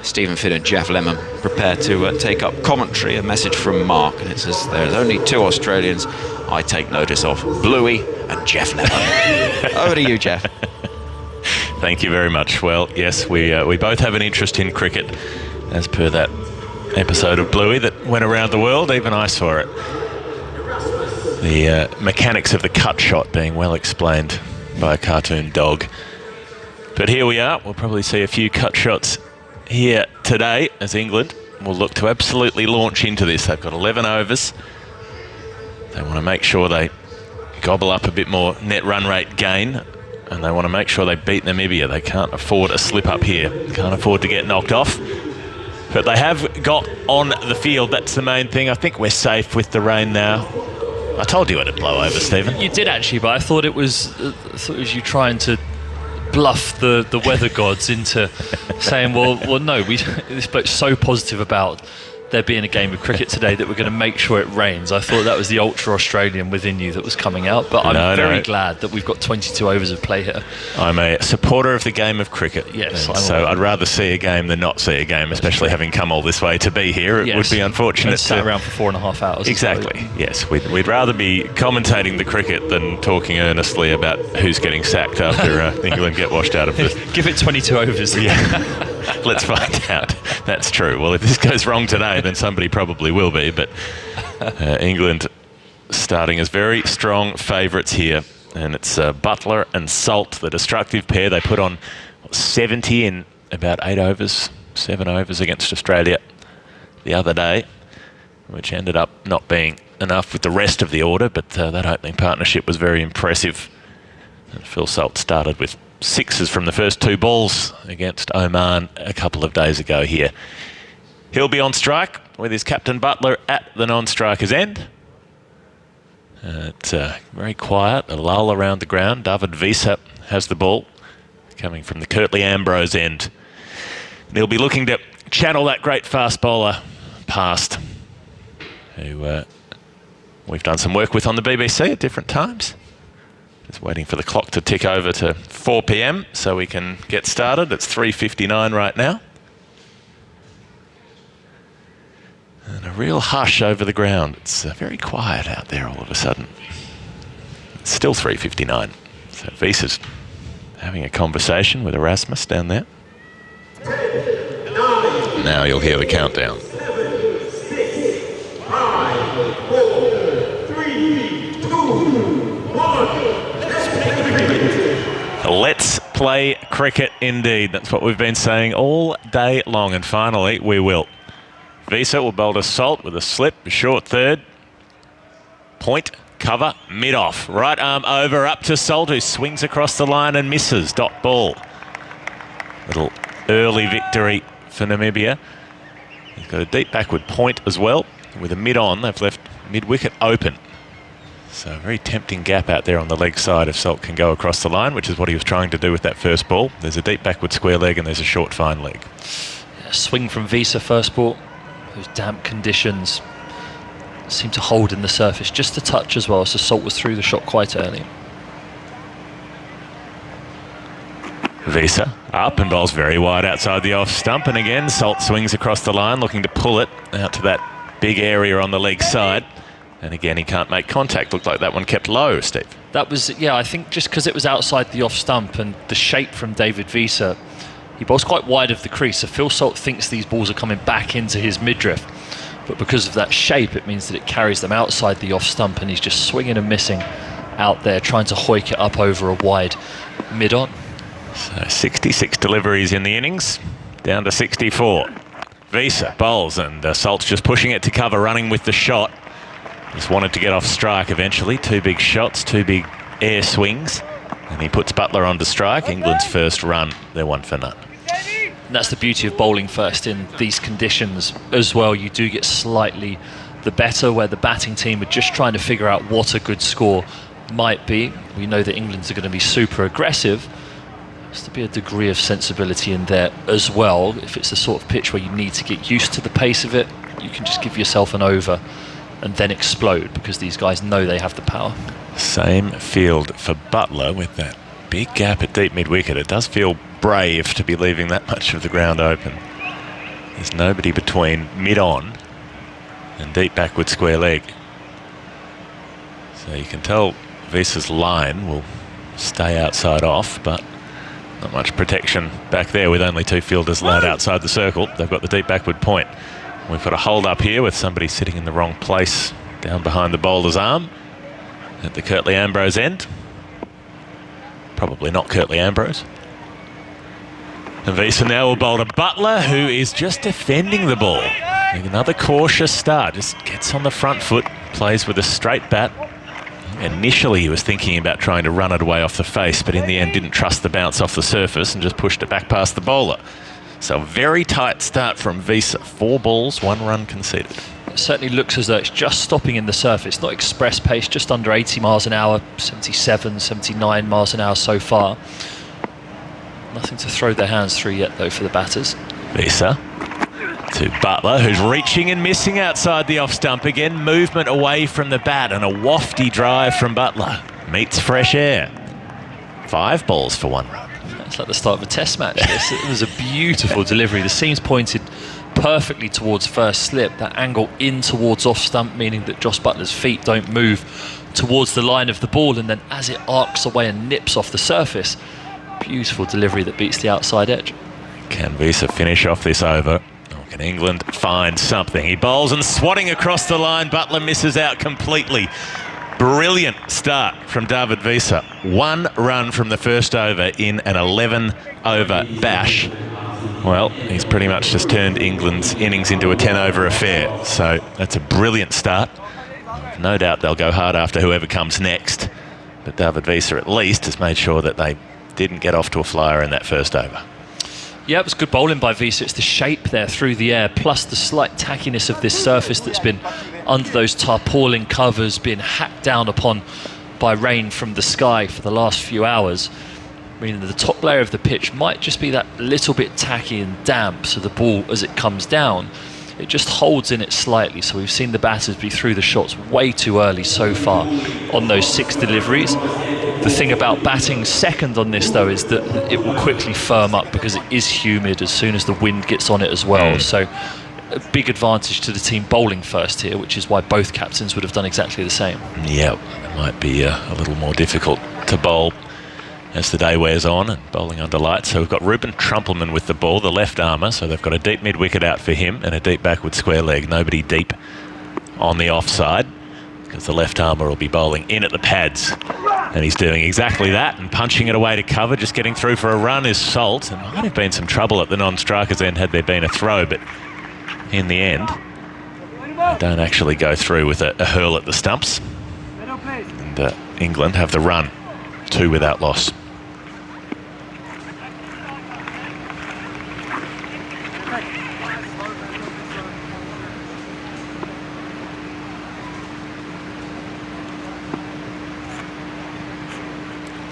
Stephen Finn and Jeff Lemon prepare to take up commentary. A message from Mark, and it says there's only 2 Australians I take notice of, Bluey and Jeff Lemon. Over to you, Jeff. Thank you very much. Well, yes, we both have an interest in cricket, as per that episode of Bluey that went around the world. Even I saw it. The mechanics of the cut shot being well explained by a cartoon dog. But here we are. We'll probably see a few cut shots here today as England will look to absolutely launch into this. They've got 11 overs. They want to make sure they gobble up a bit more net run rate gain, and they want to make sure they beat Namibia. They can't afford a slip up here. Can't afford to get knocked off. But they have got on the field. That's the main thing. I think we're safe with the rain now. I told you it'd blow over, Stephen. You did actually, but I thought it was you trying to bluff the weather gods into saying, well, no, this bloke's so positive about there being a game of cricket today that we're going to make sure it rains. I thought that was the ultra-Australian within you that was coming out, but I'm very glad that we've got 22 overs of play here. I'm a supporter of the game of cricket. Yes. So I'd rather see a game than not see a game, especially having come all this way to be here. It would be unfortunate. And sat around for 4.5 hours. Exactly, yes. We'd rather be commentating the cricket than talking earnestly about who's getting sacked after England get washed out of this. Give it 22 overs. Yeah. Let's find out. That's true. Well, if this goes wrong today, then somebody probably will be. But England starting as very strong favourites here. And it's Buttler and Salt, the destructive pair. They put on 70 in about 8 overs, 7 overs against Australia the other day, which ended up not being enough with the rest of the order. But that opening partnership was very impressive. And Phil Salt started with 6s from the first 2 balls against Oman a couple of days ago here. He'll be on strike with his captain Buttler at the non-striker's end. It's very quiet, a lull around the ground. David Visa has the ball coming from the Curtly Ambrose end. And he'll be looking to channel that great fast bowler past, who we've done some work with on the BBC at different times. Just waiting for the clock to tick over to 4 p.m. so we can get started. It's 3:59 right now. And a real hush over the ground. It's very quiet out there all of a sudden. It's still 3:59. So Viesa's having a conversation with Erasmus down there. Now you'll hear the countdown. 7, 6, 5, 4, 3, 2, 1. Let's play cricket indeed. That's what we've been saying all day long, and finally we will. Wiese will bowl to Salt with a slip, a short third. Point, cover, mid-off. Right arm over, up to Salt, who swings across the line and misses. Dot ball. Little early victory for Namibia. He's got a deep backward point as well. With a mid-on, they've left mid-wicket open. So a very tempting gap out there on the leg side if Salt can go across the line, which is what he was trying to do with that first ball. There's a deep backward square leg and there's a short fine leg. Yeah, swing from Wiese first ball. Those damp conditions seem to hold in the surface just a touch as well, so Salt was through the shot quite early. Wiese up and bowls very wide outside the off stump, and again Salt swings across the line looking to pull it out to that big area on the leg side, and again he can't make contact. Looked like that one kept low, Steve. That was, yeah, I think just because it was outside the off stump and the shape from David Wiese, he bowls quite wide of the crease, so Phil Salt thinks these balls are coming back into his midriff, but because of that shape it means that it carries them outside the off stump, and he's just swinging and missing out there, trying to hoik it up over a wide mid-on. So 66 deliveries in the innings, down to 64. Wiese bowls, and Salt's just pushing it to cover, running with the shot. Just wanted to get off strike eventually. Two big shots, two big air swings, and he puts Buttler onto strike. England's first run, they're 1 for none. And that's the beauty of bowling first in these conditions as well. You do get slightly the better, where the batting team are just trying to figure out what a good score might be. We know that England's are going to be super aggressive. There's to be a degree of sensibility in there as well. If it's the sort of pitch where you need to get used to the pace of it, you can just give yourself an over and then explode, because these guys know they have the power. Same field for Buttler with that big gap at deep mid-wicket. It does feel brave to be leaving that much of the ground open. There's nobody between mid-on and deep backward square leg. So you can tell Wiese's line will stay outside off, but not much protection back there with only two fielders allowed outside the circle. They've got the deep backward point. We've got a hold up here with somebody sitting in the wrong place down behind the bowler's arm at the Curtly Ambrose end. Probably not Curtly Ambrose. And Wiese now will bowl to Buttler, who is just defending the ball. Another cautious start, just gets on the front foot, plays with a straight bat. Initially he was thinking about trying to run it away off the face, but in the end didn't trust the bounce off the surface and just pushed it back past the bowler. So very tight start from Wiese. 4 balls, 1 run conceded. It certainly looks as though it's just stopping in the surface, not express pace, just under 80 miles an hour, 77, 79 miles an hour so far. Nothing to throw their hands through yet though for the batters. Wiese to Buttler, who's reaching and missing outside the off stump again. Movement away from the bat and a wafty drive from Buttler. Meets fresh air. 5 balls for 1 run. It's like the start of a test match. It was a beautiful delivery. The seam's pointed perfectly towards first slip. That angle in towards off stump, meaning that Jos Buttler's feet don't move towards the line of the ball, and then as it arcs away and nips off the surface, beautiful delivery that beats the outside edge. Can Wiese finish off this over? Or can England find something? He bowls and swatting across the line. Buttler misses out completely. Brilliant start from David Wiese. 1 run from the first over in an 11-over bash. Well, he's pretty much just turned England's innings into a 10-over affair. So that's a brilliant start. No doubt they'll go hard after whoever comes next. But David Wiese at least has made sure that they didn't get off to a flyer in that first over. Yeah, it was good bowling by Wiese. It's the shape there through the air, plus the slight tackiness of this surface that's been under those tarpaulin covers, being hacked down upon by rain from the sky for the last few hours. meaning the top layer of the pitch might just be that little bit tacky and damp, so the ball, as it comes down, it just holds in it slightly. So we've seen the batters be through the shots way too early so far on those 6 deliveries. The thing about batting second on this, though, is that it will quickly firm up because it is humid as soon as the wind gets on it as well. So a big advantage to the team bowling first here, which is why both captains would have done exactly the same. Yeah, it might be a little more difficult to bowl as the day wears on and bowling under lights. So we've got Ruben Trumpelman with the ball, the left armour, so they've got a deep mid-wicket out for him and a deep backward square leg. Nobody deep on the offside because the left armour will be bowling in at the pads. And he's doing exactly that and punching it away to cover. Just getting through for a run is Salt. And might have been some trouble at the non-strikers end had there been a throw, but in the end, they don't actually go through with a hurl at the stumps. And England have the run, 2 without loss.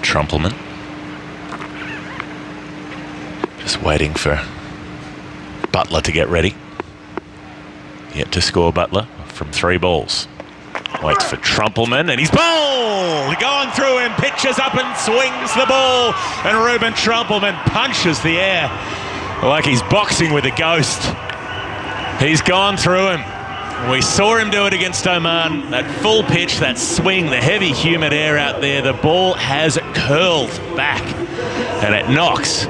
Trumpelman. Just waiting for Butler to get ready. Yet to score Butler from 3 balls. Waits for Trumpelman and he's bowled! Going through him, pitches up and swings the ball. And Ruben Trumpelman punches the air like he's boxing with a ghost. He's gone through him. We saw him do it against Oman. That full pitch, that swing, the heavy humid air out there. The ball has curled back and it knocks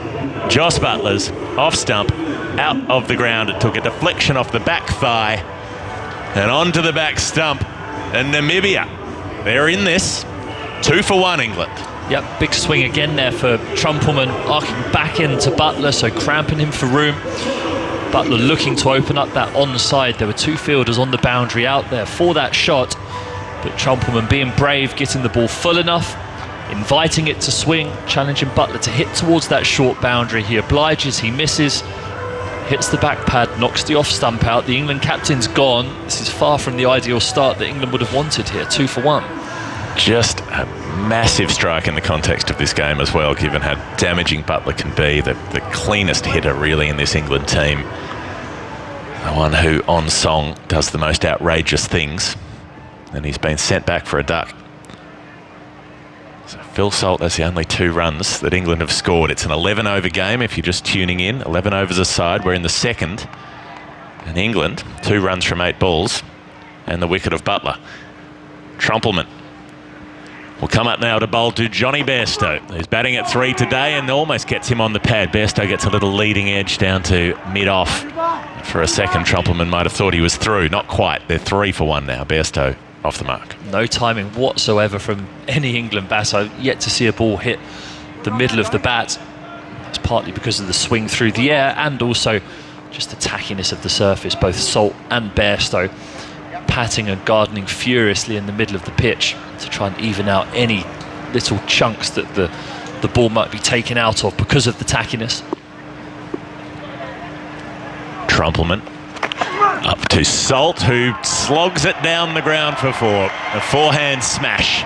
Jos Buttler's off stump out of the ground. It took a deflection off the back thigh and onto the back stump. And Namibia, they're in this. 2 for 1 England. Yep, big swing again there for Trumpelman, arcing back into Butler, so cramping him for room. Butler looking to open up that onside. There were 2 fielders on the boundary out there for that shot, but Trumpelman being brave, getting the ball full enough, inviting it to swing, challenging Butler to hit towards that short boundary. He obliges, he misses, hits the back pad, knocks the off stump out. The England captain's gone. This is far from the ideal start that England would have wanted here. 2 for 1. Just a massive strike in the context of this game as well, given how damaging Butler can be. The cleanest hitter really in this England team. The one who on song does the most outrageous things. And he's been sent back for a duck. So Phil Salt has the only 2 runs that England have scored. It's an 11-over game if you're just tuning in. 11 overs aside, we're in the second. And England, 2 runs from 8 balls. And the wicket of Butler. Trumpelman will come up now to bowl to Johnny Bairstow, who's batting at 3 today and almost gets him on the pad. Bairstow gets a little leading edge down to mid-off. For a second, Trumpelman might have thought he was through. Not quite. They're 3 for 1 now. Bairstow off the mark. No timing whatsoever from any England batter. I've yet to see a ball hit the middle of the bat. It's partly because of the swing through the air and also just the tackiness of the surface. Both Salt and Bairstow patting and gardening furiously in the middle of the pitch to try and even out any little chunks that the ball might be taken out of because of the tackiness. Trumpelman up to Salt, who slogs it down the ground for 4. A forehand smash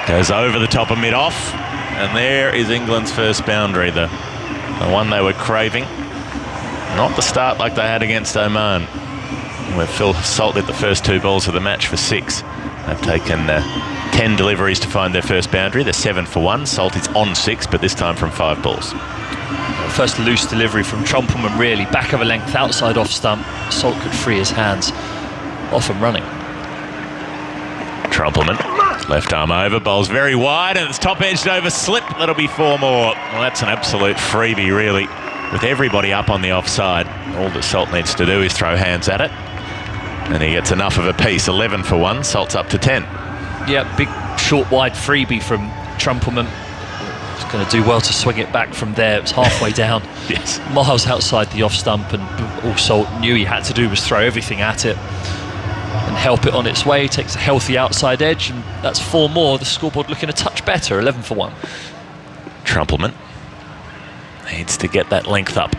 goes over the top of mid-off, and there is England's first boundary, the one they were craving. Not the start like they had against Oman, where Phil Salt did the first 2 balls of the match for 6. They've taken 10 deliveries to find their first boundary. They're 7 for 1. Salt is on 6, but this time from 5 balls. First loose delivery from Trumpelman, really. Back of a length, outside off stump. Salt could free his hands. Off and running. Trumpelman, left arm over, bowls very wide, and it's top-edged over slip. That'll be 4 more. Well, that's an absolute freebie, really. With everybody up on the offside, all that Salt needs to do is throw hands at it. And he gets enough of a piece. 11 for 1. Salt's up to 10. Yeah, big short wide freebie from Trumpelman. He's going to do well to swing it back from there. It's halfway down. Yes. Miles outside the off stump, and all Salt knew he had to do was throw everything at it and help it on its way. Takes a healthy outside edge, and that's 4 more. The scoreboard looking a touch better. 11 for 1. Trumpelman needs to get that length up.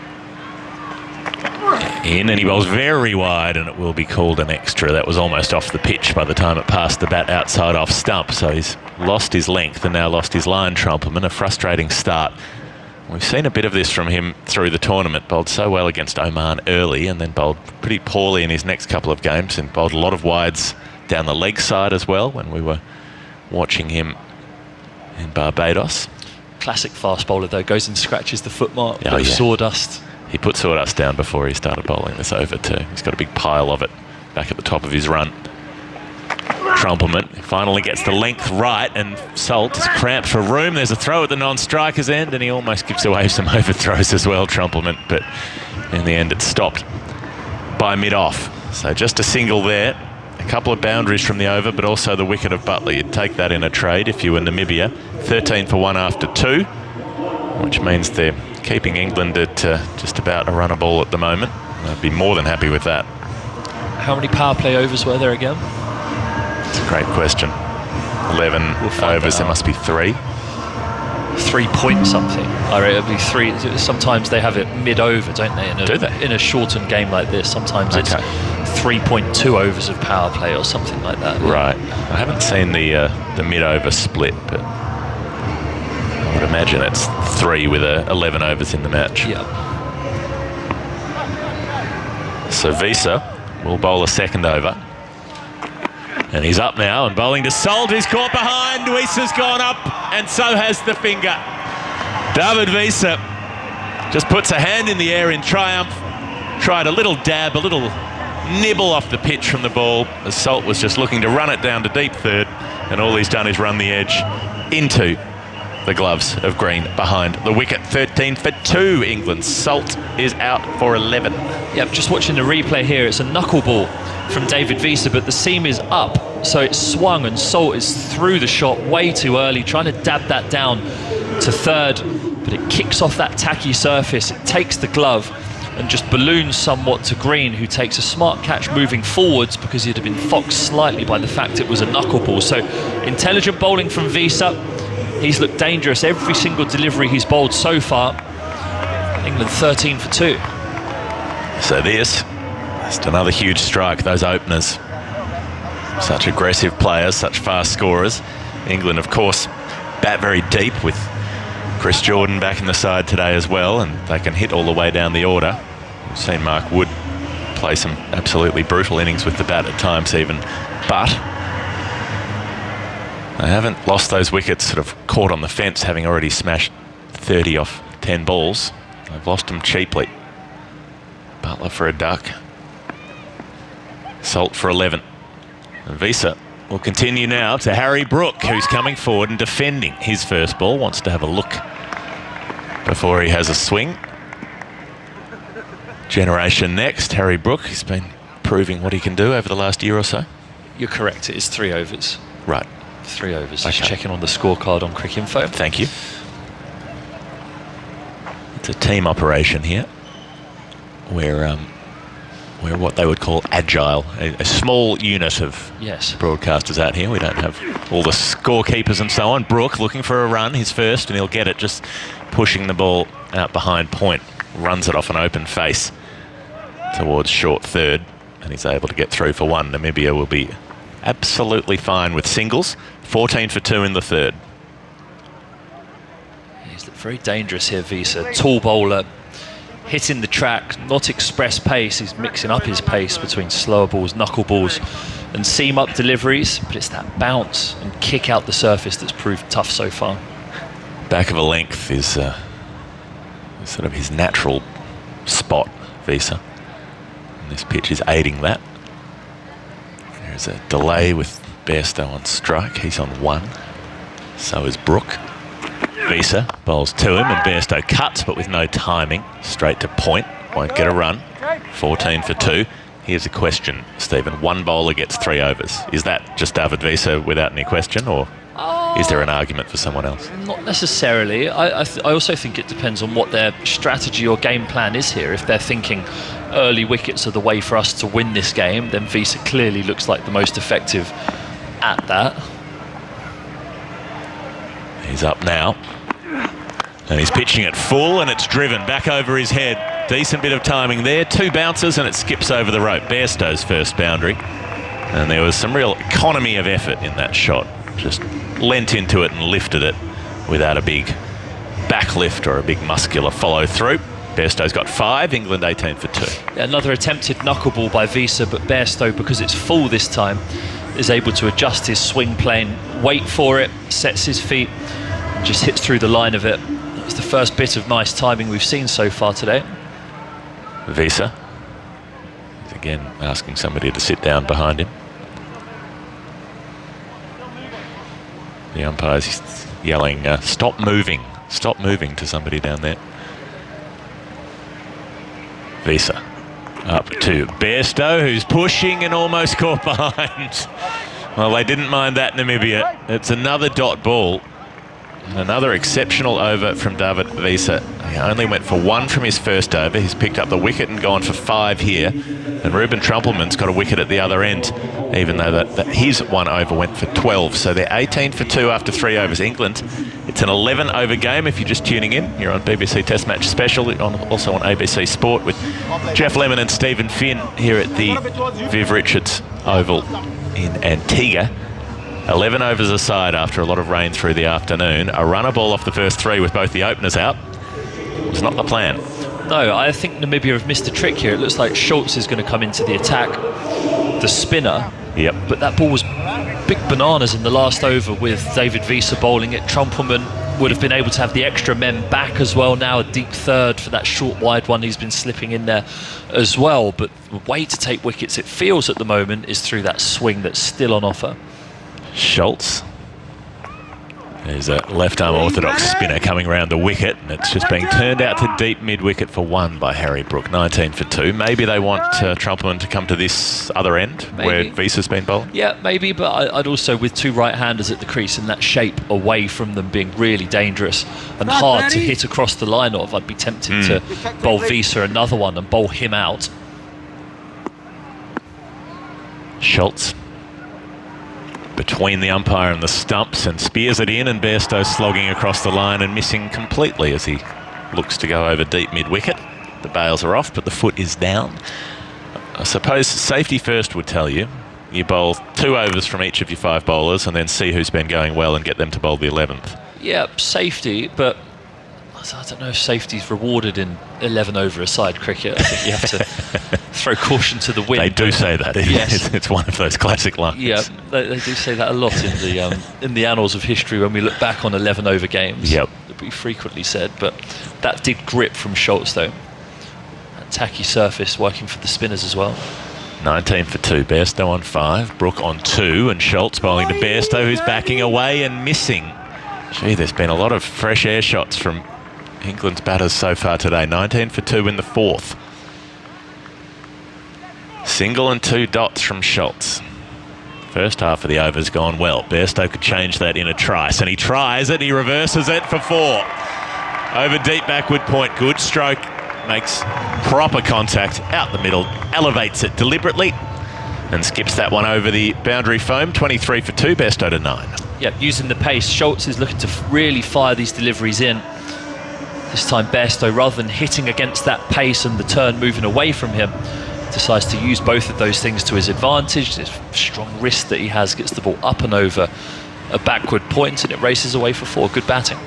In, and he bowls very wide, and it will be called an extra. That was almost off the pitch by the time it passed the bat outside off stump, so he's lost his length and now lost his line, Trumpelman. A frustrating start. We've seen a bit of this from him through the tournament. Bowled so well against Oman early and then bowled pretty poorly in his next couple of games, and bowled a lot of wides down the leg side as well when we were watching him in Barbados. Classic fast bowler though, goes and scratches the footmark, Oh, yeah. sawdust. He put sawdust down before he started bowling this over too. He's got a big pile of it back at the top of his run. Trumpelman finally gets the length right, and Salt is cramped for room. There's a throw at the non-striker's end, and he almost gives away some overthrows as well, Trumpelman, but in the end it's stopped by mid-off. So just a single there. A couple of boundaries from the over, but also the wicket of Butler. You'd take that in a trade if you were Namibia. 13 for 1 after 2, which means they're keeping England at just about a run a ball at the moment. I'd be more than happy with that. How many power play overs were there again? It's a great question. 11 overs, there must be 3. 3 point something. I reckon it'd be 3. Sometimes they have it mid-over, don't they? Do they? In a shortened game like this, sometimes it's 3.2 overs of power play or something like that. Right. I haven't seen the mid-over split, but I would imagine it's 3 with 11 overs in the match. Yeah. So Visa will bowl a second over. And he's up now and bowling to Salt, who's caught behind. Visa's gone up, and so has the finger. David Visa just puts a hand in the air in triumph. Tried a little dab, a little nibble off the pitch from the ball, as Salt was just looking to run it down to deep third, and all he's done is run the edge into the gloves of Green behind the wicket. 13 for 2, England. Salt is out for 11. Yep, just watching the replay here, it's a knuckleball from David Visa, but the seam is up, so it's swung and Salt is through the shot way too early, trying to dab that down to third, but it kicks off that tacky surface, it takes the glove and just balloons somewhat to Green, who takes a smart catch moving forwards because he'd have been foxed slightly by the fact it was a knuckleball. So intelligent bowling from Visa. He's looked dangerous every single delivery he's bowled so far. England 13 for 2. So this, just another huge strike, those openers. Such aggressive players, such fast scorers. England, of course, bat very deep with Chris Jordan back in the side today as well, and they can hit all the way down the order. We've seen Mark Wood play some absolutely brutal innings with the bat at times even, but they haven't lost those wickets sort of caught on the fence, having already smashed 30 off 10 balls. They've lost them cheaply. Butler for a duck. Salt for 11. And Visa will continue now to Harry Brook, who's coming forward and defending his first ball. Wants to have a look before he has a swing. Generation next. Harry Brook, he's been proving what he can do over the last year or so. You're correct, it is 3 overs. Right. 3 overs. Okay. Just checking on the scorecard on Cricinfo. Thank you. It's a team operation here. We're what they would call agile, a small unit of broadcasters out here. We don't have all the scorekeepers and so on. Brook looking for a run, his first, and he'll get it, just pushing the ball out behind point. Runs it off an open face towards short third, and he's able to get through for 1. Namibia will be absolutely fine with singles. 14 for 2 in the third. He's very dangerous here, Visa. Tall bowler, hitting the track, not express pace. He's mixing up his pace between slower balls, knuckleballs and seam up deliveries, but it's that bounce and kick out the surface that's proved tough so far. Back of a length is sort of his natural spot, Visa. And this pitch is aiding that. There's a delay with Bairstow on strike. He's on 1. So is Brook. Visa bowls to him, and Bairstow cuts, but with no timing. Straight to point. Won't get a run. 14 for 2. Here's a question, Stephen. 1 bowler gets 3 overs. Is that just David Visa without any question, or is there an argument for someone else? Not necessarily. I also think it depends on what their strategy or game plan is here. If they're thinking early wickets are the way for us to win this game, then Visa clearly looks like the most effective at that. He's up now. And he's pitching it full, and it's driven back over his head. Decent bit of timing there. 2 bounces and it skips over the rope. Bairstow's first boundary. And there was some real economy of effort in that shot. Just leant into it and lifted it without a big backlift or a big muscular follow through. Bairstow's got 5, England 18 for 2. Another attempted knuckleball by Visa, but Bairstow, because it's full this time, is able to adjust his swing plane, wait for it, sets his feet, and just hits through the line of it. It's the first bit of nice timing we've seen so far today. Visa is again asking somebody to sit down behind him. The umpire's yelling, stop moving to somebody down there. Visa up to Bairstow, who's pushing and almost caught behind. Well, they didn't mind that, Namibia. It's another dot ball. Another exceptional over from David Visa. He only went for 1 from his first over. He's picked up the wicket and gone for 5 here. And Ruben Trumpelmann's got a wicket at the other end, even though that his 1 over went for 12. So they're 18 for 2 after 3 overs. England, it's an 11-over game if you're just tuning in. You're on BBC Test Match Special, also on ABC Sport with Jeff Lemon and Stephen Finn here at the Viv Richards Oval in Antigua. 11 overs aside after a lot of rain through the afternoon. A runner ball off the first 3 with both the openers out was not the plan. No, I think Namibia have missed a trick here. It looks like Schultz is going to come into the attack, the spinner. Yep. But that ball was big bananas in the last over with David Visa bowling it. Trumpelmann would have been able to have the extra men back as well now, a deep third for that short wide one. He's been slipping in there as well. But the way to take wickets, it feels at the moment, is through that swing that's still on offer. Schultz. There's a left-arm orthodox spinner coming around the wicket, and it's just being turned out to deep mid-wicket for 1 by Harry Brook. 19 for 2. Maybe they want Trumpelmann to come to this other end where Visa's been bowling. Yeah, maybe, but I'd also, with 2 right-handers at the crease in that shape, away from them being really dangerous and hard to hit across the line of, I'd be tempted to bowl Visa another one and bowl him out. Schultz between the umpire and the stumps and spears it in, and Bairstow slogging across the line and missing completely as he looks to go over deep mid-wicket. The bails are off, but the foot is down. I suppose safety first would tell you bowl 2 overs from each of your 5 bowlers and then see who's been going well and get them to bowl the 11th. Yeah, safety, but I don't know if safety's rewarded in 11 over a side cricket. I think you have to throw caution to the wind. They do say that. Yes. It's one of those classic lines. Yeah, they do say that a lot in the annals of history when we look back on 11 over games. Yep. It'll be frequently said, but that did grip from Schultz though. That tacky surface working for the spinners as well. 19 for 2. Bairstow on 5, Brook on 2, and Schultz bowling to Bairstow, who's backing away and missing. Gee, there's been a lot of fresh air shots from England's batters so far today. 19 for 2 in the 4th. Single and 2 dots from Schultz. First half of the over's gone well. Bairstow could change that in a trice, and he tries it. He reverses it for 4. Over deep backward point. Good stroke. Makes proper contact out the middle. Elevates it deliberately and skips that one over the boundary foam. 23 for 2. Bairstow to 9. Yeah, using the pace. Schultz is looking to really fire these deliveries in. This time Bairstow, rather than hitting against that pace and the turn moving away from him, decides to use both of those things to his advantage. This strong wrist that he has gets the ball up and over a backward point, and it races away for 4. Good batting.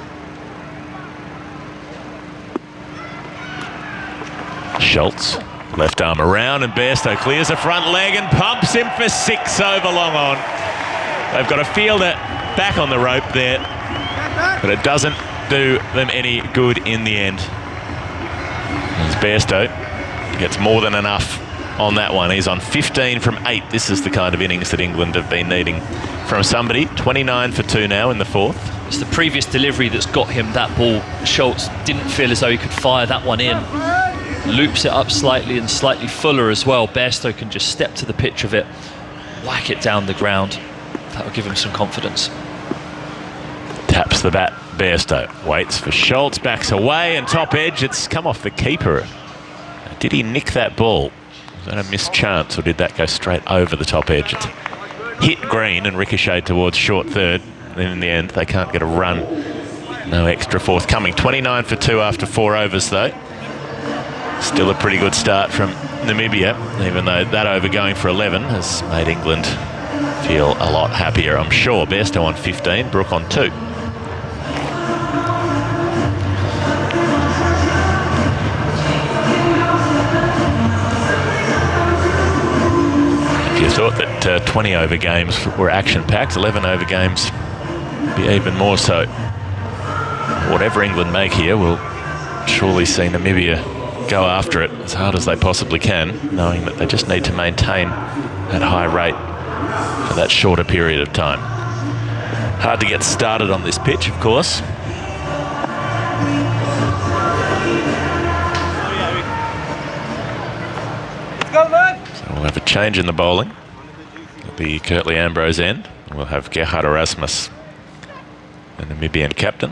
Schultz, left arm around, and Bairstow clears the front leg and pumps him for 6 over long on. They've got a fielder back on the rope there, but it doesn't do them any good in the end. As Bairstow gets more than enough on that one. He's on 15 from 8. This is the kind of innings that England have been needing from somebody. 29 for 2 now in the 4th. It's the previous delivery that's got him that ball. Schultz didn't feel as though he could fire that one in. Loops it up slightly and slightly fuller as well. Bairstow can just step to the pitch of it, whack it down the ground. That'll give him some confidence. Taps the bat. Bairstow waits for Schultz, backs away, and top edge. It's come off the keeper. Did he nick that ball? Was that a missed chance, or did that go straight over the top edge? It's hit green and ricocheted towards short third. Then in the end, they can't get a run. No extra forthcoming. 29 for 2 after 4 overs, though. Still a pretty good start from Namibia, even though that over going for 11 has made England feel a lot happier, I'm sure. Bairstow on 15, Brook on 2. If you thought that 20 over games were action-packed, 11 over games be even more so. Whatever England make here, we'll surely see Namibia go after it as hard as they possibly can, knowing that they just need to maintain that high rate for that shorter period of time. Hard to get started on this pitch, of course. So we'll have a change in the bowling. It'll be Curtly Ambrose end. We'll have Gerhard Erasmus, the Namibian captain.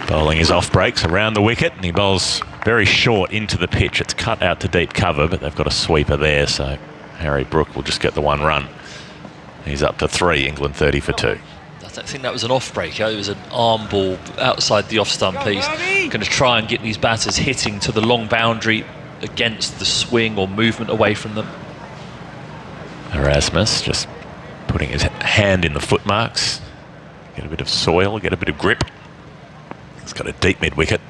Bowling his off breaks around the wicket, and he bowls very short into the pitch. It's cut out to deep cover, but they've got a sweeper there, so Harry Brook will just get the one run. He's up to 3, England 30 for 2. I don't think that was an off break. It was an arm ball outside the off stump. He's going to try and get these batters hitting to the long boundary against the swing or movement away from them. Erasmus just putting his hand in the footmarks. Get a bit of soil, get a bit of grip. He's got a deep mid-wicket,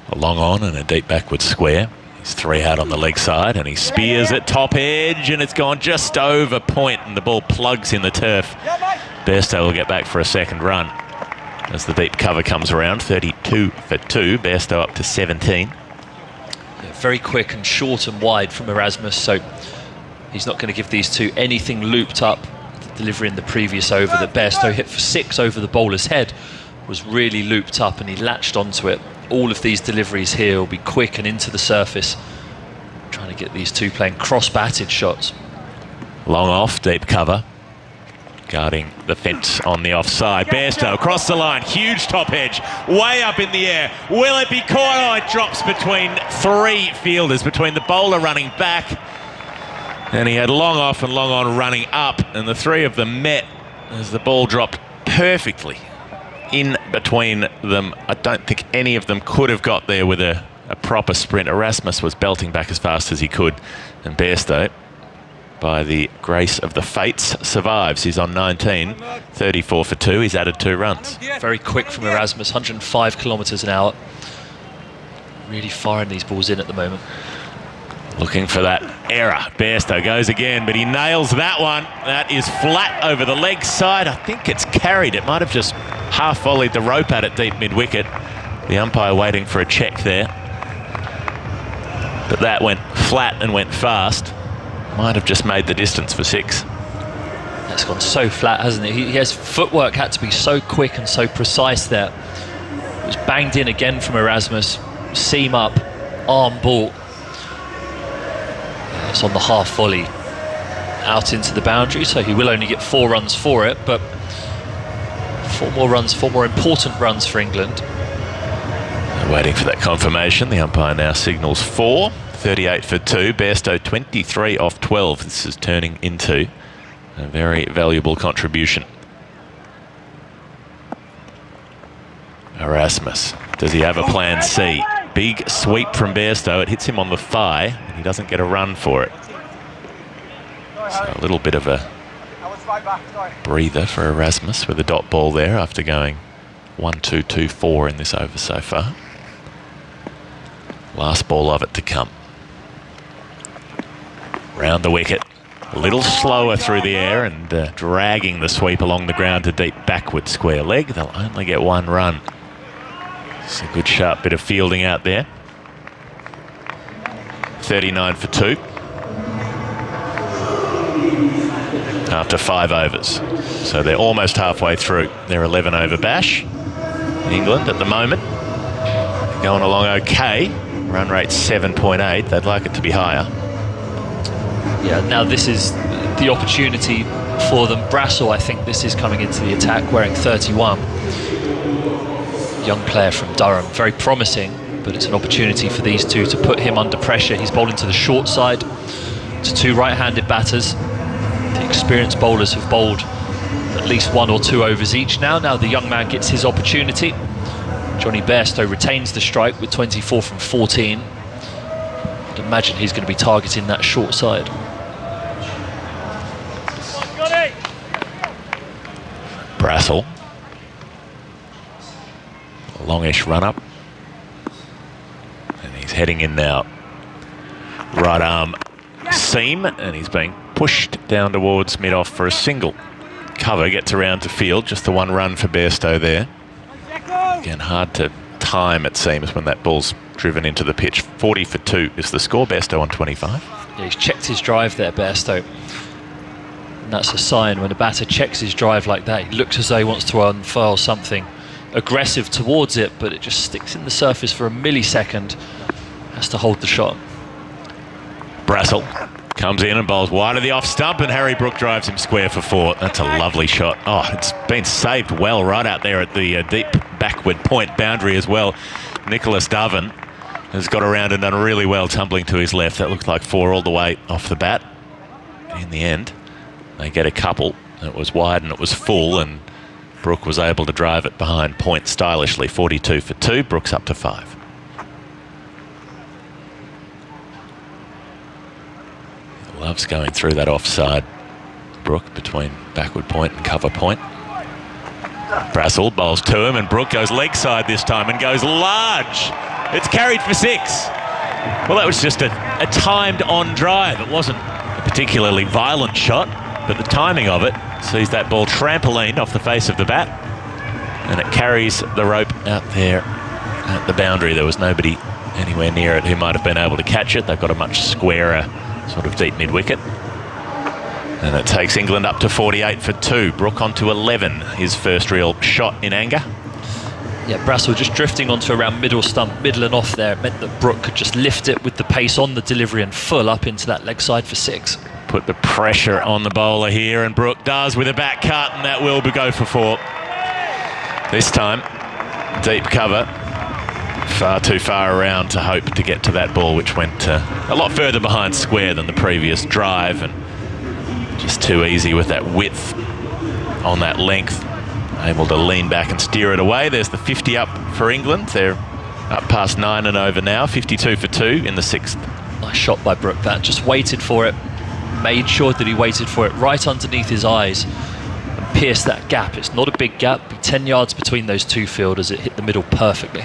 a long on and a deep backward square. He's 3 out on the leg side, and he spears at top edge, and it's gone just over point, and the ball plugs in the turf. Bairstow will get back for a second run as the deep cover comes around. 32 for 2, Bairstow up to 17. Yeah, very quick and short and wide from Erasmus, so he's not going to give these two anything looped up. The delivery in the previous over that Bairstow hit for 6 over the bowler's head was really looped up, and he latched onto it. All of these deliveries here will be quick and into the surface, trying to get these two playing cross-batted shots. Long off, deep cover, guarding the fence on the offside. Bairstow across the line, huge top edge, way up in the air. Will it be caught? Oh, it drops between 3 fielders, between the bowler running back, and he had long off and long on running up, and the 3 of them met as the ball dropped perfectly in between them. I don't think any of them could have got there with a proper sprint. Erasmus was belting back as fast as he could, and Bairstow, by the grace of the fates, survives. He's on 19, 34 for 2. He's added 2 runs. Very quick from Erasmus, 105 kilometres an hour. Really firing these balls in at the moment. Looking for that error. Bairstow goes again, but he nails that one. That is flat over the leg side. I think it's carried. It might have just half volleyed the rope at it deep mid-wicket. The umpire waiting for a check there. But that went flat and went fast. Might have just made the distance for 6. That's gone so flat, hasn't it? His footwork had to be so quick and so precise there. It was banged in again from Erasmus. Seam up, arm ball. It's on the half volley out into the boundary, so he will only get 4 runs for it, but 4 more runs, 4 more important runs for England. They're waiting for that confirmation. The umpire now signals 4, 38 for 2. Bairstow 23 off 12. This is turning into a very valuable contribution. Erasmus, does he have a plan C? Big sweep from Bairstow. It hits him on the thigh, and he doesn't get a run for it. So a little bit of a breather for Erasmus with a dot ball there after going 1-2-2-4 in this over so far. Last ball of it to come. Round the wicket. A little slower through the air and dragging the sweep along the ground to deep backward square leg. They'll only get 1 run. It's a good sharp bit of fielding out there. 39 for 2. After 5 overs. So they're almost halfway through their 11 over bash. England at the moment going along okay. Run rate 7.8. They'd like it to be higher. Yeah, now this is the opportunity for them. Brassel, I think this is coming into the attack wearing 31. Young player from Durham, very promising, but it's an opportunity for these two to put him under pressure. He's bowling to the short side to 2 right-handed batters. The experienced bowlers have bowled at least 1 or 2 overs each now. Now the young man gets his opportunity. Johnny Bairstow retains the strike with 24 from 14. I'd imagine he's going to be targeting that short side. Brassel. Longish run up. And he's heading in now. Right arm seam, and he's being pushed down towards mid-off for a single. Cover gets around to field, just the one run for Bairstow there. Again, hard to time, it seems, when that ball's driven into the pitch. 40 for 2 is the score. Bairstow on 25. Yeah, he's checked his drive there, Bairstow. And that's a sign when a batter checks his drive like that. He looks as though he wants to unfurl something aggressive towards it, but it just sticks in the surface for a millisecond. Has to hold the shot. Brassel comes in and bowls wide of the off stump, and Harry Brook drives him square for 4. That's a lovely shot. Oh, it's been saved well right out there at the deep backward point boundary as well. Nicholas Doven has got around and done really well, tumbling to his left. That looked like 4 all the way off the bat. In the end, they get a couple. It was wide and it was full, and Brook was able to drive it behind point stylishly. 42 for 2. Brook's up to 5. Loves going through that offside Brook between backward point and cover point. Brassel bowls to him, and Brook goes leg side this time and goes large. It's carried for 6. Well, that was just a timed on drive. It wasn't a particularly violent shot, but the timing of it sees that ball trampolined off the face of the bat, and it carries the rope out there at the boundary. There was nobody anywhere near it who might have been able to catch it. They've got a much squarer sort of deep mid-wicket. And it takes England up to 48 for 2. Brook on to 11, his first real shot in anger. Yeah, Brassel just drifting onto around middle stump, middle and off there. It meant that Brook could just lift it with the pace on the delivery and full up into that leg side for 6. Put the pressure on the bowler here, and Brook does with a back cut, and that will go for 4. This time, deep cover. Far too far around to hope to get to that ball, which went a lot further behind square than the previous drive, and just too easy with that width on that length. Able to lean back and steer it away. There's the 50 up for England. They're up past 9 and over now. 52 for 2 in the 6th. Nice shot by Brook. That just waited for it, made sure that he waited for it right underneath his eyes and pierced that gap. It's not a big gap, 10 yards between those two fielders. It hit the middle perfectly.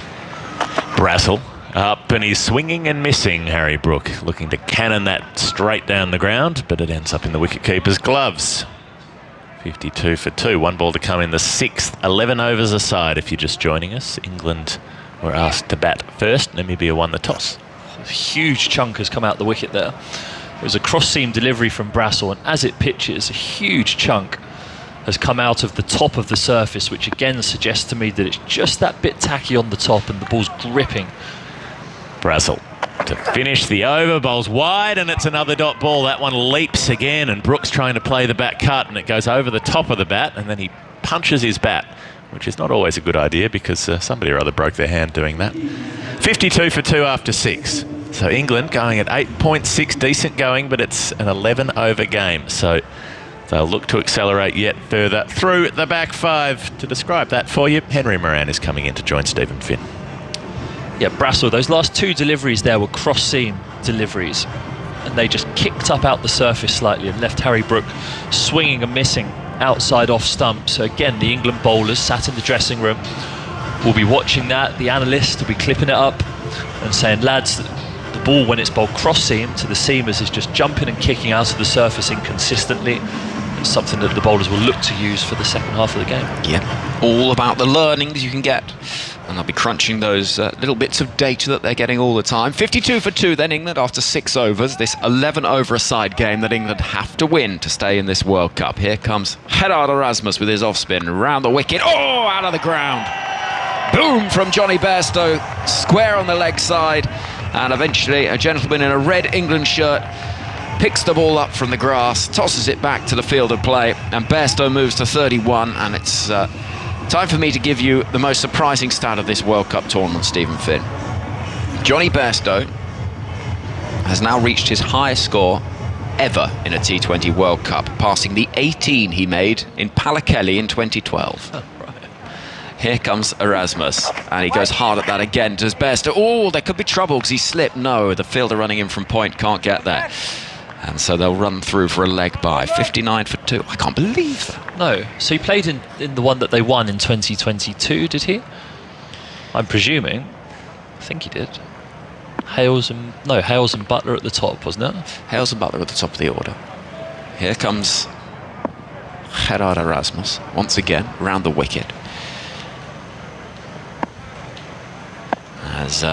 Brassel up, and he's swinging and missing. Harry Brook looking to cannon that straight down the ground, but it ends up in the wicketkeeper's gloves. 52 for 2. 1 ball to come in the 6th. 11 overs aside if you're just joining us. England were asked to bat first. Namibia won the toss. A huge chunk has come out the wicket there. It was a cross-seam delivery from Brassel, and as it pitches, a huge chunk has come out of the top of the surface, which again suggests to me that it's just that bit tacky on the top and the ball's gripping. Brassel to finish the over, bowls wide, and it's another dot ball. That one leaps again, and Brook's trying to play the back cut, and it goes over the top of the bat, and then he punches his bat, which is not always a good idea because somebody or other broke their hand doing that. 52 for 2 after 6. So England going at 8.6, decent going, but it's an 11 over game. So they'll look to accelerate yet further through the back 5. To describe that for you, Henry Moran is coming in to join Stephen Finn. Yeah, Brassel, those last 2 deliveries there were cross-seam deliveries, and they just kicked up out the surface slightly and left Harry Brook swinging and missing outside off stump. So again, the England bowlers sat in the dressing room will be watching that. The analysts will be clipping it up and saying, lads, the ball when it's bowled cross-seam to the seamers is just jumping and kicking out of the surface inconsistently. It's something that the bowlers will look to use for the second half of the game. Yeah, all about the learnings you can get, and they'll be crunching those little bits of data that they're getting all the time. 52 for 2 then England after 6 overs. This 11 over a side game that England have to win to stay in this World Cup. Here comes Gerard Erasmus with his off spin round the wicket. Oh, out of the ground. Boom from Johnny Bairstow, square on the leg side, and eventually a gentleman in a red England shirt picks the ball up from the grass, tosses it back to the field of play, and Bairstow moves to 31, and it's time for me to give you the most surprising stat of this World Cup tournament, Stephen Finn. Johnny Bairstow has now reached his highest score ever in a T20 World Cup, passing the 18 he made in Palakelli in 2012. Oh, right. Here comes Erasmus, and he goes hard at that again. Does best. Oh, there could be trouble because he slipped. No, the fielder running in from point can't get there. And so they'll run through for a leg by. 59 for 2. I can't believe that. No. So he played in the one that they won in 2022, did he? I'm presuming. I think he did. Hales and Butler at the top, wasn't it? Hales and Butler at the top of the order. Here comes Gerard Erasmus once again round the wicket. As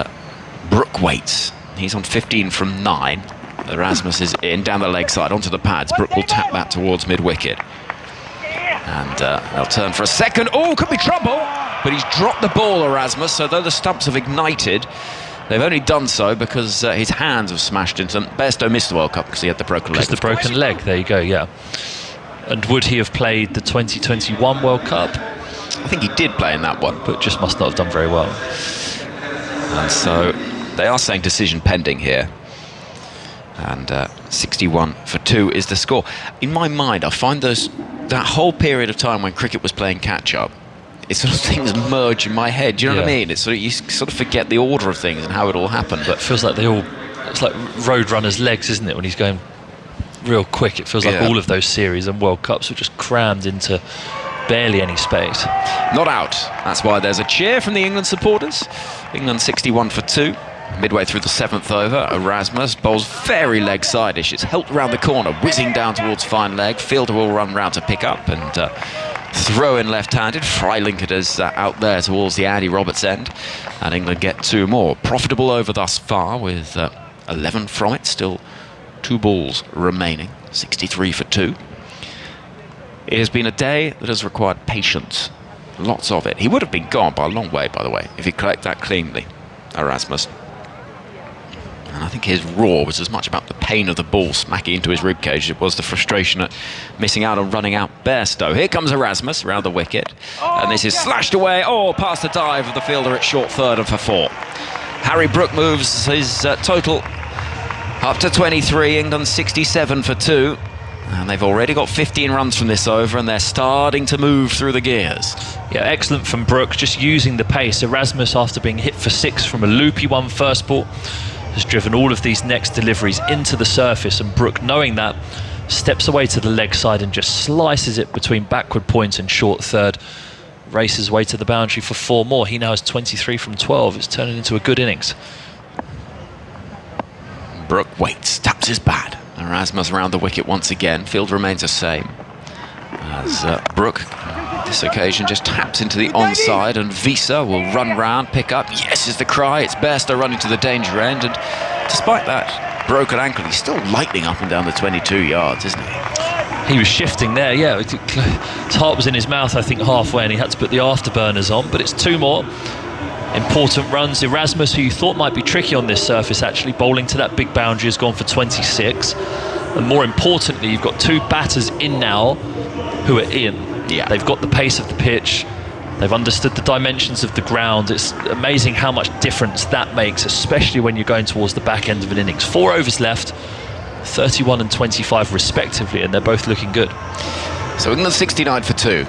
Brook waits. He's on 15 from 9. Erasmus is in down the leg side onto the pads. Brook will tap that towards mid-wicket. And they'll turn for a second. Oh, could be trouble! But he's dropped the ball, Erasmus, so though the stumps have ignited, they've only done so because his hands have smashed into them. Bairstow missed the World Cup because he had the broken leg. Because the broken leg, there you go, yeah. And would he have played the 2021 World Cup? I think he did play in that one. But just must not have done very well. And so they are saying decision pending here. And 61 for 2 is the score. In my mind, I find that whole period of time when cricket was playing catch-up, it sort of things merge in my head. Do you know what I mean? It's sort of, you sort of forget the order of things and how it all happened. But it feels like it's like Roadrunner's legs, isn't it? When he's going real quick, it feels like all of those series and World Cups were just crammed into barely any space. Not out. That's why there's a cheer from the England supporters. England 61 for 2. Midway through the 7th over, Erasmus bowls very leg side-ish. It's helped round the corner, whizzing down towards fine leg. Fielder will run round to pick up and throw in left-handed. Freilinckert is out there towards the Andy Roberts end. And England get 2 more. Profitable over thus far with 11 from it. Still 2 balls remaining. 63 for 2. It has been a day that has required patience. Lots of it. He would have been gone by a long way, by the way, if he collected that cleanly, Erasmus. And I think his roar was as much about the pain of the ball smacking into his ribcage as it was the frustration at missing out on running out Bairstow. Here comes Erasmus around the wicket. And this is slashed away. Oh, past the dive of the fielder at short third and for 4. Harry Brook moves his total up to 23. England 67 for 2. And they've already got 15 runs from this over, and they're starting to move through the gears. Yeah, excellent from Brook, just using the pace. Erasmus, after being hit for 6 from a loopy one first ball, has driven all of these next deliveries into the surface, and Brook, knowing that, steps away to the leg side and just slices it between backward point and short third. Races away to the boundary for 4 more. He now has 23 from 12. It's turning into a good innings. Brook waits, taps his bat. Erasmus around the wicket once again. Field remains the same. As Brook, this occasion, just taps into the onside, and Visa will run round, pick up. Yes is the cry. It's Bairstow running to the danger end, and despite that broken ankle, he's still lightning up and down the 22 yards, isn't he? He was shifting there, yeah. His heart was in his mouth, I think, halfway, and he had to put the afterburners on. But it's 2 more important runs. Erasmus, who you thought might be tricky on this surface, actually bowling to that big boundary, has gone for 26. And more importantly, you've got 2 batters in now who are in. Yeah. They've got the pace of the pitch. They've understood the dimensions of the ground. It's amazing how much difference that makes, especially when you're going towards the back end of an innings. 4 overs left, 31 and 25 respectively, and they're both looking good. So England 69 for 2.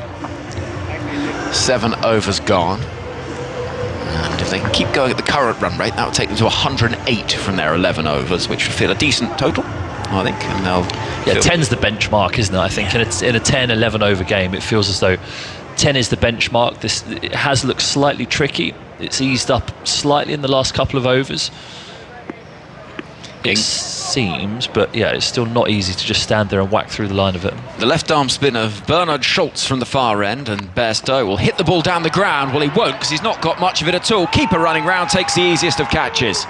7 overs gone. And if they can keep going at the current run rate, that would take them to 108 from their 11 overs, which would feel a decent total, I think. And they'll 10's the benchmark, isn't it? I think in a 10-11 over game, it feels as though 10 is the benchmark. It has looked slightly tricky. It's eased up slightly in the last couple of overs, it seems, but yeah, it's still not easy to just stand there and whack through the line of it. The left-arm spin of Bernard Schultz from the far end, and Bairstow will hit the ball down the ground. Well, he won't, because he's not got much of it at all. Keeper running round takes the easiest of catches.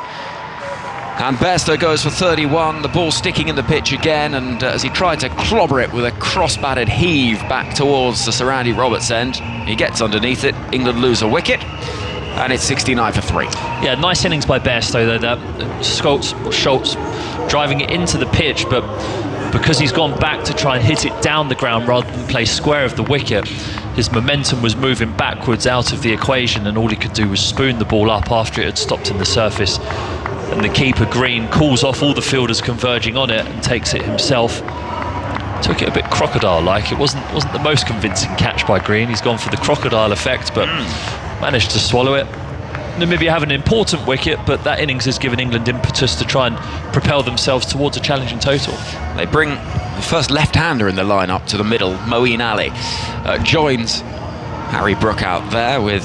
And Bairstow goes for 31, the ball sticking in the pitch again, and as he tried to clobber it with a cross-batted heave back towards the Sir Andy Roberts end, he gets underneath it. England lose a wicket, and it's 69 for 3. Yeah, nice innings by Bairstow, though. Schultz driving it into the pitch, but because he's gone back to try and hit it down the ground rather than play square of the wicket, his momentum was moving backwards out of the equation, and all he could do was spoon the ball up after it had stopped in the surface. and the keeper, Green, calls off all the fielders converging on it and takes it himself. Took it a bit crocodile-like. It wasn't the most convincing catch by Green. He's gone for the crocodile effect, but managed to swallow it. Namibia have an important wicket, but that innings has given England impetus to try and propel themselves towards a challenging total. They bring the first left-hander in the lineup to the middle, Moeen Ali. Joins Harry Brook out there with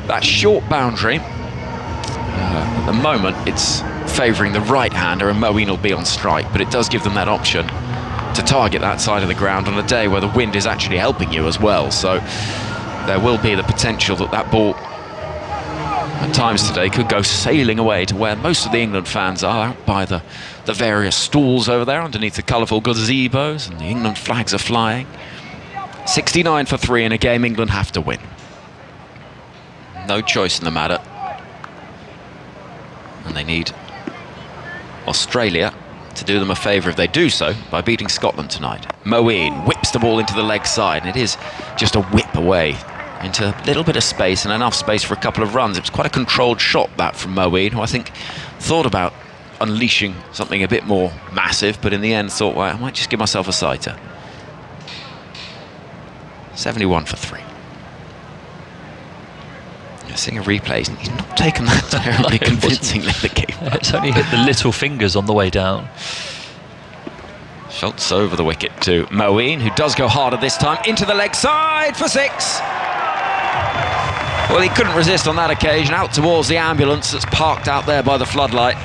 that short boundary. At the moment, it's favouring the right-hander, and Moeen will be on strike, but it does give them that option to target that side of the ground on a day where the wind is actually helping you as well. So there will be the potential that that ball at times today could go sailing away to where most of the England fans are, out by the various stalls over there underneath the colourful gazebos, and the England flags are flying. 69 for 3 in a game England have to win. No choice in the matter. And they need Australia to do them a favour if they do so by beating Scotland tonight. Moeen whips the ball into the leg side, and it is just a whip away into a little bit of space, and enough space for a couple of runs. It was quite a controlled shot, that, from Moeen, who I think thought about unleashing something a bit more massive, but in the end thought, well, I might just give myself a sighter. 71 for 3. Seeing a replay, he's not taken that terribly convincingly, the keeper. It's only hit the little fingers on the way down. Schultz over the wicket to Moeen, who does go harder this time, into the leg side for 6. Well, he couldn't resist on that occasion, out towards the ambulance that's parked out there by the floodlight.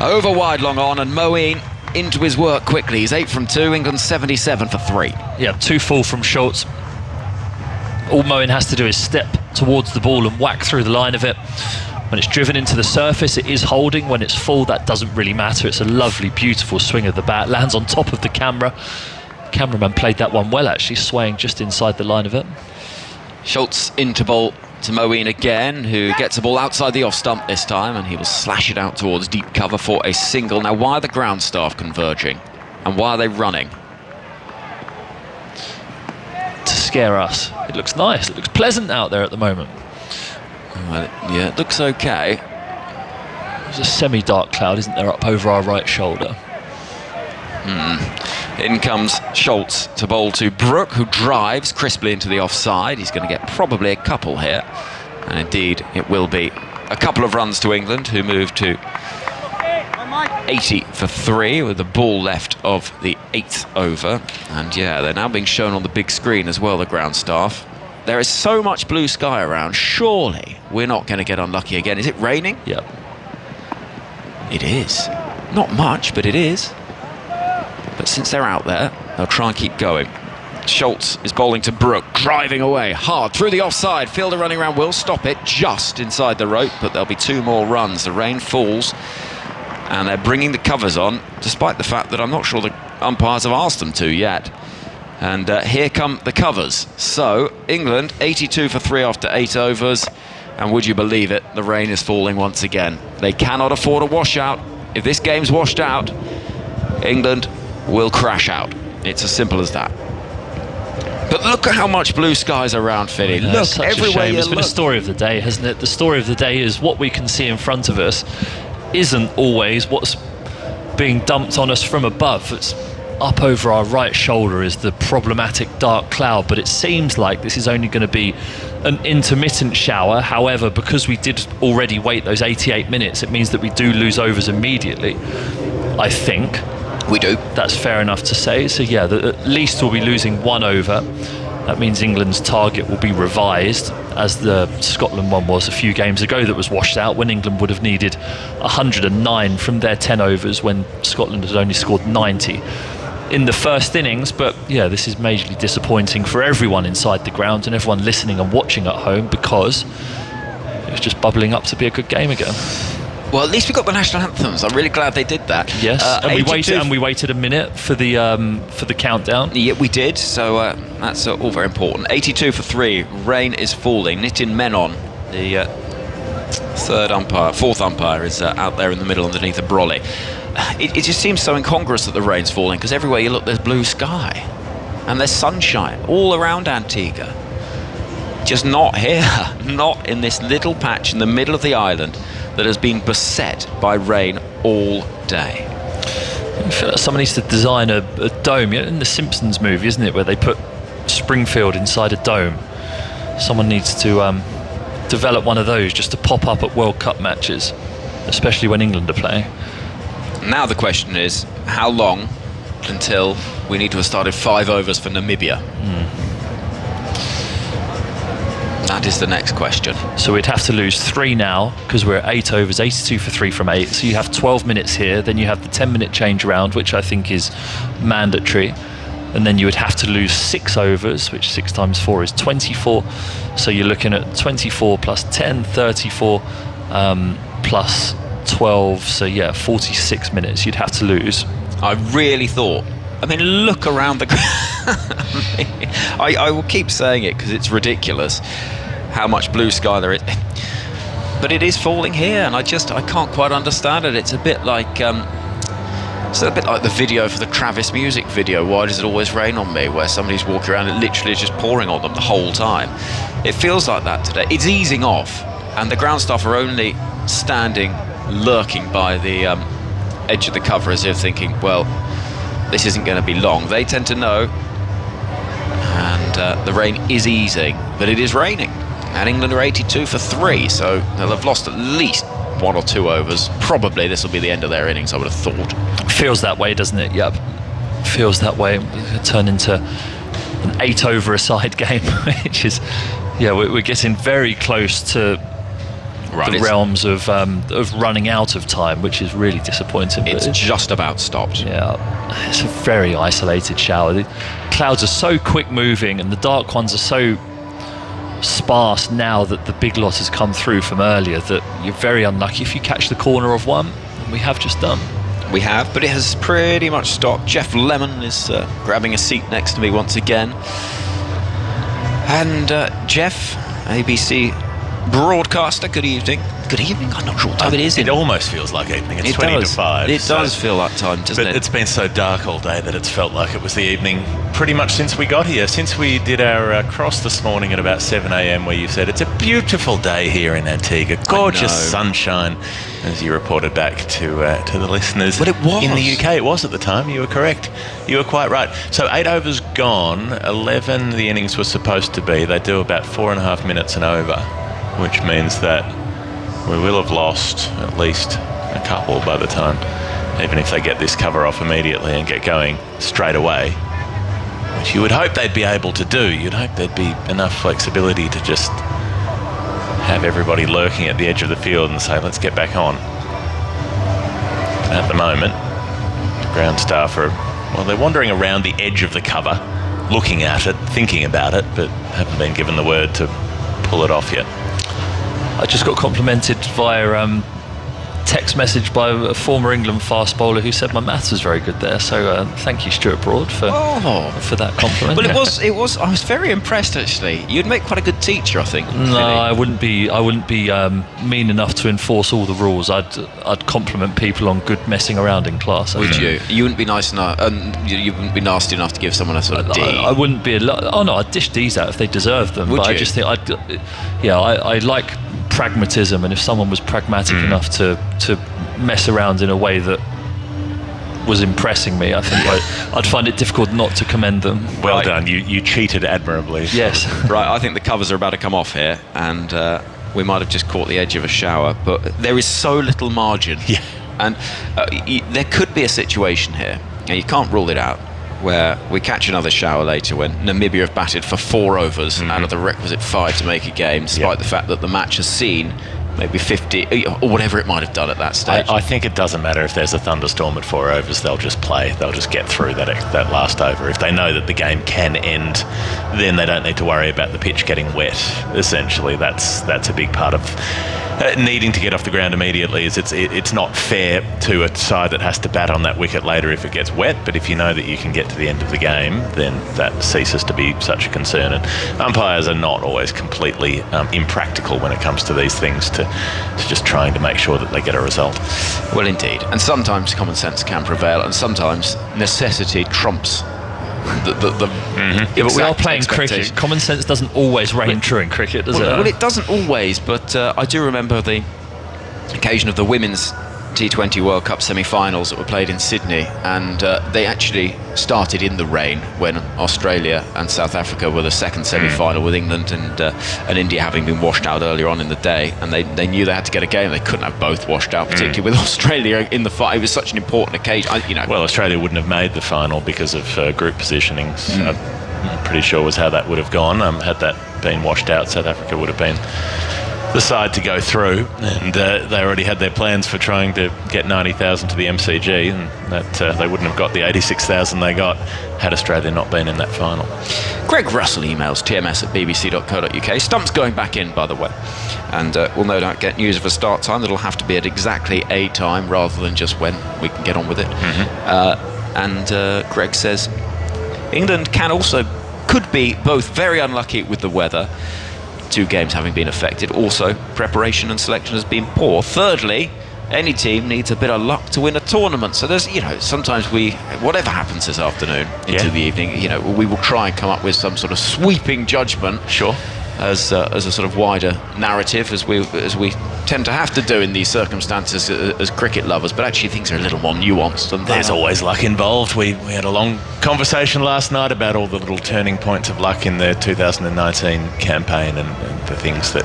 Over wide, long on, and Moeen into his work quickly. He's 8 from 2, England 77 for 3. Yeah, 2 full from Schultz. All Moeen has to do is step towards the ball and whack through the line of it. When it's driven into the surface, it is holding. When it's full, that doesn't really matter. It's a lovely, beautiful swing of the bat. Lands on top of the camera. Cameraman played that one well, actually, swaying just inside the line of it. Schultz into bowl to Moeen again, who gets the ball outside the off stump this time, and he will slash it out towards deep cover for a single. Now, why are the ground staff converging? And why are they running? To scare us. It looks nice. It looks pleasant out there at the moment. Well, yeah, it looks okay. There's a semi-dark cloud, isn't there, up over our right shoulder? In comes Schultz to bowl to Brook, who drives crisply into the offside. He's going to get probably a couple here. And indeed, it will be a couple of runs to England, who move to 80 for 3 with the ball left of the 8th over. And yeah, they're now being shown on the big screen as well, the ground staff. There is so much blue sky around, surely we're not going to get unlucky again. Is it raining? Yep. It is. Not much, but it is. But since they're out there, they'll try and keep going. Schultz is bowling to Brook, driving away hard through the offside. Fielder running around will stop it just inside the rope, but there'll be 2 more runs. The rain falls, and they're bringing the covers on, despite the fact that I'm not sure the umpires have asked them to yet. And here come the covers. So, England, 82 for 3 after 8 overs. And would you believe it, the rain is falling once again. They cannot afford a washout. If this game's washed out, England will crash out. It's as simple as that. But look at how much blue skies around, Finney. Yeah, look, everywhere you It's been look. a story of the day, hasn't it? The story of the day is what we can see in front of us isn't always what's being dumped on us from above. It's up over our right shoulder is the problematic dark cloud, but it seems like this is only going to be an intermittent shower. However, because we did already wait those 88 minutes, it means that we do lose overs immediately, I think. We do. That's fair enough to say. So yeah, at least we'll be losing 1 over. That means England's target will be revised, as the Scotland one was a few games ago that was washed out, when England would have needed 109 from their 10 overs when Scotland had only scored 90 in the first innings. But yeah, this is majorly disappointing for everyone inside the ground and everyone listening and watching at home, because it was just bubbling up to be a good game again. Well, at least we got the national anthems. I'm really glad they did that. Yes, and we waited a minute for the countdown. Yeah, we did. So that's all very important. 82 for 3. Rain is falling. Nitin Menon, the fourth umpire, is out there in the middle underneath the brolly. It just seems so incongruous that the rain's falling, because everywhere you look, there's blue sky and there's sunshine all around Antigua. Just not here, not in this little patch in the middle of the island that has been beset by rain all day. I feel like someone needs to design a dome. You know, in the Simpsons movie, isn't it, where they put Springfield inside a dome? Someone needs to develop one of those just to pop up at World Cup matches, especially when England are playing. Now the question is, how long until we need to have started 5 overs for Namibia? That is the next question. So we'd have to lose 3 now, because we're at 8 overs, 82 for 3 from 8. So you have 12 minutes here, then you have the 10-minute change round, which I think is mandatory. And then you would have to lose 6 overs, which 6 times 4 is 24. So you're looking at 24 plus 10, 34, plus 12. So yeah, 46 minutes you'd have to lose. I really thought, I mean, look around the I will keep saying it because it's ridiculous how much blue sky there is. But it is falling here, and I can't quite understand it. It's a bit like the video for the Travis music video, Why Does It Always Rain on Me, where somebody's walking around and literally is just pouring on them the whole time. It feels like that today. It's easing off, and the ground staff are only standing, lurking by the edge of the cover as if thinking, well, this isn't going to be long. They tend to know, and the rain is easing, but it is raining. And England are 82 for 3, so they'll have lost at least 1 or 2 overs. Probably this will be the end of their innings, I would have thought. Feels that way, doesn't it? Yep. Feels that way. It'll turn into an 8 over a side game, which is, yeah, we're getting very close to the realms of running out of time, which is really disappointing. It's just about stopped. Yeah, it's a very isolated shower. The clouds are so quick moving, and the dark ones are so sparse now that the big lot has come through from earlier, that you're very unlucky if you catch the corner of one. And we have just done. We have, but it has pretty much stopped. Jeff Lemon is grabbing a seat next to me once again. And Jeff, ABC broadcaster, good evening. Good evening, I'm not sure what time it is. It almost feels like evening. It's 20 to 5. It does feel like time, doesn't it? But it's been so dark all day that it's felt like it was the evening pretty much since we got here. Since we did our cross this morning at about 7 a.m, where you said it's a beautiful day here in Antigua, gorgeous sunshine, as you reported back to the listeners. But it was. In the UK, it was at the time. You were correct. You were quite right. So 8 overs gone, 11 the innings were supposed to be. They do about 4.5 minutes and over, which means that we will have lost at least a couple by the time, even if they get this cover off immediately and get going straight away, which you would hope they'd be able to do. You'd hope there'd be enough flexibility to just have everybody lurking at the edge of the field and say, let's get back on. At the moment, the ground staff are, well, they're wandering around the edge of the cover, looking at it, thinking about it, but haven't been given the word to pull it off yet. I just got complimented via text message by a former England fast bowler who said my maths was very good there. So thank you, Stuart Broad, for that compliment. Well, it was. I was very impressed actually. You'd make quite a good teacher, I think. No, I wouldn't be mean enough to enforce all the rules. I'd compliment people on good messing around in class. Would you? You wouldn't be nice enough. You wouldn't be nasty enough to give someone a sort of D. I wouldn't be. I'd dish D's out if they deserved them. Would but you? I just think I like pragmatism, and if someone was pragmatic enough to mess around in a way that was impressing me, I think I'd find it difficult not to commend them. Well done, you cheated admirably. Yes. Right, I think the covers are about to come off here, and we might have just caught the edge of a shower, but there is so little margin. Yeah. And there could be a situation here, and you can't rule it out, where we catch another shower later when Namibia have batted for 4 overs out of the requisite 5 to make a game, despite the fact that the match has seen maybe 50 or whatever it might have done at that stage. I think it doesn't matter if there's a thunderstorm at 4 overs. They'll just play. They'll just get through that last over. If they know that the game can end, then they don't need to worry about the pitch getting wet. Essentially, that's a big part of needing to get off the ground immediately. It's not fair to a side that has to bat on that wicket later if it gets wet, but if you know that you can get to the end of the game, then that ceases to be such a concern. And umpires are not always completely impractical when it comes to these things, to just trying to make sure that they get a result. Well, indeed. And sometimes common sense can prevail, and sometimes necessity trumps but we are playing cricket. Common sense doesn't always reign true in cricket, does it? Well, it doesn't always, but I do remember the occasion of the women's T20 World Cup semi-finals that were played in Sydney, and they actually started in the rain when Australia and South Africa were the second semi-final, with England and India having been washed out earlier on in the day, and they knew they had to get a game. They couldn't have both washed out, particularly with Australia in the fight. It was such an important occasion. Well, Australia wouldn't have made the final because of group positionings. I'm pretty sure was how that would have gone. Had that been washed out, South Africa would have been the side to go through, and they already had their plans for trying to get 90,000 to the MCG, and that they wouldn't have got the 86,000 they got had Australia not been in that final. Greg Russell emails tms@bbc.co.uk. Stump's going back in, by the way, and we'll no doubt get news of a start time that'll have to be at exactly a time rather than just when we can get on with it. And Greg says England could be both very unlucky with the weather, 2 games having been affected. Also, preparation and selection has been poor. Thirdly, any team needs a bit of luck to win a tournament. So there's, sometimes whatever happens this afternoon into the evening, we will try and come up with some sort of sweeping judgment. Sure. As a sort of wider narrative, as we tend to have to do in these circumstances as cricket lovers, but actually things are a little more nuanced than that. There's always luck involved. We had a long conversation last night about all the little turning points of luck in the 2019 campaign and the things that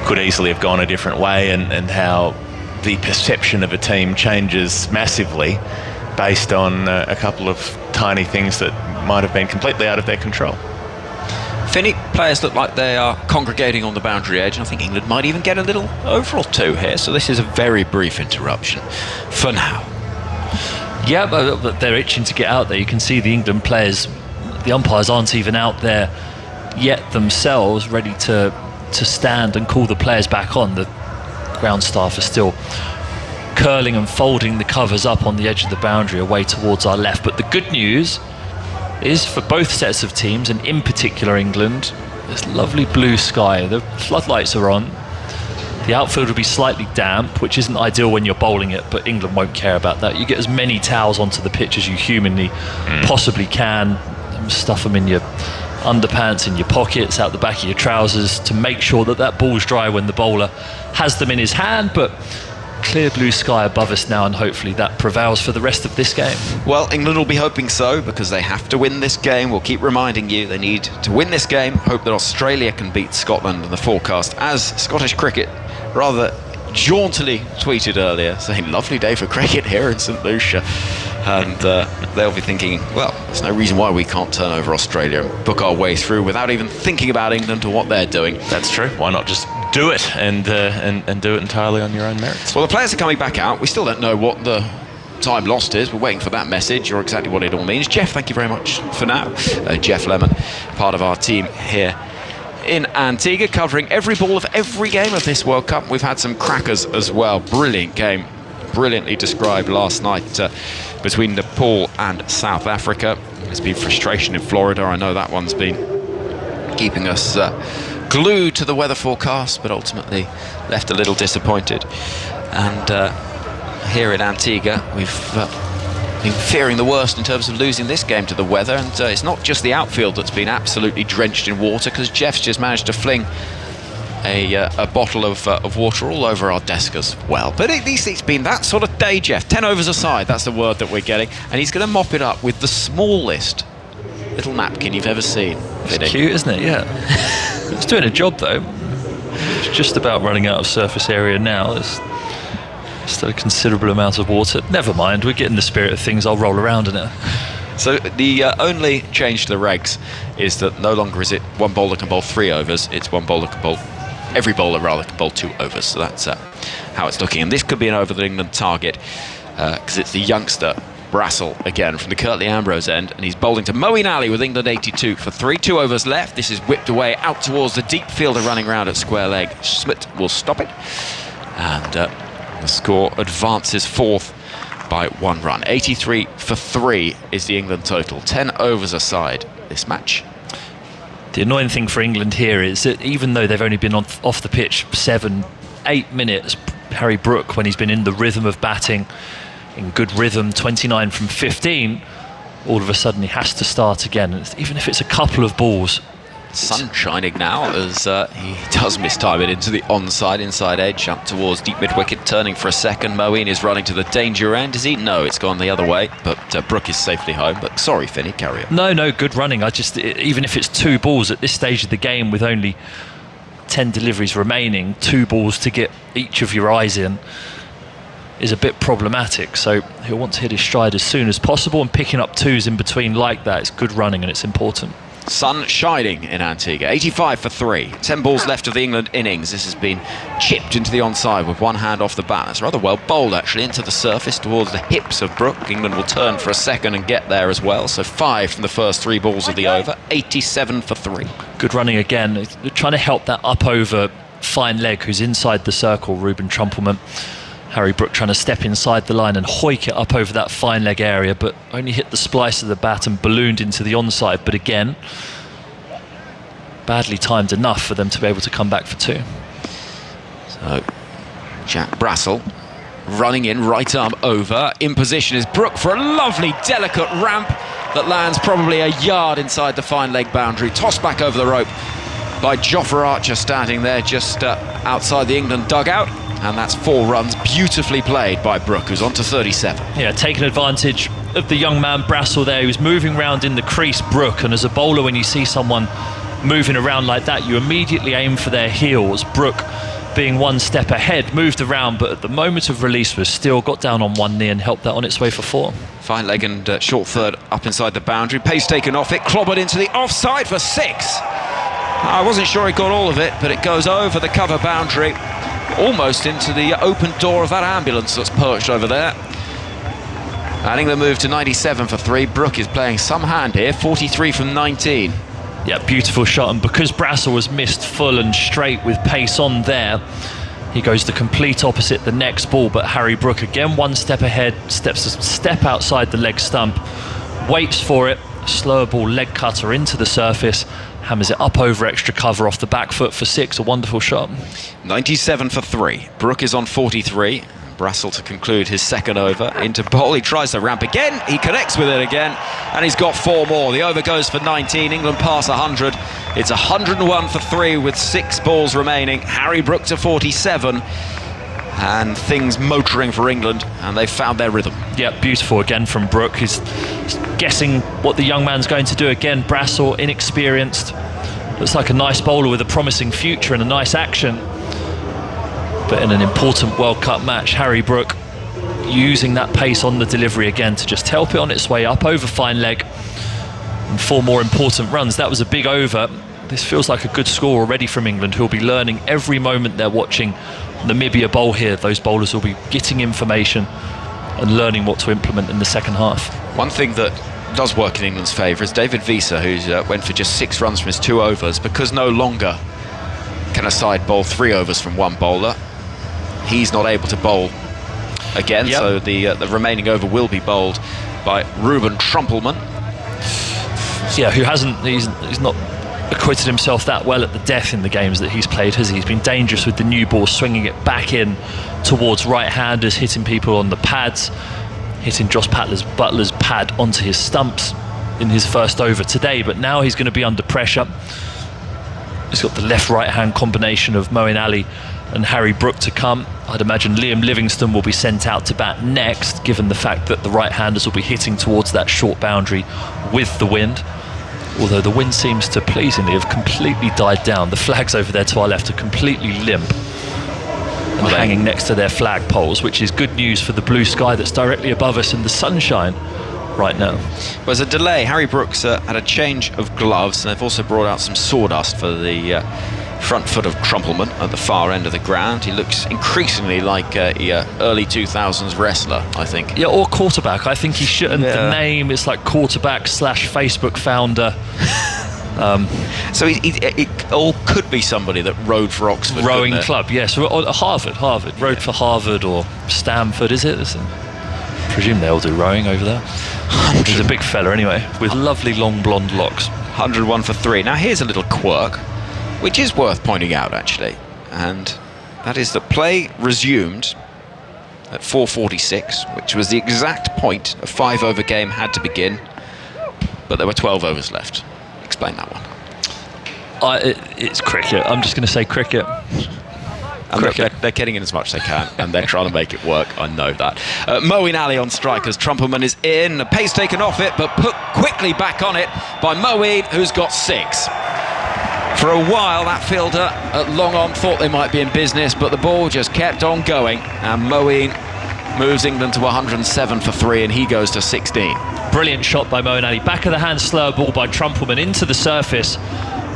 could easily have gone a different way, and how the perception of a team changes massively based on a couple of tiny things that might have been completely out of their control. Finney, players look like they are congregating on the boundary edge, and I think England might even get a little over or two here, so this is a very brief interruption for now. Yeah, but they're itching to get out there. You can see the England players, the umpires aren't even out there yet themselves, ready to stand and call the players back on. The ground staff are still curling and folding the covers up on the edge of the boundary away towards our left. But the good news is for both sets of teams, and in particular England, this lovely blue sky. The floodlights are on. The outfield will be slightly damp, which isn't ideal when you're bowling it, but England won't care about that. You get as many towels onto the pitch as you humanly possibly can. Stuff them in your underpants, in your pockets, out the back of your trousers, to make sure that ball's dry when the bowler has them in his hand. But clear blue sky above us now, and hopefully that prevails for the rest of this game. Well, England will be hoping so, because they have to win this game. We'll keep reminding you they need to win this game, hope that Australia can beat Scotland. And the forecast, as Scottish cricket rather jauntily tweeted earlier, saying lovely day for cricket here in St Lucia, and they'll be thinking, well, there's no reason why we can't turn over Australia and book our way through without even thinking about England or what they're doing. That's true. Why not just do it and do it entirely on your own merits? Well, the players are coming back out. We still don't know what the time lost is. We're waiting for that message, or exactly what it all means. Jeff, thank you very much for now. Jeff Lemon, part of our team here in Antigua, covering every ball of every game of this World Cup. We've had some crackers as well. Brilliant game, brilliantly described last night between Nepal and South Africa. There's been frustration in Florida. I know that one's been keeping us glued to the weather forecast, but ultimately left a little disappointed. And here in Antigua, we've been fearing the worst in terms of losing this game to the weather, and it's not just the outfield that's been absolutely drenched in water, because Jeff's just managed to fling a bottle of water all over our desk as well. But at least it's been that sort of day, Jeff. 10 overs aside, that's the word that we're getting, and he's going to mop it up with the smallest little napkin you've ever seen. It's cute, isn't it? Yeah. It's doing a job though. It's just about running out of surface area now. There's still a considerable amount of water. Never mind, we're getting the spirit of things. I'll roll around in it. So the only change to the regs is that no longer is it one bowler can bowl 3 overs, it's one bowler can bowl, every bowler rather can bowl 2 overs. So that's how it's looking. And this could be an over that England target, because it's the youngster Brassel again from the Curtly Ambrose end, and he's bowling to Moeen Ali with England 82 for 3. 2 overs left. This is whipped away out towards the deep fielder running round at square leg. Smith will stop it, and the score advances fourth by 1 run. 83 for 3 is the England total. 10 overs aside this match. The annoying thing for England here is that even though they've only been off the pitch 7-8 minutes, Harry Brook, when he's been in the rhythm of batting, in good rhythm, 29 from 15, all of a sudden he has to start again. And even if it's a couple of balls, Sun shining now as he does mistime it into the onside, inside edge, up towards deep mid-wicket, turning for a second. Moeen is running to the danger end. Is he? No, it's gone the other way, but Brook is safely home. But sorry, Finney, carry on. No, good running. Even if it's 2 balls at this stage of the game with only 10 deliveries remaining, 2 balls to get each of your eyes in is a bit problematic. So he'll want to hit his stride as soon as possible, and picking up 2s in between like that, it's good running and it's important. Sun shining in Antigua, 85 for 3. 10 balls left of the England innings. This has been chipped into the onside with one hand off the bat. It's rather well bowled, actually, into the surface towards the hips of Brook. England will turn for a second and get there as well. So 5 from the first 3 balls of the over, 87 for 3. Good running again. They're trying to help that up over fine leg who's inside the circle, Ruben Trumpelman. Harry Brook trying to step inside the line and hoik it up over that fine leg area, but only hit the splice of the bat and ballooned into the onside. But again, badly timed enough for them to be able to come back for 2. So Jack Brassel running in, right arm over. In position is Brook for a lovely, delicate ramp that lands probably a yard inside the fine leg boundary. Tossed back over the rope by Jofra Archer, standing there just outside the England dugout. And that's 4 runs, beautifully played by Brook, who's on to 37. Yeah, taking advantage of the young man Brassel there, who's moving around in the crease, Brook. And as a bowler, when you see someone moving around like that, you immediately aim for their heels. Brook, being 1 step ahead, moved around, but at the moment of release was still got down on 1 knee and helped that on its way for 4. Fine leg and short third up inside the boundary. Pace taken off it, clobbered into the offside for 6. I wasn't sure he got all of it, but it goes over the cover boundary, almost into the open door of that ambulance that's perched over there. And England move to 97 for 3. Brook is playing some hand here, 43 from 19. Yeah, beautiful shot, and because Brassel was missed full and straight with pace on there, he goes the complete opposite the next ball. But Harry Brook again 1 step ahead, steps a step outside the leg stump, waits for it, slower ball leg cutter into the surface, hammers it up over extra cover off the back foot for 6. A wonderful shot. 97 for 3. Brook is on 43. Brassel to conclude his second over. Into bowl, he tries the ramp again, he connects with it again, and he's got 4 more. The over goes for 19. England pass 100. It's 101 for 3 with 6 balls remaining. Harry Brook to 47. And things motoring for England, and they've found their rhythm. Yeah, beautiful again from Brook. He's guessing what the young man's going to do again. Brassel, inexperienced. Looks like a nice bowler with a promising future and a nice action. But in an important World Cup match, Harry Brook using that pace on the delivery again to just help it on its way up over fine leg. And 4 more important runs. That was a big over. This feels like a good score already from England, who'll be learning every moment they're watching Namibia bowl here. Those bowlers will be getting information and learning what to implement in the second half. One thing that does work in England's favour is David Wiese, who went for just 6 runs from his 2 overs, because no longer can a side bowl 3 overs from 1 bowler. He's not able to bowl again, yep. So the remaining over will be bowled by Ruben Trumpelman. Yeah, who hasn't, he's not acquitted himself that well at the death in the games that he's played, has he? He's been dangerous with the new ball, swinging it back in towards right-handers, hitting people on the pads, hitting Josh Butler's pad onto his stumps in his first over today. But now he's going to be under pressure. He's got the left-right-hand combination of Moeen Ali and Harry Brook to come. I'd imagine Liam Livingstone will be sent out to bat next, given the fact that the right-handers will be hitting towards that short boundary with the wind. Although the wind seems to pleasingly have completely died down. The flags over there to our left are completely limp and hanging next to their flag poles, which is good news for the blue sky that's directly above us in the sunshine right now. Well, there's a delay. Harry Brooks had a change of gloves, and they've also brought out some sawdust for the front foot of Trumpelman at the far end of the ground. He looks increasingly like a early 2000s wrestler, I think. Yeah, or quarterback. I think he shouldn't. Yeah. The name is like quarterback / Facebook founder. So it all could be somebody that rowed for Oxford. Rowing club, yes. Harvard. Rowed for Harvard or Stanford, is it? I presume they all do rowing over there. He's a big fella anyway, with lovely long blonde locks. 101 for 3. Now here's a little quirk, which is worth pointing out actually, and that is that play resumed at 4:46, which was the exact point a 5-over game had to begin, but there were 12 overs left. Explain that one. It's cricket. I'm just going to say cricket. And they're getting in as much as they can, and they're trying to make it work. I know that. Moeen Ali on strike as Trumpelman is in. The pace taken off it, but put quickly back on it by Moeen, who's got 6. For a while, that fielder at long on thought they might be in business, but the ball just kept on going, and Moeen moves England to 107 for 3, and he goes to 16. Brilliant shot by Moeen Ali. Back of the hand slower ball by Trumpelman into the surface.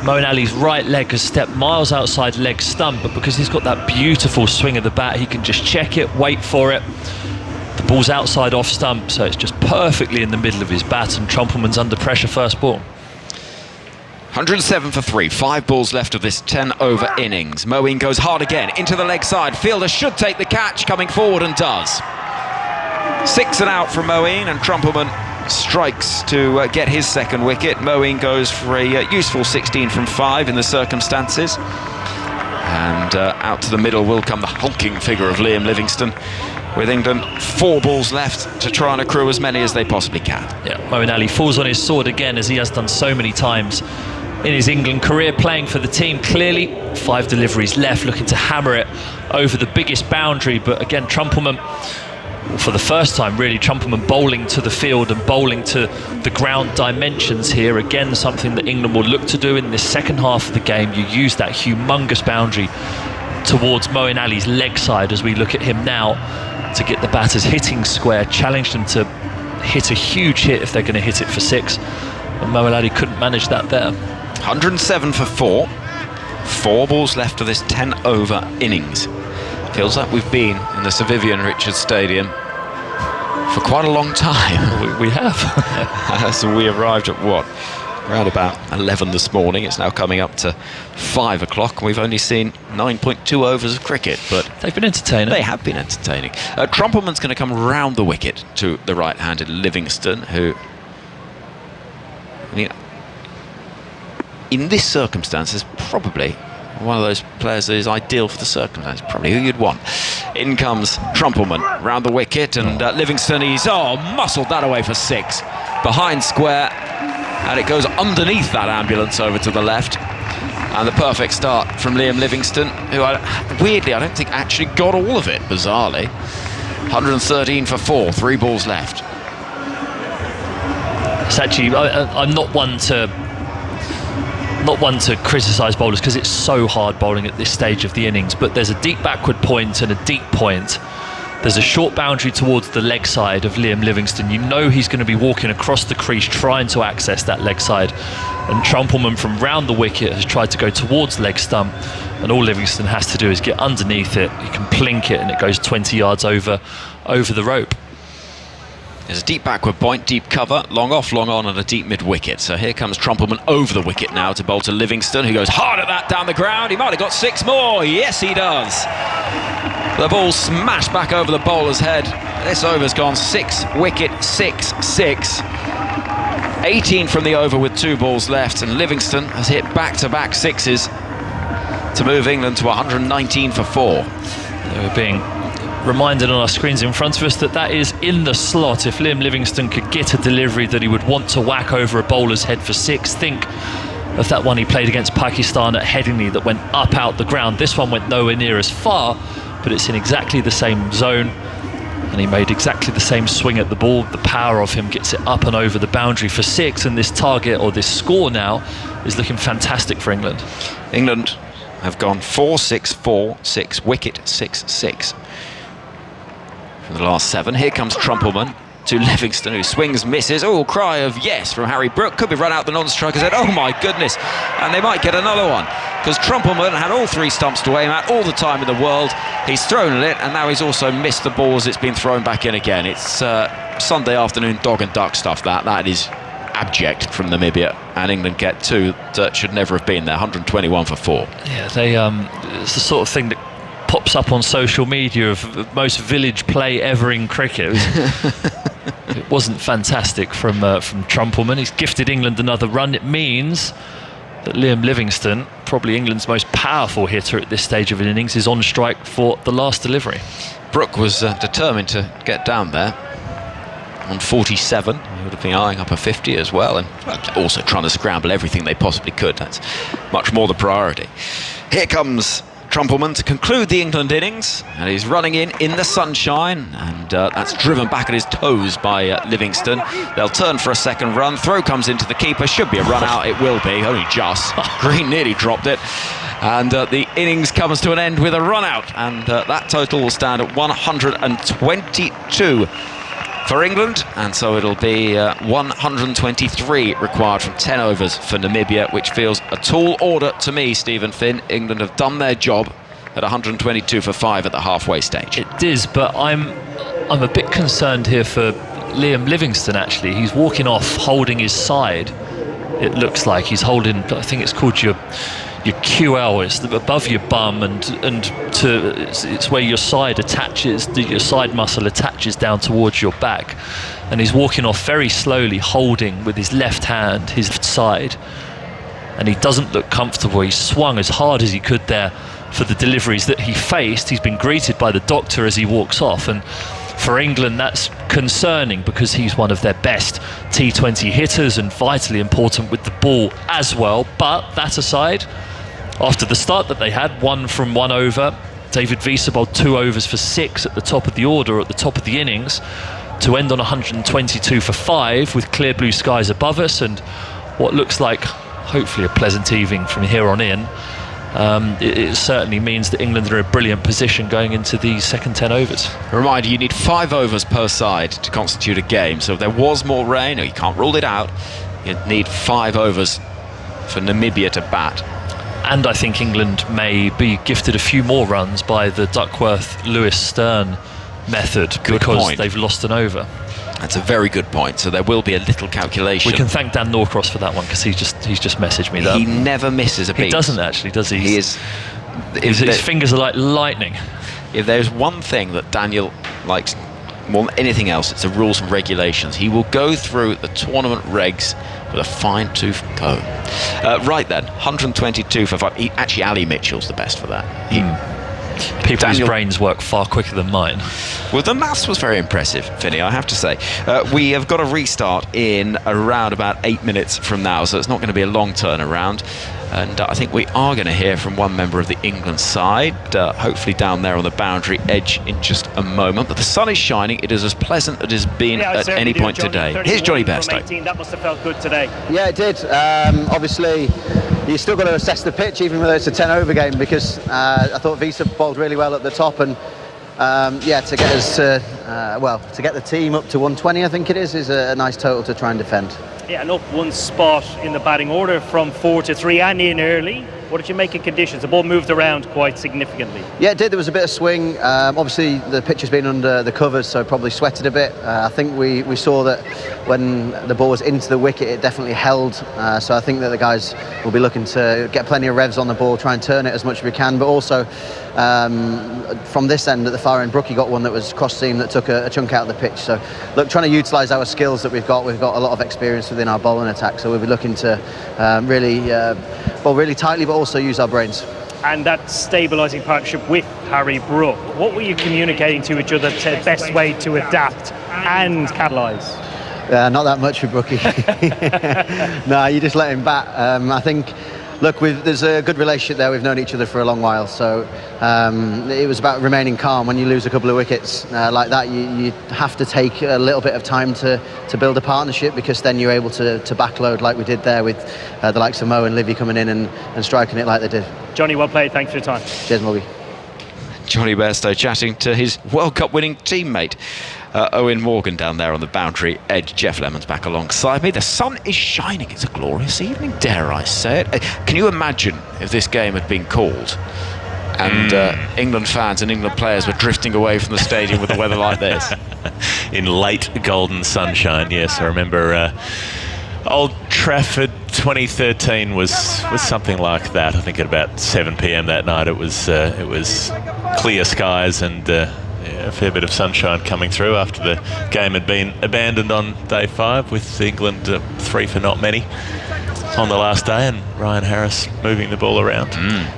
Moeen Ali's right leg has stepped miles outside leg stump, but because he's got that beautiful swing of the bat, he can just check it, wait for it. The ball's outside off stump, so it's just perfectly in the middle of his bat, and Trumpelman's under pressure first ball. 107 for 3, 5 balls left of this 10-over innings. Moeen goes hard again, into the leg side. Fielder should take the catch, coming forward and does. 6 and out from Moeen, and Trumpelman strikes to get his second wicket. Moeen goes for a useful 16 from 5 in the circumstances. And out to the middle will come the hulking figure of Liam Livingstone, with England 4 balls left to try and accrue as many as they possibly can. Yeah, Moeen Ali falls on his sword again, as he has done so many times in his England career, playing for the team. Clearly 5 deliveries left, looking to hammer it over the biggest boundary, but again Trumpelman, for the first time really, Trumpelman bowling to the field and bowling to the ground dimensions here. Again, something that England will look to do in this second half of the game. You use that humongous boundary towards Moeen Ali's leg side, as we look at him now, to get the batters hitting square, challenge them to hit a huge hit if they're going to hit it for 6, and Moeen Ali couldn't manage that there. 107 for 4, 4 balls left of this 10-over innings. Feels like we've been in the Sir Vivian Richards Stadium for quite a long time. We have. So we arrived at what? Around about 11 this morning. It's now coming up to 5 o'clock. We've only seen 9.2 overs of cricket, but they've been entertaining. They have been entertaining. Trumpelman's going to come round the wicket to the right-handed Livingstone, who, I mean, in this circumstance, is probably one of those players that is ideal for the circumstance, probably who you'd want. In comes Trumpelman round the wicket, and Livingstone, he's muscled that away for 6. Behind square, and it goes underneath that ambulance over to the left. And the perfect start from Liam Livingstone, who weirdly I don't think actually got all of it, bizarrely. 113 for 4, 3 balls left. It's actually, I'm not one to criticise bowlers, because it's so hard bowling at this stage of the innings, but there's a deep backward point and a deep point. There's a short boundary towards the leg side of Liam Livingstone. You know he's going to be walking across the crease trying to access that leg side, and Trumpelman from round the wicket has tried to go towards leg stump, and all Livingstone has to do is get underneath it. He can plink it and it goes 20 yards over the rope. There's a deep backward point, deep cover, long off, long on, and a deep mid-wicket. So here comes Trumpelman over the wicket now to bowl to Livingstone, who goes hard at that down the ground. He might have got 6 more. Yes, he does. The ball smashed back over the bowler's head. This over's gone 6 wicket, 6-6. 18 from the over with 2 balls left, and Livingstone has hit back-to-back 6s to move England to 119 for 4. They were being reminded on our screens in front of us that is in the slot. If Liam Livingstone could get a delivery that he would want to whack over a bowler's head for 6, think of that one he played against Pakistan at Headingley that went up out the ground. This one went nowhere near as far, but it's in exactly the same zone, and he made exactly the same swing at the ball. The power of him gets it up and over the boundary for 6, and this target, or this score now, is looking fantastic for England. England have gone 4-6-4-6, wicket 6-6 from the last 7. Here comes Trumpelman to Livingstone, who swings, misses. Oh, cry of yes from Harry Brook. Could be run out the non-striker's head. Oh my goodness. And they might get another one, because Trumpelman had all 3 stumps to aim at, all the time in the world. He's thrown at it, and now he's also missed the ball as it's been thrown back in again. It's Sunday afternoon dog and duck stuff. That is abject from Namibia, and England get 2 that should never have been there. 121 for 4. Yeah, it's the sort of thing that pops up on social media of most village play ever in cricket. It wasn't fantastic from Trumpelman. He's gifted England another run. It means that Liam Livingstone, probably England's most powerful hitter at this stage of an innings, is on strike for the last delivery. Brook was determined to get down there. on 47. He would have been eyeing up a 50 as well, and also trying to scramble everything they possibly could. That's much more the priority. Here comes Trumpelman to conclude the England innings, and he's running in the sunshine, and that's driven back at his toes by Livingston. They'll turn for a second run. Throw comes into the keeper. Should be a run out. It will be, only just. Green nearly dropped it. And the innings comes to an end with a run out, and that total will stand at 122 for England, and so it'll be 123 required from 10 overs for Namibia, which feels a tall order to me, Stephen Finn. England have done their job at 122 for 5 at the halfway stage. It is, but I'm a bit concerned here for Liam Livingston, actually. He's walking off holding his side. It looks like he's holding, I think it's called your QL, it's above your bum, and it's where your side attaches, your side muscle attaches down towards your back, and he's walking off very slowly, holding with his left hand his side, and he doesn't look comfortable. He swung as hard as he could there for the deliveries that he faced. He's been greeted by the doctor as he walks off, and for England that's concerning because he's one of their best T20 hitters and vitally important with the ball as well. But that aside, after the start that they had, 1 from 1 over, David Wiese bowled 2 overs for 6 at the top of the order, at the top of the innings, to end on 122 for 5 with clear blue skies above us and what looks like hopefully a pleasant evening from here on in. It certainly means that England are in a brilliant position going into the second 10 overs. A reminder, you need 5 overs per side to constitute a game, so if there was more rain, or you can't rule it out, you'd need 5 overs for Namibia to bat. And I think England may be gifted a few more runs by the Duckworth-Lewis-Stern method because they've lost an over. That's a very good point. So there will be a little calculation. We can thank Dan Norcross for that one because he's just messaged me that. He never misses a beat. He doesn't actually, does he? He is. His fingers are like lightning. If there's one thing that Daniel likes more than anything else, it's the rules and regulations. He will go through the tournament regs with a fine-tooth comb. Right then, 122 for 5. Actually, Ali Mitchell's the best for that. People's brains work far quicker than mine. Well, the maths was very impressive, Finney, I have to say. We have got a restart in around about 8 minutes from now, so it's not going to be a long turnaround. And I think we are going to hear from one member of the England side, hopefully down there on the boundary edge in just a moment. But the sun is shining. It is as pleasant as it has been at any point today. Here's Johnny Bairstow. That must have felt good today. Yeah, it did. Obviously, you still got to assess the pitch, even though it's a 10-over game, because I thought Wiese bowled really well at the top, and to get us to get the team up to 120, I think it is a nice total to try and defend. Yeah, and up one spot in the batting order from 4 to 3 and in early. What did you make of conditions? The ball moved around quite significantly. Yeah, it did. There was a bit of swing. Obviously, the pitch has been under the covers, so probably sweated a bit. I think we saw that when the ball was into the wicket, it definitely held. So I think that the guys will be looking to get plenty of revs on the ball, try and turn it as much as we can. But also, from this end, at the far end, Brookie got one that was cross seam that took a chunk out of the pitch. So, look, trying to utilise our skills that we've got. We've got a lot of experience within our bowling attack, so we'll be looking to really bowl really tightly, but also use our brains. And that stabilising partnership with Harry Brook, what were you communicating to each other to the best way to adapt and capitalise? Not that much with Brookie. No, you just let him bat. I think, look, there's a good relationship there. We've known each other for a long while, so it was about remaining calm. When you lose a couple of wickets like that, you have to take a little bit of time to build a partnership, because then you're able to backload like we did there with the likes of Mo and Livy coming in and striking it like they did. Johnny, well played. Thanks for your time. Cheers, Muggy. Johnny Bairstow chatting to his World Cup winning teammate Owen Morgan down there on the boundary edge. Jeff Lemon's back alongside me. The sun is shining. It's a glorious evening, dare I say it. Can you imagine if this game had been called and England fans and England players were drifting away from the stadium with the weather like this? In late golden sunshine, yes. I remember Old Trafford 2013 was something like that. I think at about 7 p.m. that night it was clear skies and a fair bit of sunshine coming through after the game had been abandoned on day 5 with England 3 for not many. on the last day, and Ryan Harris moving the ball around.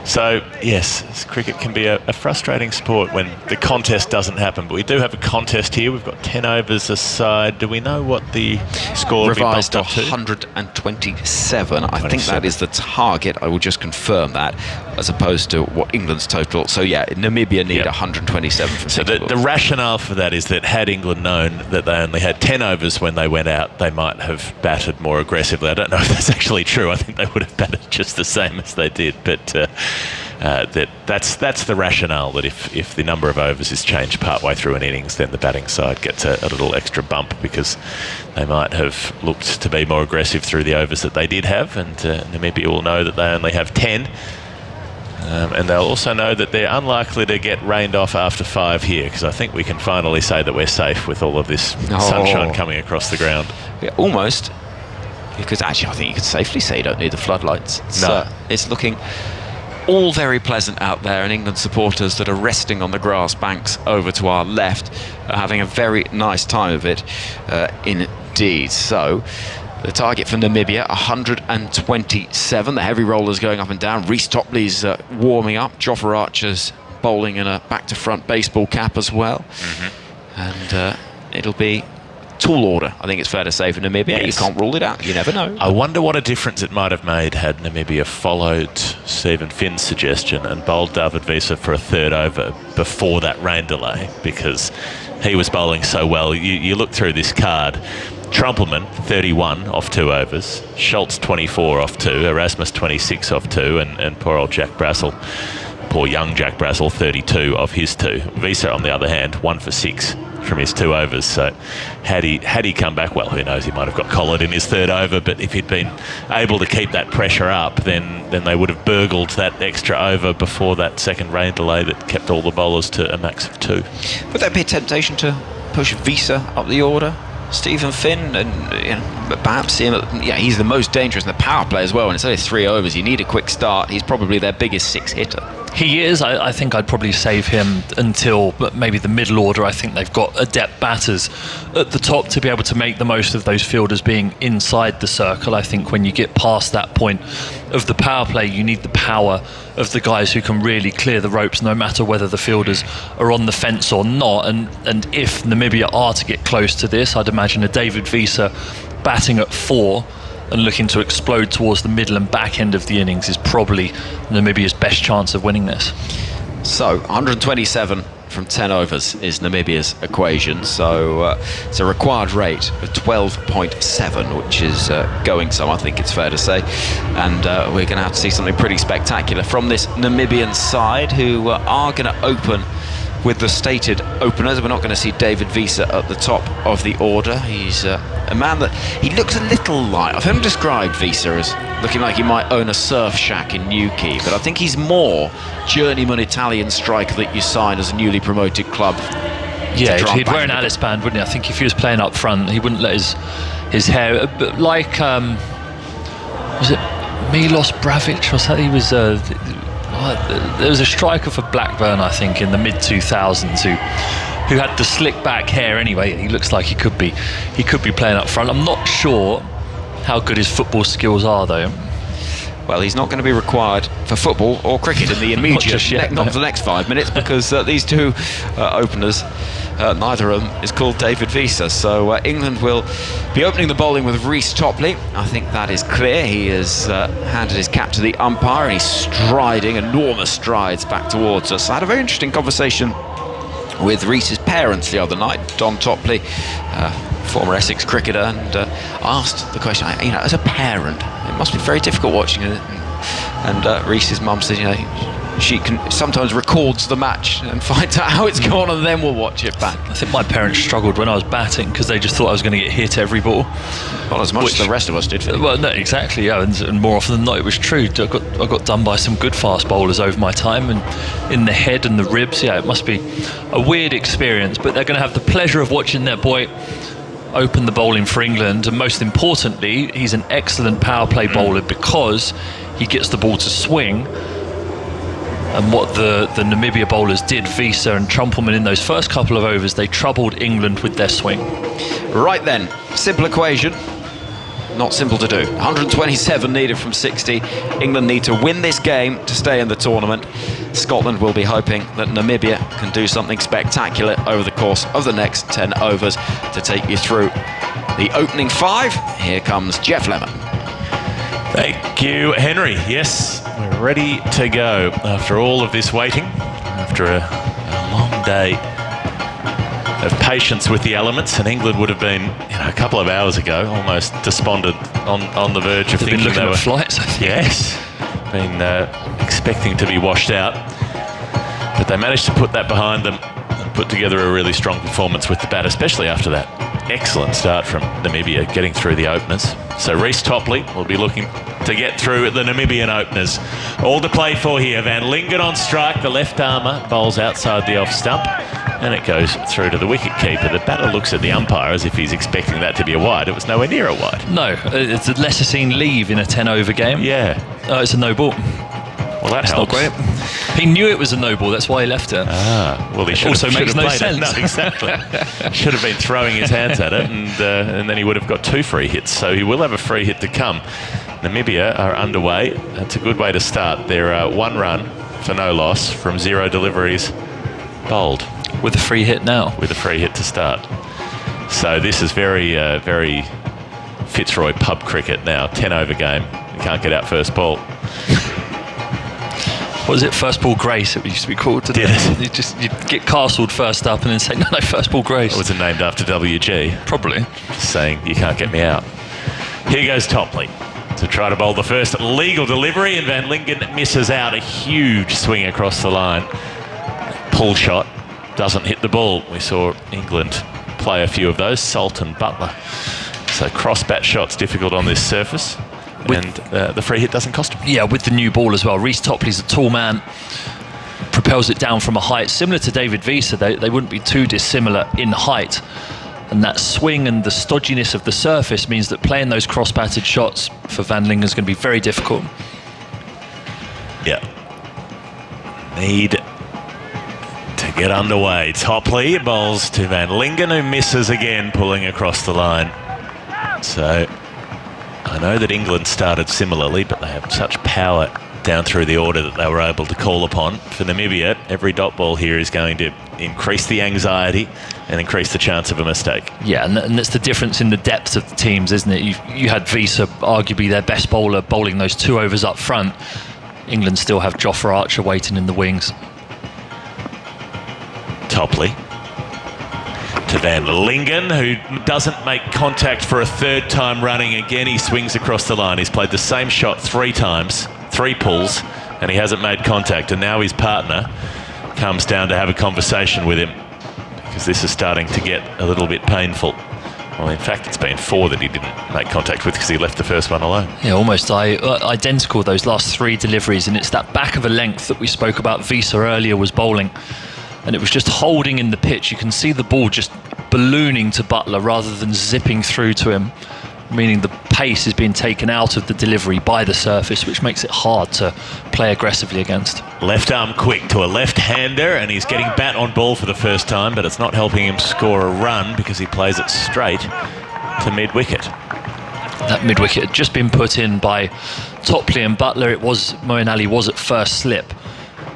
So, yes, cricket can be a frustrating sport when the contest doesn't happen. But we do have a contest here. We've got 10 overs aside. Do we know what the score will be Revised bumped to up to? 127. I think that is the target. I will just confirm that, as opposed to what England's total. So, yeah, Namibia need 127 from So the rationale for that is that had England known that they only had 10 overs when they went out, they might have batted more aggressively. I don't know if that's actually true. I think they would have batted just the same as they did, but that's the rationale, that if the number of overs is changed partway through an innings, then the batting side gets a little extra bump, because they might have looked to be more aggressive through the overs that they did have, and Namibia will know that they only have 10. And they'll also know that they're unlikely to get rained off after 5 here, because I think we can finally say that we're safe with all of this sunshine coming across the ground. Yeah, almost. Because actually, I think you could safely say you don't need the floodlights. It's looking all very pleasant out there, and England supporters that are resting on the grass banks over to our left are having a very nice time of it indeed. So the target for Namibia, 127. The heavy rollers going up and down. Reece Topley's warming up. Jofra Archer's bowling in a back-to-front baseball cap as well. And it'll be tall order, I think it's fair to say, for Namibia. Yes. You can't rule it out. You never know. I wonder what a difference it might have made had Namibia followed Stephen Finn's suggestion and bowled David Wiese for a third over before that rain delay, because he was bowling so well. You look through this card. Trumpelman, 31 off 2 overs. Schultz, 24 off 2. Erasmus, 26 off 2. And poor old Jack Brassel, poor young Jack Brassel, 32 off his 2. Wiese, on the other hand, 1 for 6 from his 2 overs. So had he come back, well, who knows, he might have got collared in his 3rd over, but if he'd been able to keep that pressure up, then they would have burgled that extra over before that second rain delay that kept all the bowlers to a max of 2. Would there be a temptation to push Wiese up the order, Stephen Finn, and perhaps see him? He's the most dangerous in the power play as well, and it's only 3 overs. You need a quick start. He's probably their biggest 6-hitter. He is. I think I'd probably save him until maybe the middle order. I think they've got adept batters at the top to be able to make the most of those fielders being inside the circle. I think when you get past that point of the power play, you need the power of the guys who can really clear the ropes, no matter whether the fielders are on the fence or not. And if Namibia are to get close to this, I'd imagine a David Wiese batting at 4 and looking to explode towards the middle and back end of the innings is probably Namibia's best chance of winning this. So 127 from 10 overs is Namibia's equation. So it's a required rate of 12.7, which is going some, I think it's fair to say. And we're going to have to see something pretty spectacular from this Namibian side, who are going to open with the stated openers. We're not going to see David Wiese at the top of the order. He's a man that he looks a little like, I've heard him described, Wiese, as looking like he might own a surf shack in Newquay, but I think he's more journeyman Italian striker that you sign as a newly promoted club. Yeah, he'd wear an Alice band, wouldn't he? I think if he was playing up front, he wouldn't let his hair, like was it Milos Bravic or something? He was there was a striker for Blackburn, I think, in the mid-2000s who had the slick back hair anyway. He looks like he could be playing up front. I'm not sure how good his football skills are, though. Well, he's not going to be required for football or cricket in the immediate, not for the next 5 minutes, because these two openers, neither of them is called David Wiese. So England will be opening the bowling with Reece Topley. I think that is clear. He has handed his cap to the umpire, and he's striding enormous strides back towards us. I had a very interesting conversation with Reece's parents the other night, Don Topley, former Essex cricketer, and asked the question, as a parent, it must be very difficult watching it. And Reece's mum said, she can sometimes records the match and finds out how it's gone, and then we'll watch it back. I think my parents struggled when I was batting because they just thought I was going to get hit every ball. Well, as much as the rest of us did. Well, no, exactly, yeah, and more often than not, it was true. I got done by some good fast bowlers over my time, and in the head and the ribs. Yeah, it must be a weird experience, but they're going to have the pleasure of watching their boy open the bowling for England, and most importantly, he's an excellent power play bowler because he gets the ball to swing. And what the Namibia bowlers did, Wiese and Trumpelman, in those first couple of overs, they troubled England with their swing. Right then, simple equation. not simple to do. 127 needed from 60. England need to win this game to stay in the tournament. Scotland will be hoping that Namibia can do something spectacular over the course of the next 10 overs to take you through the opening 5. Here comes Jeff Lemon. Thank you, Henry. Yes, we're ready to go after all of this waiting, after a long day of patience with the elements, and England would have been, a couple of hours ago, almost despondent on the verge of thinking looking they were at flights. I think. Yes, been expecting to be washed out, but they managed to put that behind them and put together a really strong performance with the bat, especially after that excellent start from Namibia getting through the openers. So Reece Topley will be looking to get through the Namibian openers. All to play for here. Van Lingen on strike. The left armour bowls outside the off stump, and it goes through to the wicket keeper. The batter looks at the umpire as if he's expecting that to be a wide. It was nowhere near a wide. No, it's a lesser seen leave in a 10-over game. Yeah. It's a no ball. Well, that It's helps. not great. He knew it was a no ball, that's why he left it. Well, he should also have, makes should have no played sense. It. No, exactly. Should have been throwing his hands at it, and then he would have got 2 free hits. So he will have a free hit to come. Namibia are underway. That's a good way to start. They're 1 run for no loss from 0 deliveries bowled. With a free hit now. With a free hit to start. So this is very, very Fitzroy pub cricket now. 10-over game. You can't get out first ball. What was it? First ball grace, it used to be called. Didn't it? You'd get castled first up and then say, no, first ball grace. Was it named after WG? Probably. Saying, you can't get me out. Here goes Topley to try to bowl the first legal delivery, and Van Lingen misses out. A huge swing across the line. Pull shot doesn't hit the ball. We saw England play a few of those, Salt and Butler. So cross bat shots difficult on this surface. And the free hit doesn't cost him. Yeah, with the new ball as well. Reece Topley's a tall man, propels it down from a height similar to David Wiese. They wouldn't be too dissimilar in height. And that swing and the stodginess of the surface means that playing those cross-batted shots for Van Lingen is going to be very difficult. Yeah. Need to get underway. Topley bowls to Van Lingen, who misses again, pulling across the line. So I know that England started similarly, but they have such power down through the order that they were able to call upon. For Namibia, every dot ball here is going to increase the anxiety and increase the chance of a mistake. Yeah, and that's the difference in the depth of the teams, isn't it? You had Wiese, arguably their best bowler, bowling those 2 overs up front. England still have Jofra Archer waiting in the wings. Topley to Van Lingen, who doesn't make contact for a 3rd time running. Again, he swings across the line. He's played the same shot 3 times, 3 pulls, and he hasn't made contact. And now his partner comes down to have a conversation with him, because this is starting to get a little bit painful. Well, in fact, it's been 4 that he didn't make contact with because he left the first one alone. Yeah, almost identical, those last 3 deliveries, and it's that back of a length that we spoke about Wiese earlier was bowling. And it was just holding in the pitch. You can see the ball just ballooning to Butler rather than zipping through to him, meaning the pace is being taken out of the delivery by the surface, which makes it hard to play aggressively against. Left arm quick to a left-hander, and he's getting bat on ball for the first time, but it's not helping him score a run because he plays it straight to mid-wicket. That mid-wicket had just been put in by Topley and Butler. Moeen Ali was at first slip,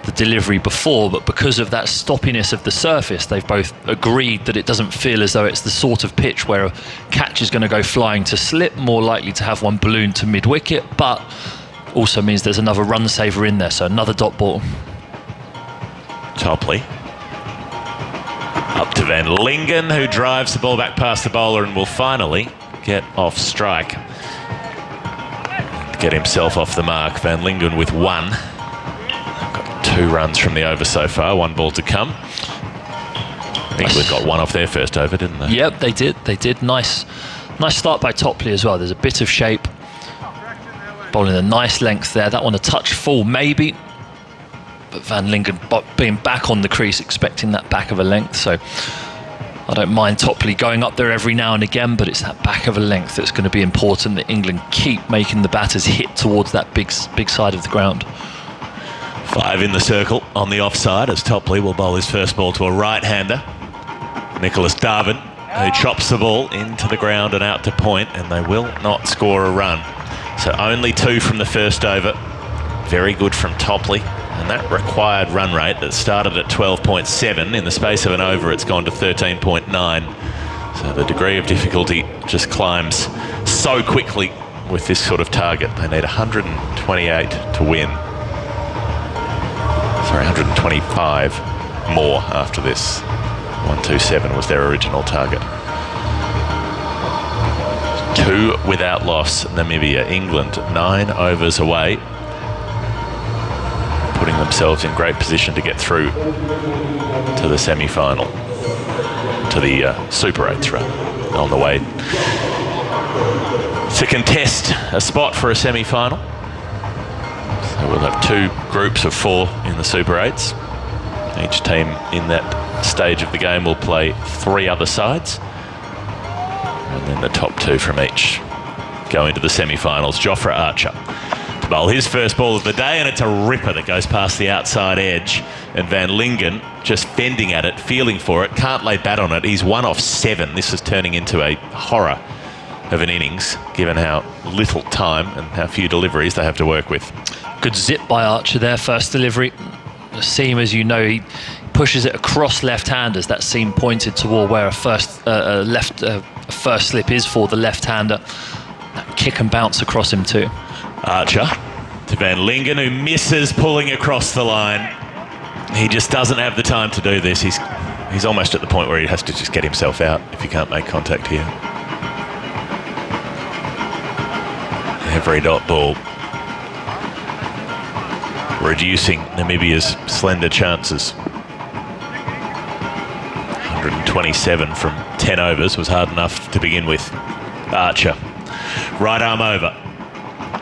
the delivery before, but because of that stoppiness of the surface, they've both agreed that it doesn't feel as though it's the sort of pitch where a catch is going to go flying to slip, more likely to have one balloon to mid-wicket, but also means there's another run saver in there, so another dot ball. Topley up to Van Lingen, who drives the ball back past the bowler and will finally get off strike. Get himself off the mark. Van Lingen with 1. 2 runs from the over so far, 1 ball to come. England got 1 off their first over, didn't they? Yep, they did. Nice start by Topley as well. There's a bit of shape. Bowling a nice length there. That one a touch full, maybe. But Van Lingen being back on the crease, expecting that back of a length. So I don't mind Topley going up there every now and again, but it's that back of a length that's going to be important, that England keep making the batters hit towards that big side of the ground. 5 in the circle on the offside as Topley will bowl his first ball to a right-hander. Nicholas Darwin who chops the ball into the ground and out to point, and they will not score a run. So only 2 from the first over. Very good from Topley. And that required run rate that started at 12.7, in the space of an over, it's gone to 13.9. So the degree of difficulty just climbs so quickly with this sort of target. They need 128 to win. Sorry, 125 more after this. 127 was their original target. 2 without loss, Namibia. England 9 overs away, putting themselves in great position to get through to the semi-final, to the Super 8s run, on the way to contest a spot for a semi-final. So we'll have 2 groups of 4 in the Super 8s. Each team in that stage of the game will play 3 other sides, and then the top 2 from each go into the semi-finals. Jofra Archer to bowl his first ball of the day, and it's a ripper that goes past the outside edge, and Van Lingen just fending at it, feeling for it, can't lay bat on it. He's 1 off 7. This is turning into a horror of an innings, given how little time and how few deliveries they have to work with. Good zip by Archer there, first delivery. The seam, as you know, he pushes it across left-handers. That seam pointed toward where a first slip is for the left-hander. That kick and bounce across him too. Archer to Van Lingen, who misses pulling across the line. He just doesn't have the time to do this. He's almost at the point where he has to just get himself out if he can't make contact here. Every dot ball reducing Namibia's slender chances. 127 from 10 overs was hard enough to begin with. Archer, right arm over,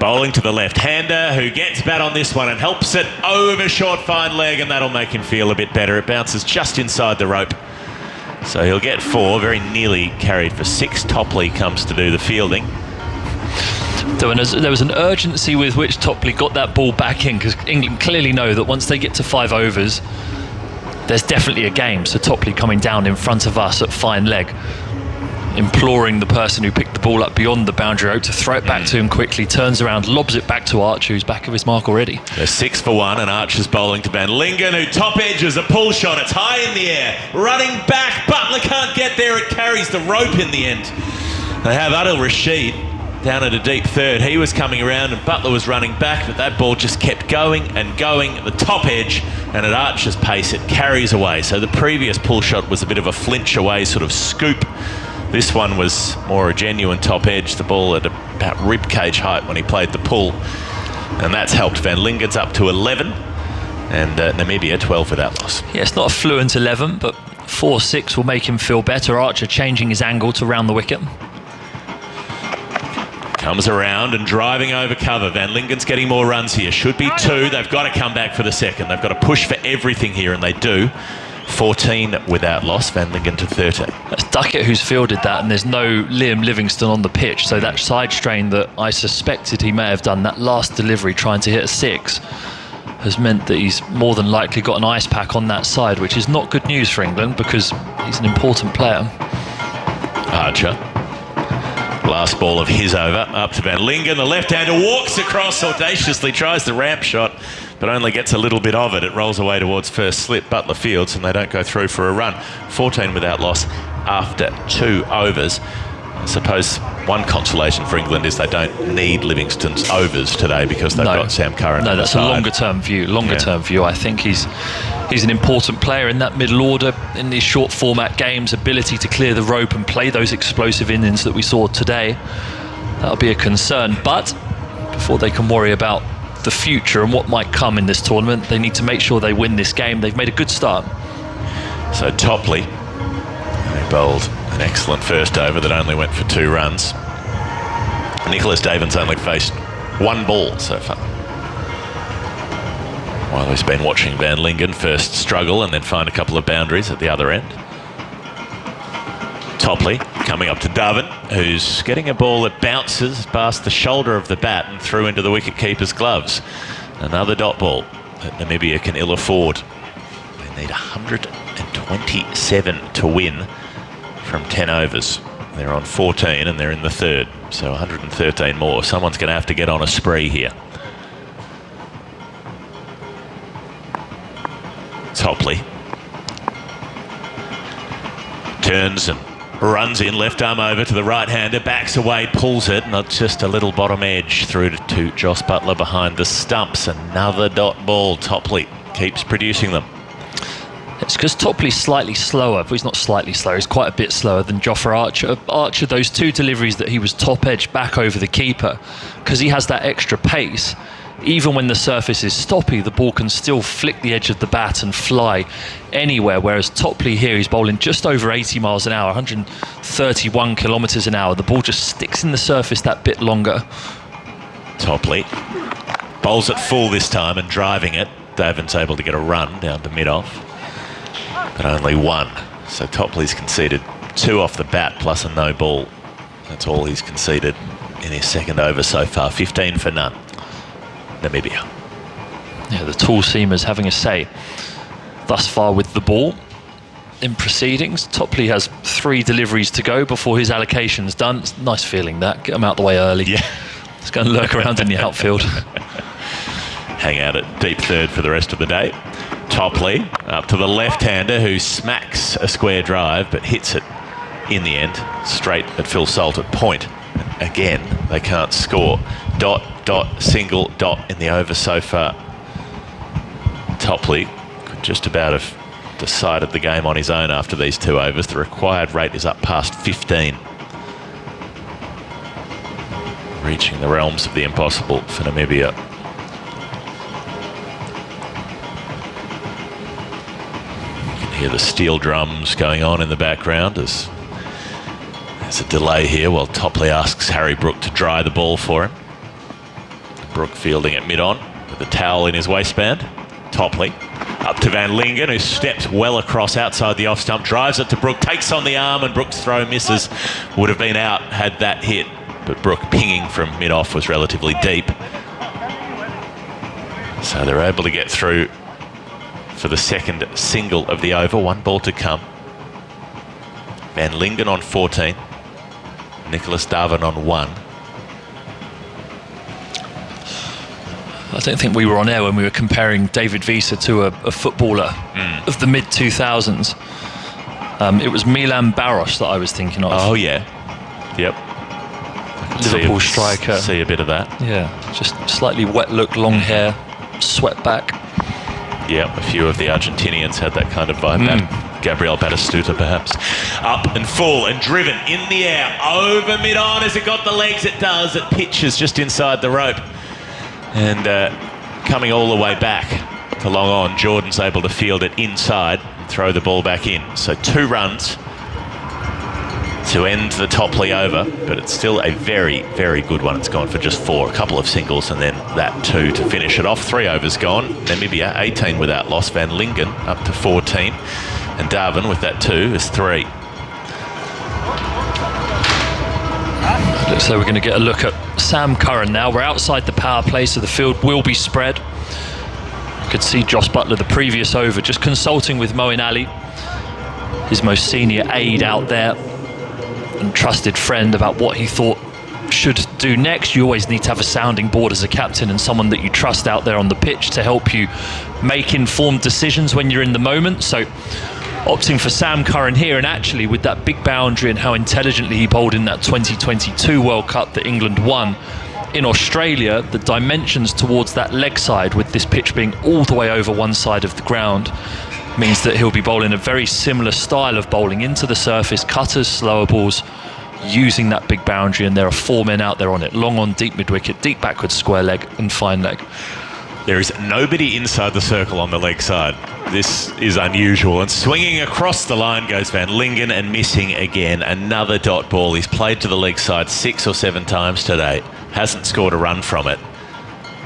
bowling to the left-hander, who gets bat on this one and helps it over short fine leg, and that'll make him feel a bit better. It bounces just inside the rope, so he'll get 4, very nearly carried for 6. Topley comes to do the fielding. There was an urgency with which Topley got that ball back in, because England clearly know that once they get to 5 overs, there's definitely a game. So Topley coming down in front of us at fine leg, imploring the person who picked the ball up beyond the boundary rope to throw it back to him quickly, turns around, lobs it back to Archer, who's back of his mark already. They're 6 for 1, and Archer's bowling to Van Lingen, who top edges a pull shot. It's high in the air, running back. Butler can't get there. It carries the rope in the end. They have Adil Rashid down at a deep third. He was coming around and Butler was running back, but that ball just kept going and going at the top edge, and at Archer's pace it carries away. So the previous pull shot was a bit of a flinch away sort of scoop. This one was more a genuine top edge, the ball at about rib cage height when he played the pull, and that's helped. Van Lingen's up to 11 and Namibia 12 without loss. Yeah, it's not a fluent 11, but 4-6 will make him feel better. Archer changing his angle to round the wicket. Comes around and driving over cover. Van Lingen's getting more runs here. Should be 2. They've got to come back for the second. They've got to push for everything here, and they do. 14 without loss. Van Lingen to 13. That's Duckett who's fielded that, and there's no Liam Livingstone on the pitch. So that side strain that I suspected he may have done, that last delivery trying to hit a 6, has meant that he's more than likely got an ice pack on that side, which is not good news for England because he's an important player. Archer. Last ball of his over, up to Van Lingen. The left-hander walks across audaciously, tries the ramp shot, but only gets a little bit of it. It rolls away towards first slip. Butler fields, and they don't go through for a run. 14 without loss after 2 overs. I suppose one consolation for England is they don't need Livingstone's overs today because they've got Sam Curran. No, that's a longer-term view. Longer-term view. I think he's an important player in that middle order in these short format games. Ability to clear the rope and play those explosive innings that we saw today. That'll be a concern. But before they can worry about the future and what might come in this tournament, they need to make sure they win this game. They've made a good start. So Topley, they bowled an excellent first over that only went for 2 runs. Nicholas Davin's only faced 1 ball so far. While he's been watching Van Lingen first struggle and then find a couple of boundaries at the other end. Topley coming up to Darwin, who's getting a ball that bounces past the shoulder of the bat and through into the wicket-keeper's gloves. Another dot ball that Namibia can ill afford. They need 127 to win from 10 overs. They're on 14 and they're in the third, so 113 more. Someone's going to have to get on a spree here. Topley turns and runs in, left arm over to the right-hander, backs away, pulls it, not just a little bottom edge through to Joss Butler behind the stumps. Another dot ball. Topley keeps producing them. It's because Topley's slightly slower, but he's not slightly slower, he's quite a bit slower than Jofra Archer. Archer, those two deliveries that he was top edge back over the keeper, because he has that extra pace, even when the surface is stoppy, the ball can still flick the edge of the bat and fly anywhere, whereas Topley here, he's bowling just over 80 miles an hour, 131 kilometres an hour. The ball just sticks in the surface that bit longer. Topley bowls it full this time and driving it. Davin's able to get a run down to mid-off, but only one. So Topley's conceded 2 off the bat plus a no ball. That's all he's conceded in his second over so far. 15 for none. Namibia. Yeah, the tall seamers having a say thus far with the ball in proceedings. Topley has 3 deliveries to go before his allocation's done. It's a nice feeling that. Get him out the way early. Yeah. It's going to lurk around in the outfield. Hang out at deep third for the rest of the day. Topley up to the left-hander who smacks a square drive but hits it in the end straight at Phil Salt at point. And again, they can't score. Dot, dot, single, dot in the over so far. Topley could just about have decided the game on his own after these 2 overs. The required rate is up past 15. Reaching the realms of the impossible for Namibia. You can hear the steel drums going on in the background as there's a delay here while Topley asks Harry Brook to dry the ball for him. Brook fielding at mid-on with a towel in his waistband. Topley up to Van Lingen, who steps well across outside the off-stump, drives it to Brook, takes on the arm, and Brook's throw misses. Would have been out had that hit, but Brook pinging from mid-off was relatively deep. So they're able to get through for the second single of the over. 1 ball to come. Van Lingen on 14. Nicholas Darwin on 1. I don't think we were on air when we were comparing David Visa to a footballer of the mid-2000s. It was Milan Baros that I was thinking of. Oh, yeah. Yep. Liverpool striker. See a bit of that. Yeah, just slightly wet look, long hair, swept back. Yeah, a few of the Argentinians had that kind of vibe. Gabriel Batistuta, perhaps. Up and full and driven in the air. Over mid-on. Has it got the legs? It does. It pitches just inside the rope. And coming all the way back to long on, Jordan's able to field it inside and throw the ball back in. So 2 runs to end the Topley over, but it's still a very, very good one. It's gone for just 4, a couple of singles and then that 2 to finish it off. 3 overs gone. Namibia 18 without loss. Van Lingen up to 14. And Darwin with that 2 is 3. Looks like we're going to get a look at Sam Curran now. We're outside the power play, so the field will be spread. You could see Joss Butler the previous over just consulting with Moeen Ali, his most senior aide out there and trusted friend, about what he thought should do next. You always need to have a sounding board as a captain and someone that you trust out there on the pitch to help you make informed decisions when you're in the moment. So opting for Sam Curran here, and actually with that big boundary and how intelligently he bowled in that 2022 World Cup that England won in Australia, the dimensions towards that leg side with this pitch being all the way over one side of the ground means that he'll be bowling a very similar style of bowling into the surface, cutters, slower balls, using that big boundary, and there are 4 men out there on it. Long on, deep mid-wicket, deep backwards, square leg and fine leg. There is nobody inside the circle on the leg side. This is unusual. And swinging across the line goes Van Lingen, and missing again. Another dot ball. He's played to the leg side 6 or 7 times today. Hasn't scored a run from it.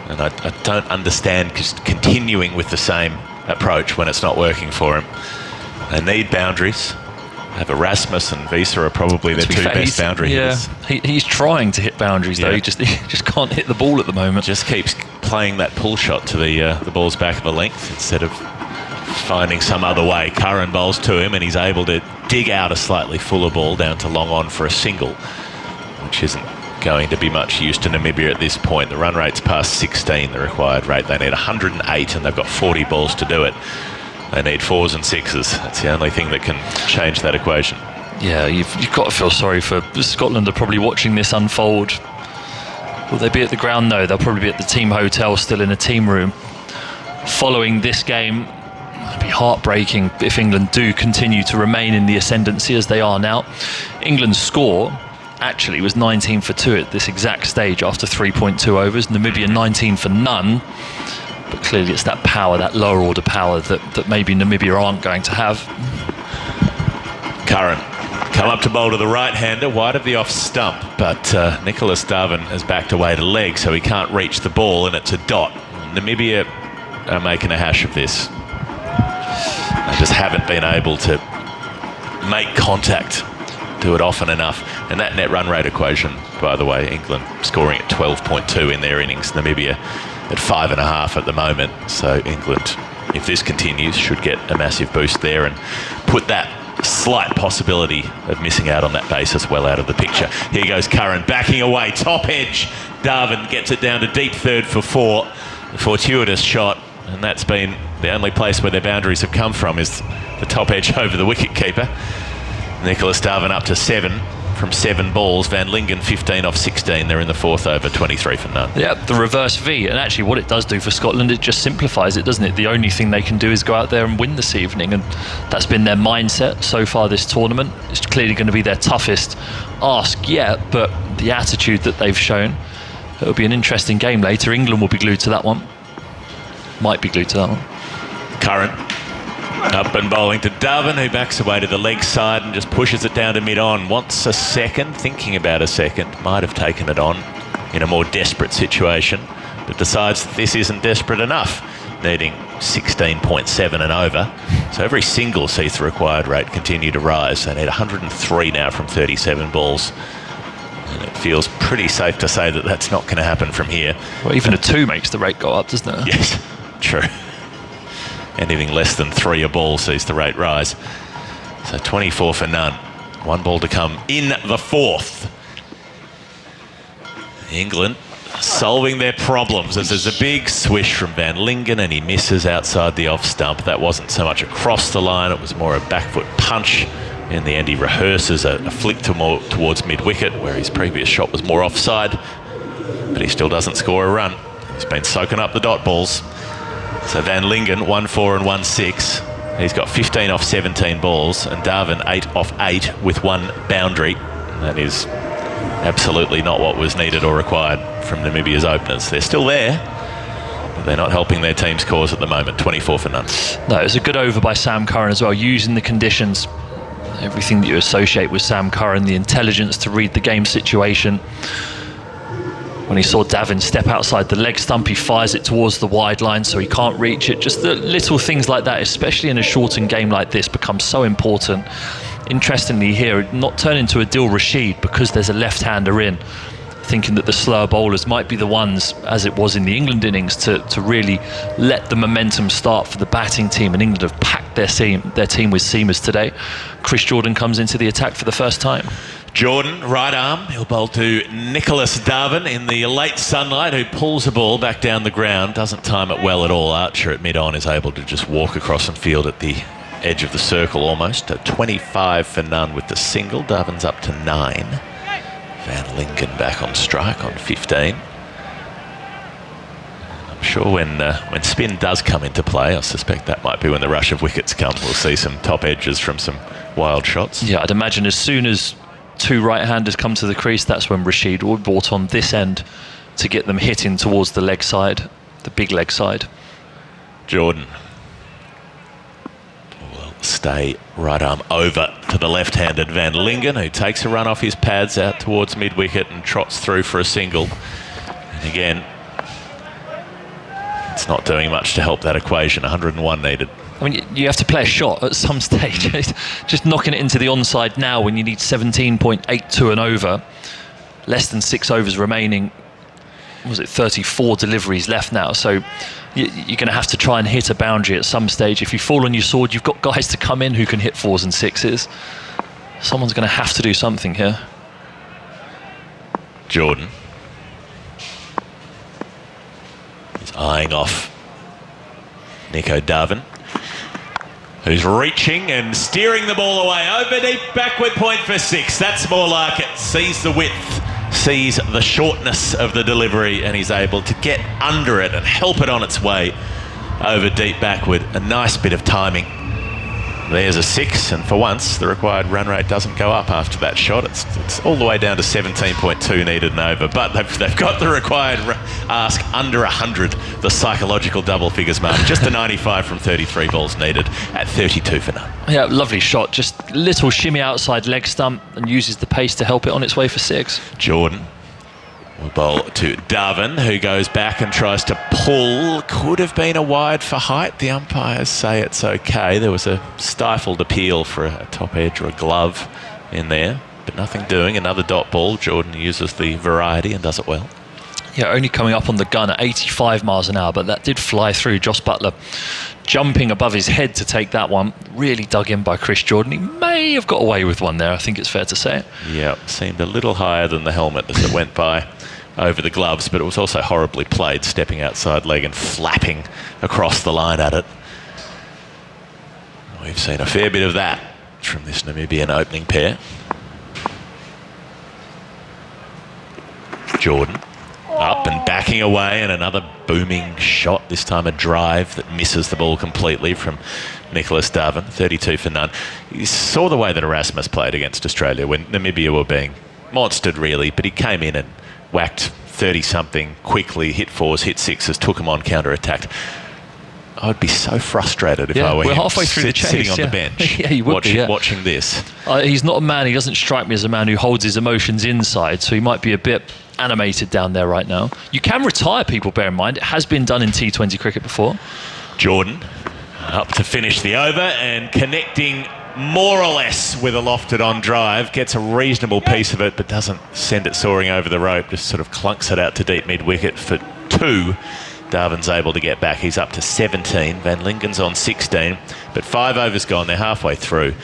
And I don't understand just continuing with the same approach when it's not working for him. They need boundaries. Have Erasmus and Visa are probably their 2 best boundary hitters. He's trying to hit boundaries though. He just can't hit the ball at the moment. Just keeps playing that pull shot to the ball's back of a length instead of finding some other way. Curran bowls to him and he's able to dig out a slightly fuller ball down to long on for a single, which isn't going to be much use to Namibia at this point. The run rate's past 16, the required rate. They need 108 and they've got 40 balls to do it. They need 4s and 6s. That's the only thing that can change that equation. Yeah, you've got to feel sorry for Scotland. Are probably watching this unfold. Will they be at the ground? No, they'll probably be at the team hotel, still in a team room. Following this game, it'd be heartbreaking if England do continue to remain in the ascendancy as they are now. England's score actually was 19 for 2 at this exact stage after 3.2 overs. Namibia 19 for none. But clearly it's that power, that lower order power that maybe Namibia aren't going to have. Curran come up to bowl to the right-hander, wide of the off stump, but Nicholas Darvin has backed away to leg, so he can't reach the ball, and it's a dot. Namibia are making a hash of this. They just haven't been able to make contact, do it often enough. And that net run rate equation, by the way, England scoring at 12.2 in their innings, Namibia at 5.5 at the moment. So England, if this continues, should get a massive boost there and put that slight possibility of missing out on that basis well out of the picture. Here goes Curran backing away, top edge. Darvin gets it down to deep third for 4. A fortuitous shot, and that's been the only place where their boundaries have come from, is the top edge over the wicket-keeper. Nicholas Darvin up to 7 from 7 balls. Van Lingen 15 off 16. They're in the 4th over, 23 for none. Yeah, the reverse V. And actually what it does do for Scotland, it just simplifies it, doesn't it? The only thing they can do is go out there and win this evening, and that's been their mindset so far this tournament. It's clearly going to be their toughest ask yet, but the attitude that they've shown, it'll be an interesting game later. England will be glued to that one. Might be glued to that one. Curran up and bowling to Darvin, who backs away to the leg side and just pushes it down to mid-on. Wants a second, thinking about a second. Might have taken it on in a more desperate situation, but decides that this isn't desperate enough, needing 16.7 and over. So every single sees the required rate continue to rise. They need 103 now from 37 balls. And it feels pretty safe to say that that's not going to happen from here. Well, even a 2 makes the rate go up, doesn't it? Yes, true. Anything less than 3 a ball sees the rate rise. So 24 for none. 1 ball to come in the 4th. England solving their problems as there's a big swish from Van Lingen and he misses outside the off stump. That wasn't so much across the line, it was more a back foot punch. In the end he rehearses a flick towards mid-wicket where his previous shot was more offside, but he still doesn't score a run. He's been soaking up the dot balls. So Van Lingen 1-4 and 1-6. He's got 15 off 17 balls, and Darvin 8 off 8 with 1 boundary. That is absolutely not what was needed or required from Namibia's openers. They're still there, but they're not helping their team's cause at the moment. 24 for none. No, it was a good over by Sam Curran as well, using the conditions. Everything that you associate with Sam Curran, the intelligence to read the game situation. When he saw Darvin step outside the leg stump, he fires it towards the wide line so he can't reach it. Just the little things like that, especially in a shortened game like this, become so important. Interestingly here, not turn into Adil Rashid because there's a left-hander in, thinking that the slower bowlers might be the ones, as it was in the England innings, to really let the momentum start for the batting team. And England have packed their team with seamers today. Chris Jordan comes into the attack for the first time. Jordan, right arm, he'll bowl to Nicholas Darvin in the late sunlight, who pulls the ball back down the ground, doesn't time it well at all. Archer at mid-on is able to just walk across and field at the edge of the circle almost. 25 for none with the single. Darvin's up to 9. Van Lingen back on strike on 15. I'm sure when spin does come into play, I suspect that might be when the rush of wickets come. We'll see some top edges from some wild shots. Yeah, I'd imagine as soon as 2 right-handers come to the crease, that's when Rashid will be brought on this end to get them hitting towards the leg side, the big leg side. Jordan will stay right arm over to the left-handed Van Lingen, who takes a run off his pads out towards mid-wicket and trots through for a single. And again, it's not doing much to help that equation. 101 needed. I mean, you have to play a shot at some stage. Just knocking it into the onside now when you need 17.82 and over, less than 6 overs remaining. was it 34 deliveries left now, so you're going to have to try and hit a boundary at some stage. If you fall on your sword, you've got guys to come in who can hit 4s and 6s. Someone's going to have to do something here. Jordan. He's eyeing off Nico Darvin, who's reaching and steering the ball away. Over deep, backward point for 6. That's more like it. Sees the width, sees the shortness of the delivery, and he's able to get under it and help it on its way over deep backward. A nice bit of timing. There's a 6, and for once, the required run rate doesn't go up after that shot. It's all the way down to 17.2 needed and over, but they've got the required ask under 100, the psychological double figures mark. Just a 95 from 33 balls needed at 32 for none. Yeah, lovely shot. Just little shimmy outside leg stump and uses the pace to help it on its way for 6. Jordan will bowl to Darvin, who goes back and tries to pull. Could have been a wide for height. The umpires say it's okay. There was a stifled appeal for a top edge or a glove in there, but nothing doing. Another dot ball. Jordan uses the variety and does it well. Yeah, only coming up on the gun at 85 miles an hour, but that did fly through. Jos Buttler jumping above his head to take that one. Really dug in by Chris Jordan. He may have got away with one there, I think it's fair to say. Yeah, seemed a little higher than the helmet as it went by over the gloves, but it was also horribly played, stepping outside leg and flapping across the line at it. We've seen a fair bit of that from this Namibian opening pair. Jordan up and backing away, and another booming shot, this time a drive that misses the ball completely from Nicholas Darvin. 32 for none. You saw the way that Erasmus played against Australia when Namibia were being monstered really, but he came in and whacked 30-something quickly, hit 4s, hit 6s, took them on, counter-attacked. I would be so frustrated if I were halfway through the chase, sitting on the bench yeah, you would watching this. He's not a man, he doesn't strike me as a man who holds his emotions inside, so he might be a bit animated down there right now. You can retire people, bear in mind. It has been done in T20 cricket before. Jordan up to finish the over and connecting more or less with a lofted on drive, gets a reasonable piece of it but doesn't send it soaring over the rope, just sort of clunks it out to deep mid-wicket for 2. Darvin's able to get back. He's up to 17. Van Lingen's on 16, but 5 overs gone. They're halfway through.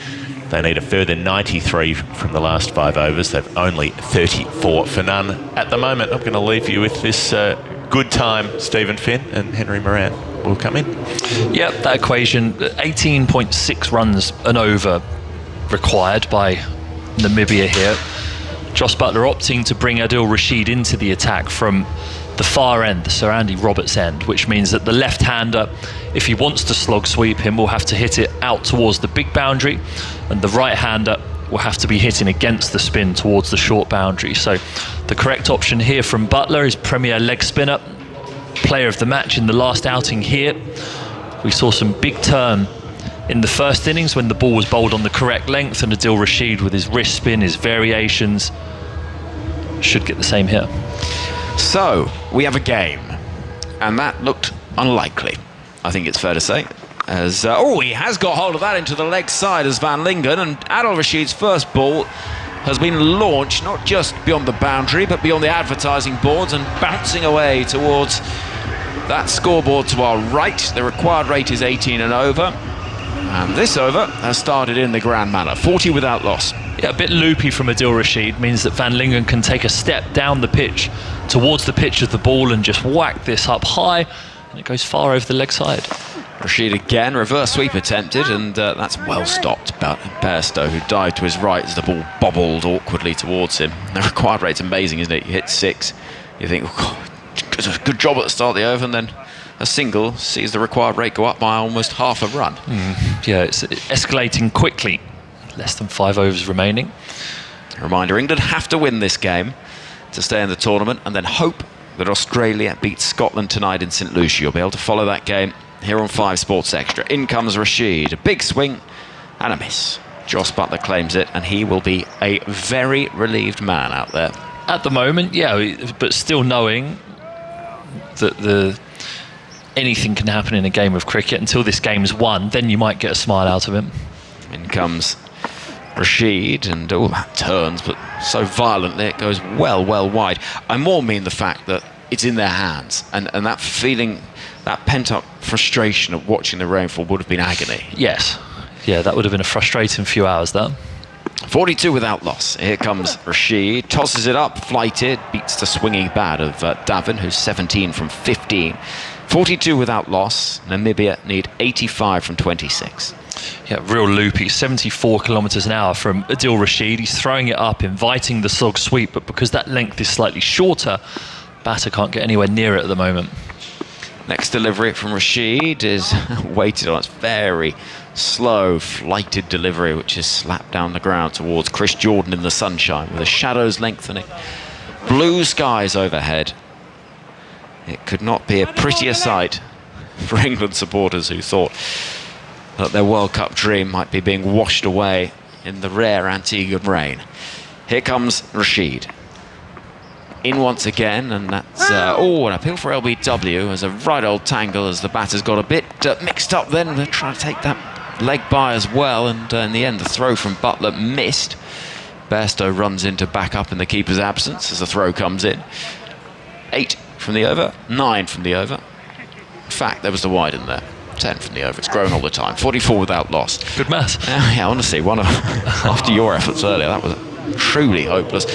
They need a further 93 from the last 5 overs. They've only 34 for none at the moment. I'm going to leave you with this good time. Stephen Finn and Henry Moran will come in. Yep, that equation, 18.6 runs an over required by Namibia here. Jos Buttler opting to bring Adil Rashid into the attack from the far end, the Sir Andy Roberts end, which means that the left-hander, if he wants to slog sweep him, will have to hit it out towards the big boundary, and the right-hander will have to be hitting against the spin towards the short boundary. So the correct option here from Buttler is Premier leg spinner, player of the match in the last outing here. We saw some big turn in the first innings when the ball was bowled on the correct length, and Adil Rashid with his wrist spin, his variations, should get the same here. So, we have a game, and that looked unlikely, I think it's fair to say. As he has got hold of that into the leg side as Van Lingen, and Adil Rashid's first ball has been launched not just beyond the boundary, but beyond the advertising boards and bouncing away towards that scoreboard to our right. The required rate is 18 and over, and this over has started in the grand manner, 40 without loss. Yeah, a bit loopy from Adil Rashid means that Van Lingen can take a step down the pitch towards the pitch of the ball and just whack this up high, and it goes far over the leg side. Rashid again, reverse sweep attempted, and that's well stopped by Bairstow, who dived to his right as the ball bobbled awkwardly towards him. The required rate's amazing, isn't it? You hit 6, you think, oh, God, good job at the start of the over, and then a single sees the required rate go up by almost half a run. Yeah, it's escalating quickly. Less than 5 overs remaining. A reminder, England have to win this game to stay in the tournament, and then hope that Australia beats Scotland tonight in St Lucia. You'll be able to follow that game here on 5 Sports Extra. In comes Rashid, a big swing and a miss. Jos Buttler claims it, and he will be a very relieved man out there. At the moment, yeah, but still knowing that anything can happen in a game of cricket until this game's won, then you might get a smile out of him. In comes Rashid, and that turns, but so violently it goes well wide. I more mean the fact that it's in their hands. And that feeling, that pent-up frustration of watching the rainfall would have been agony. Yes. Yeah, that would have been a frustrating few hours, that. 42 without loss. Here comes Rashid, tosses it up, flighted, beats the swinging bat of Davin, who's 17 from 15. 42 without loss. Namibia need 85 from 26. Yeah, real loopy, 74 kilometres an hour from Adil Rashid. He's throwing it up, inviting the slog sweep, but because that length is slightly shorter, batter can't get anywhere near it at the moment. Next delivery from Rashid is weighted on. It's very slow, flighted delivery, which is slapped down the ground towards Chris Jordan in the sunshine, with the shadows lengthening. Blue skies overhead. It could not be a prettier sight for England supporters who thought that their World Cup dream might be being washed away in the rare Antiguan rain. Here comes Rashid. In once again, and that's an appeal for LBW as a right old tangle as the batter's got a bit mixed up then. They're trying to take that leg by as well, and in the end the throw from Butler missed. Bairstow runs in to back up in the keeper's absence as the throw comes in. 8 from the over, 9 from the over. In fact, there was the wide in there. 10 from the over. It's grown all the time. 44 without loss. Good math. Yeah, honestly, after your efforts earlier, that was truly hopeless.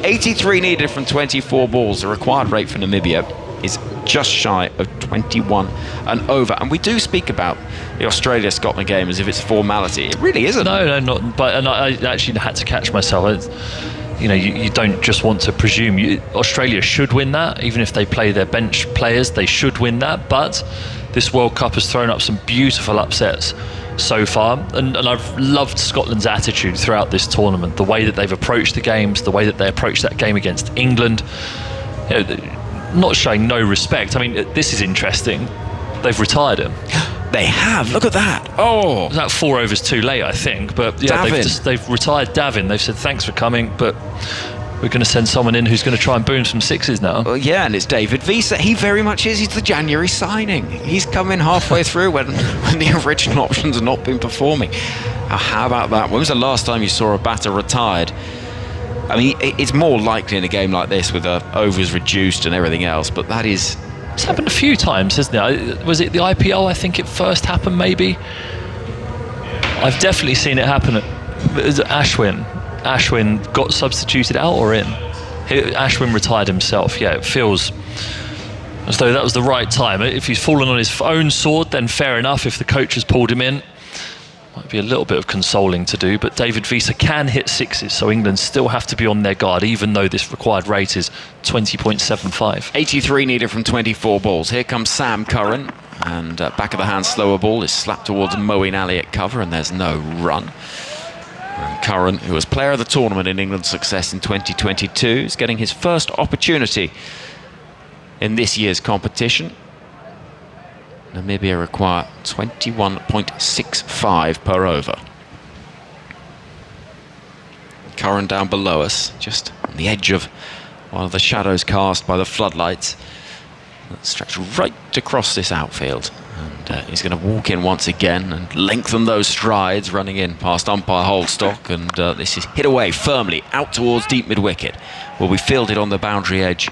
83 needed from 24 balls. The required rate for Namibia is just shy of 21 and over. And we do speak about the Australia-Scotland game as if it's a formality. It really isn't. No, not. But and I actually had to catch myself. You don't just want to presume. Australia should win that, even if they play their bench players. They should win that. But this World Cup has thrown up some beautiful upsets so far, and I've loved Scotland's attitude throughout this tournament. The way that they've approached the games, the way that they approached that game against England, not showing no respect. I mean, this is interesting. They've retired him. They have. Look at that. Oh, was that 4 overs too late, I think. But yeah, they've retired Davin. They've said thanks for coming, but we're going to send someone in who's going to try and boom some sixes now. Well, yeah, and it's David Visa. He very much is. He's the January signing. He's come in halfway through when the original options have not been performing. How about that? When was the last time you saw a batter retired? I mean, it's more likely in a game like this with the overs reduced and everything else, but that is... It's happened a few times, hasn't it? Was it the IPL? I think it first happened, maybe. I've definitely seen it happen at Ashwin. Ashwin got substituted out or in? Ashwin retired himself. Yeah, it feels as though that was the right time. If he's fallen on his own sword, then fair enough. If the coach has pulled him in, might be a little bit of consoling to do. But David Visa can hit sixes, so England still have to be on their guard, even though this required rate is 20.75. 83 needed from 24 balls. Here comes Sam Curran, and back of the hand slower ball is slapped towards Moeen Ali at cover, and there's no run. And Curran, who was player of the tournament in England's success in 2022, is getting his first opportunity in this year's competition. Namibia require 21.65 per over. Curran down below us, just on the edge of one of the shadows cast by the floodlights that stretch right across this outfield. And he's going to walk in once again and lengthen those strides, running in past umpire Holdstock, and this is hit away firmly out towards deep mid-wicket. Will be fielded on the boundary edge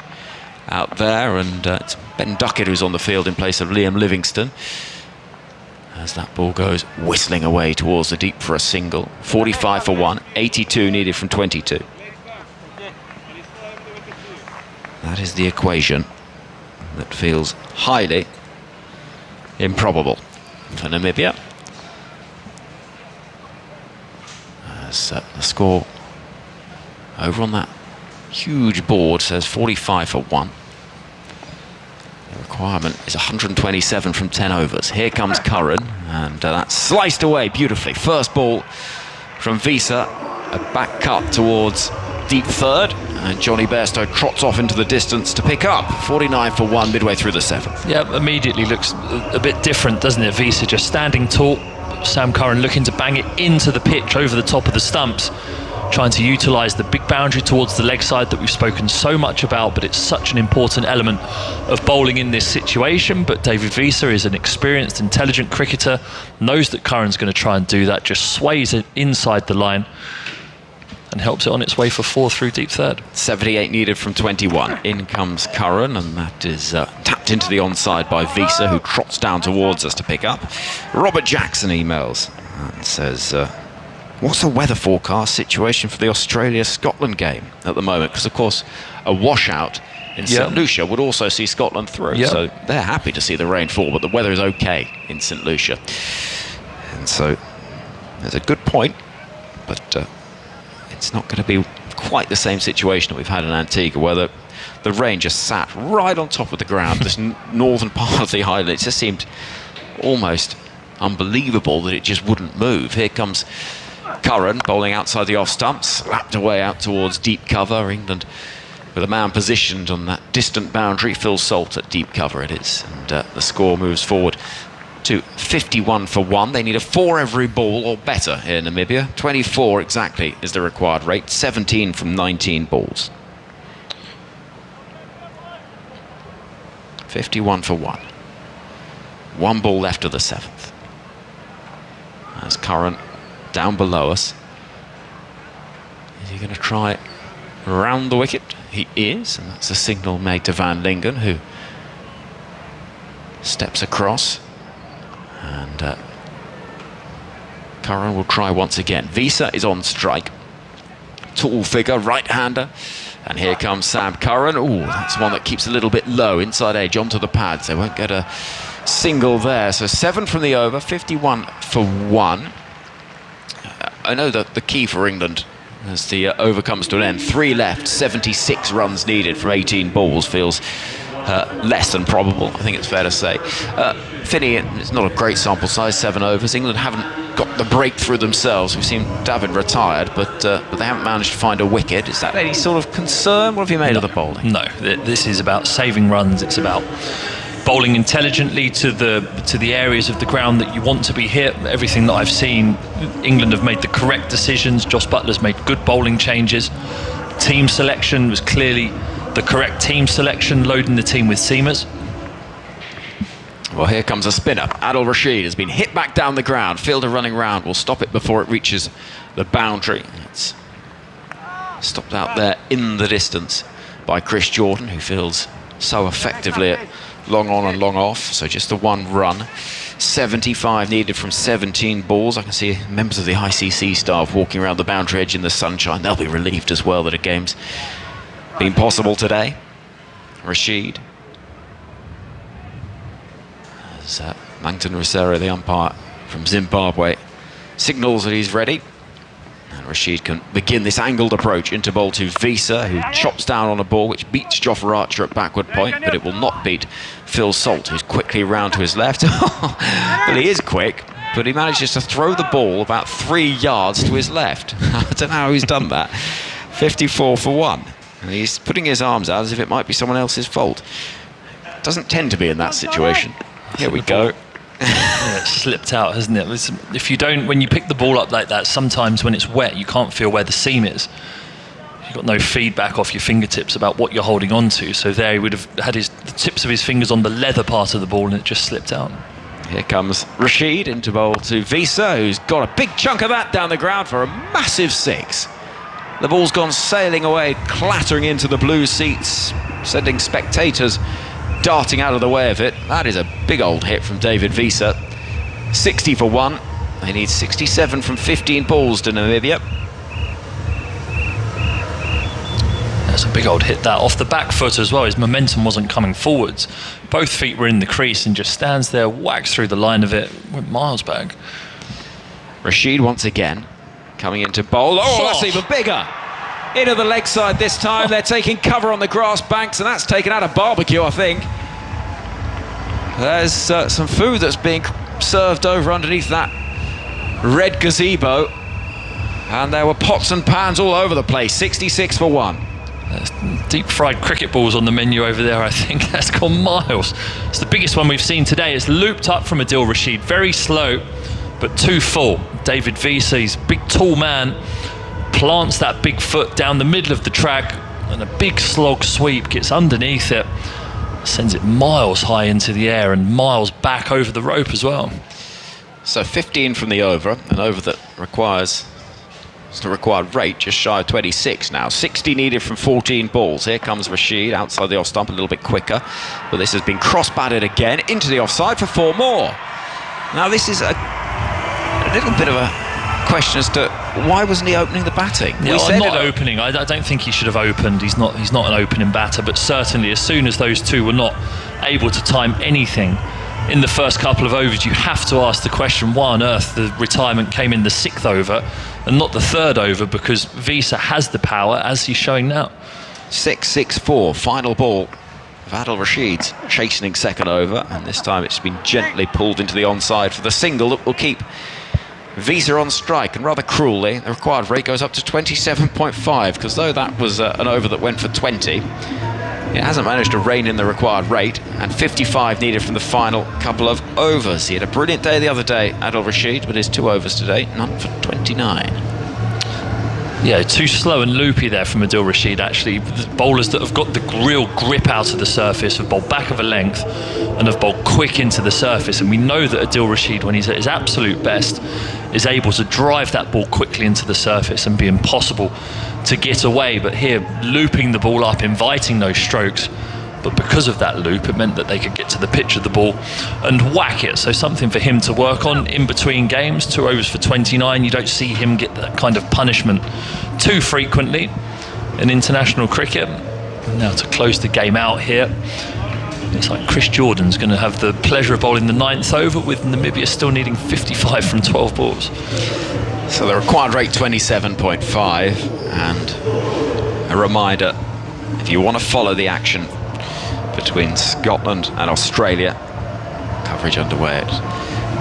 out there, and it's Ben Duckett who's on the field in place of Liam Livingston as that ball goes whistling away towards the deep for a single. 45 for 1, 82 needed from 22. That is the equation that feels highly improbable for Namibia, as the score over on that huge board says 45 for 1. The requirement is 127 from 10 overs. Here comes Curran, and that's sliced away beautifully. First ball from Visa, a back cut towards deep third, and Johnny Bairstow trots off into the distance to pick up 49 for 1 midway through the 7th. Yeah, immediately looks a bit different, doesn't it? Visa just standing tall, Sam Curran looking to bang it into the pitch over the top of the stumps, trying to utilise the big boundary towards the leg side that we've spoken so much about, but it's such an important element of bowling in this situation. But David Visa is an experienced, intelligent cricketer, knows that Curran's going to try and do that, just sways it inside the line. and helps it on its way for 4 through deep third. 78 needed from 21. In comes Curran, and that is tapped into the onside by Visa, who trots down towards us to pick up. Robert Jackson emails and says, what's the weather forecast situation for the Australia-Scotland game at the moment? Because, of course, a washout in St Lucia would also see Scotland through. So they're happy to see the rain fall, but the weather is okay in St Lucia. And so there's a good point, but it's not going to be quite the same situation that we've had in Antigua, where the rain just sat right on top of the ground, this northern part of the island. It just seemed almost unbelievable that it just wouldn't move. Here comes Curran bowling outside the off stump, slapped away out towards deep cover. England with a man positioned on that distant boundary. Phil Salt at deep cover it is, and the score moves forward to 51 for 1. They need a 4 every ball or better here in Namibia. 24 exactly is the required rate, 17 from 19 balls. 51 for 1. 1 ball left of the 7th. As Curran down below us. Is he going to try round the wicket? He is, and that's a signal made to Van Lingen, who steps across. And Curran will try once again. Visa is on strike. Tall figure, right-hander. And here comes Sam Curran. Oh, that's one that keeps a little bit low, inside edge, onto the pads. They won't get a single there. So 7 from the over, 51 for 1. I know that the key for England as the over comes to an end, 3 left, 76 runs needed from 18 balls, feels less than probable, I think it's fair to say. Finney, it's not a great sample size, 7 overs. England haven't got the breakthrough themselves. We've seen David retired, but they haven't managed to find a wicket. Is that any sort of concern? What have you made of the bowling? No, this is about saving runs. It's about bowling intelligently to the areas of the ground that you want to be hit. Everything that I've seen, England have made the correct decisions. Joss Butler's made good bowling changes. Team selection was clearly the correct team selection, loading the team with seamers. Well, here comes a spinner. Adil Rashid has been hit back down the ground. Fielder running round will stop it before it reaches the boundary. It's stopped out there in the distance by Chris Jordan, who fields so effectively at long on and long off. So just the 1 run. 75 needed from 17 balls. I can see members of the ICC staff walking around the boundary edge in the sunshine. They'll be relieved as well that a game's been possible today. Rashid. As Langton Rosero, the umpire from Zimbabwe, signals that he's ready. And Rashid can begin this angled approach into bowl to Visa, who chops down on a ball which beats Jofra Archer at backward point, but it will not beat Phil Salt, who's quickly round to his left. Well, he is quick, but he manages to throw the ball about 3 yards to his left. I don't know how he's done that. 54 for 1. And he's putting his arms out as if it might be someone else's fault. Doesn't tend to be in that situation. Here we go. Yeah, it's slipped out, hasn't it? If you don't, when you pick the ball up like that, sometimes when it's wet, you can't feel where the seam is. You've got no feedback off your fingertips about what you're holding on to. So there he would have had the tips of his fingers on the leather part of the ball, and it just slipped out. Here comes Rashid into bowl to Visa, who's got a big chunk of that down the ground for a massive 6. The ball's gone sailing away, clattering into the blue seats, sending spectators darting out of the way of it. That is a big old hit from David Visa. 60 for 1. They need 67 from 15 balls to Namibia. That's a big old hit, that off the back foot as well. His momentum wasn't coming forwards. Both feet were in the crease and just stands there, whacks through the line of it, went miles back. Rashid once again coming into bowl. Oh, that's even bigger. Into the leg side this time. They're taking cover on the grass banks, and that's taken out of barbecue, I think. There's some food that's being served over underneath that red gazebo, and there were pots and pans all over the place. 66 for 1. There's deep fried cricket balls on the menu over there, I think. That's gone miles. It's the biggest one we've seen today. It's looped up from Adil Rashid, very slow but too full. David Visa, he's a big tall man, plants that big foot down the middle of the track, and a big slog sweep gets underneath it, sends it miles high into the air and miles back over the rope as well. So 15 from the over, an over that requires It's the required rate, just shy of 26 now. 60 needed from 14 balls. Here comes Rashid outside the off stump, a little bit quicker. But this has been cross-batted again into the offside for 4 more. Now this is a little bit of a question as to why wasn't he opening the batting? Yeah, I'm not opening. I don't think he should have opened. He's not an opening batter, but certainly as soon as those two were not able to time anything in the first couple of overs, you have to ask the question, why on earth the retirement came in the 6th over and not the 3rd over, because Visa has the power, as he's showing now. 6-6-4, final ball of Adil Rashid's chastening second over, and this time it's been gently pulled into the onside for the single that will keep Visa on strike. And rather cruelly, the required rate goes up to 27.5, because though that was an over that went for 20, it hasn't managed to rein in the required rate, and 55 needed from the final couple of overs. He had a brilliant day the other day, Adil Rashid, but his 2 overs today, none for 29. Yeah, too slow and loopy there from Adil Rashid, actually. The bowlers that have got the real grip out of the surface have bowled back of a length and have bowled quick into the surface. And we know that Adil Rashid, when he's at his absolute best, is able to drive that ball quickly into the surface and be impossible to get away. But here, looping the ball up, inviting those strokes. But because of that loop, it meant that they could get to the pitch of the ball and whack it. So something for him to work on in between games. 2 overs for 29. You don't see him get that kind of punishment too frequently in international cricket. And now to close the game out here, it's like Chris Jordan's going to have the pleasure of bowling the 9th over, with Namibia still needing 55 from 12 balls. So the required rate 27.5, and a reminder, if you want to follow the action between Scotland and Australia, coverage underway at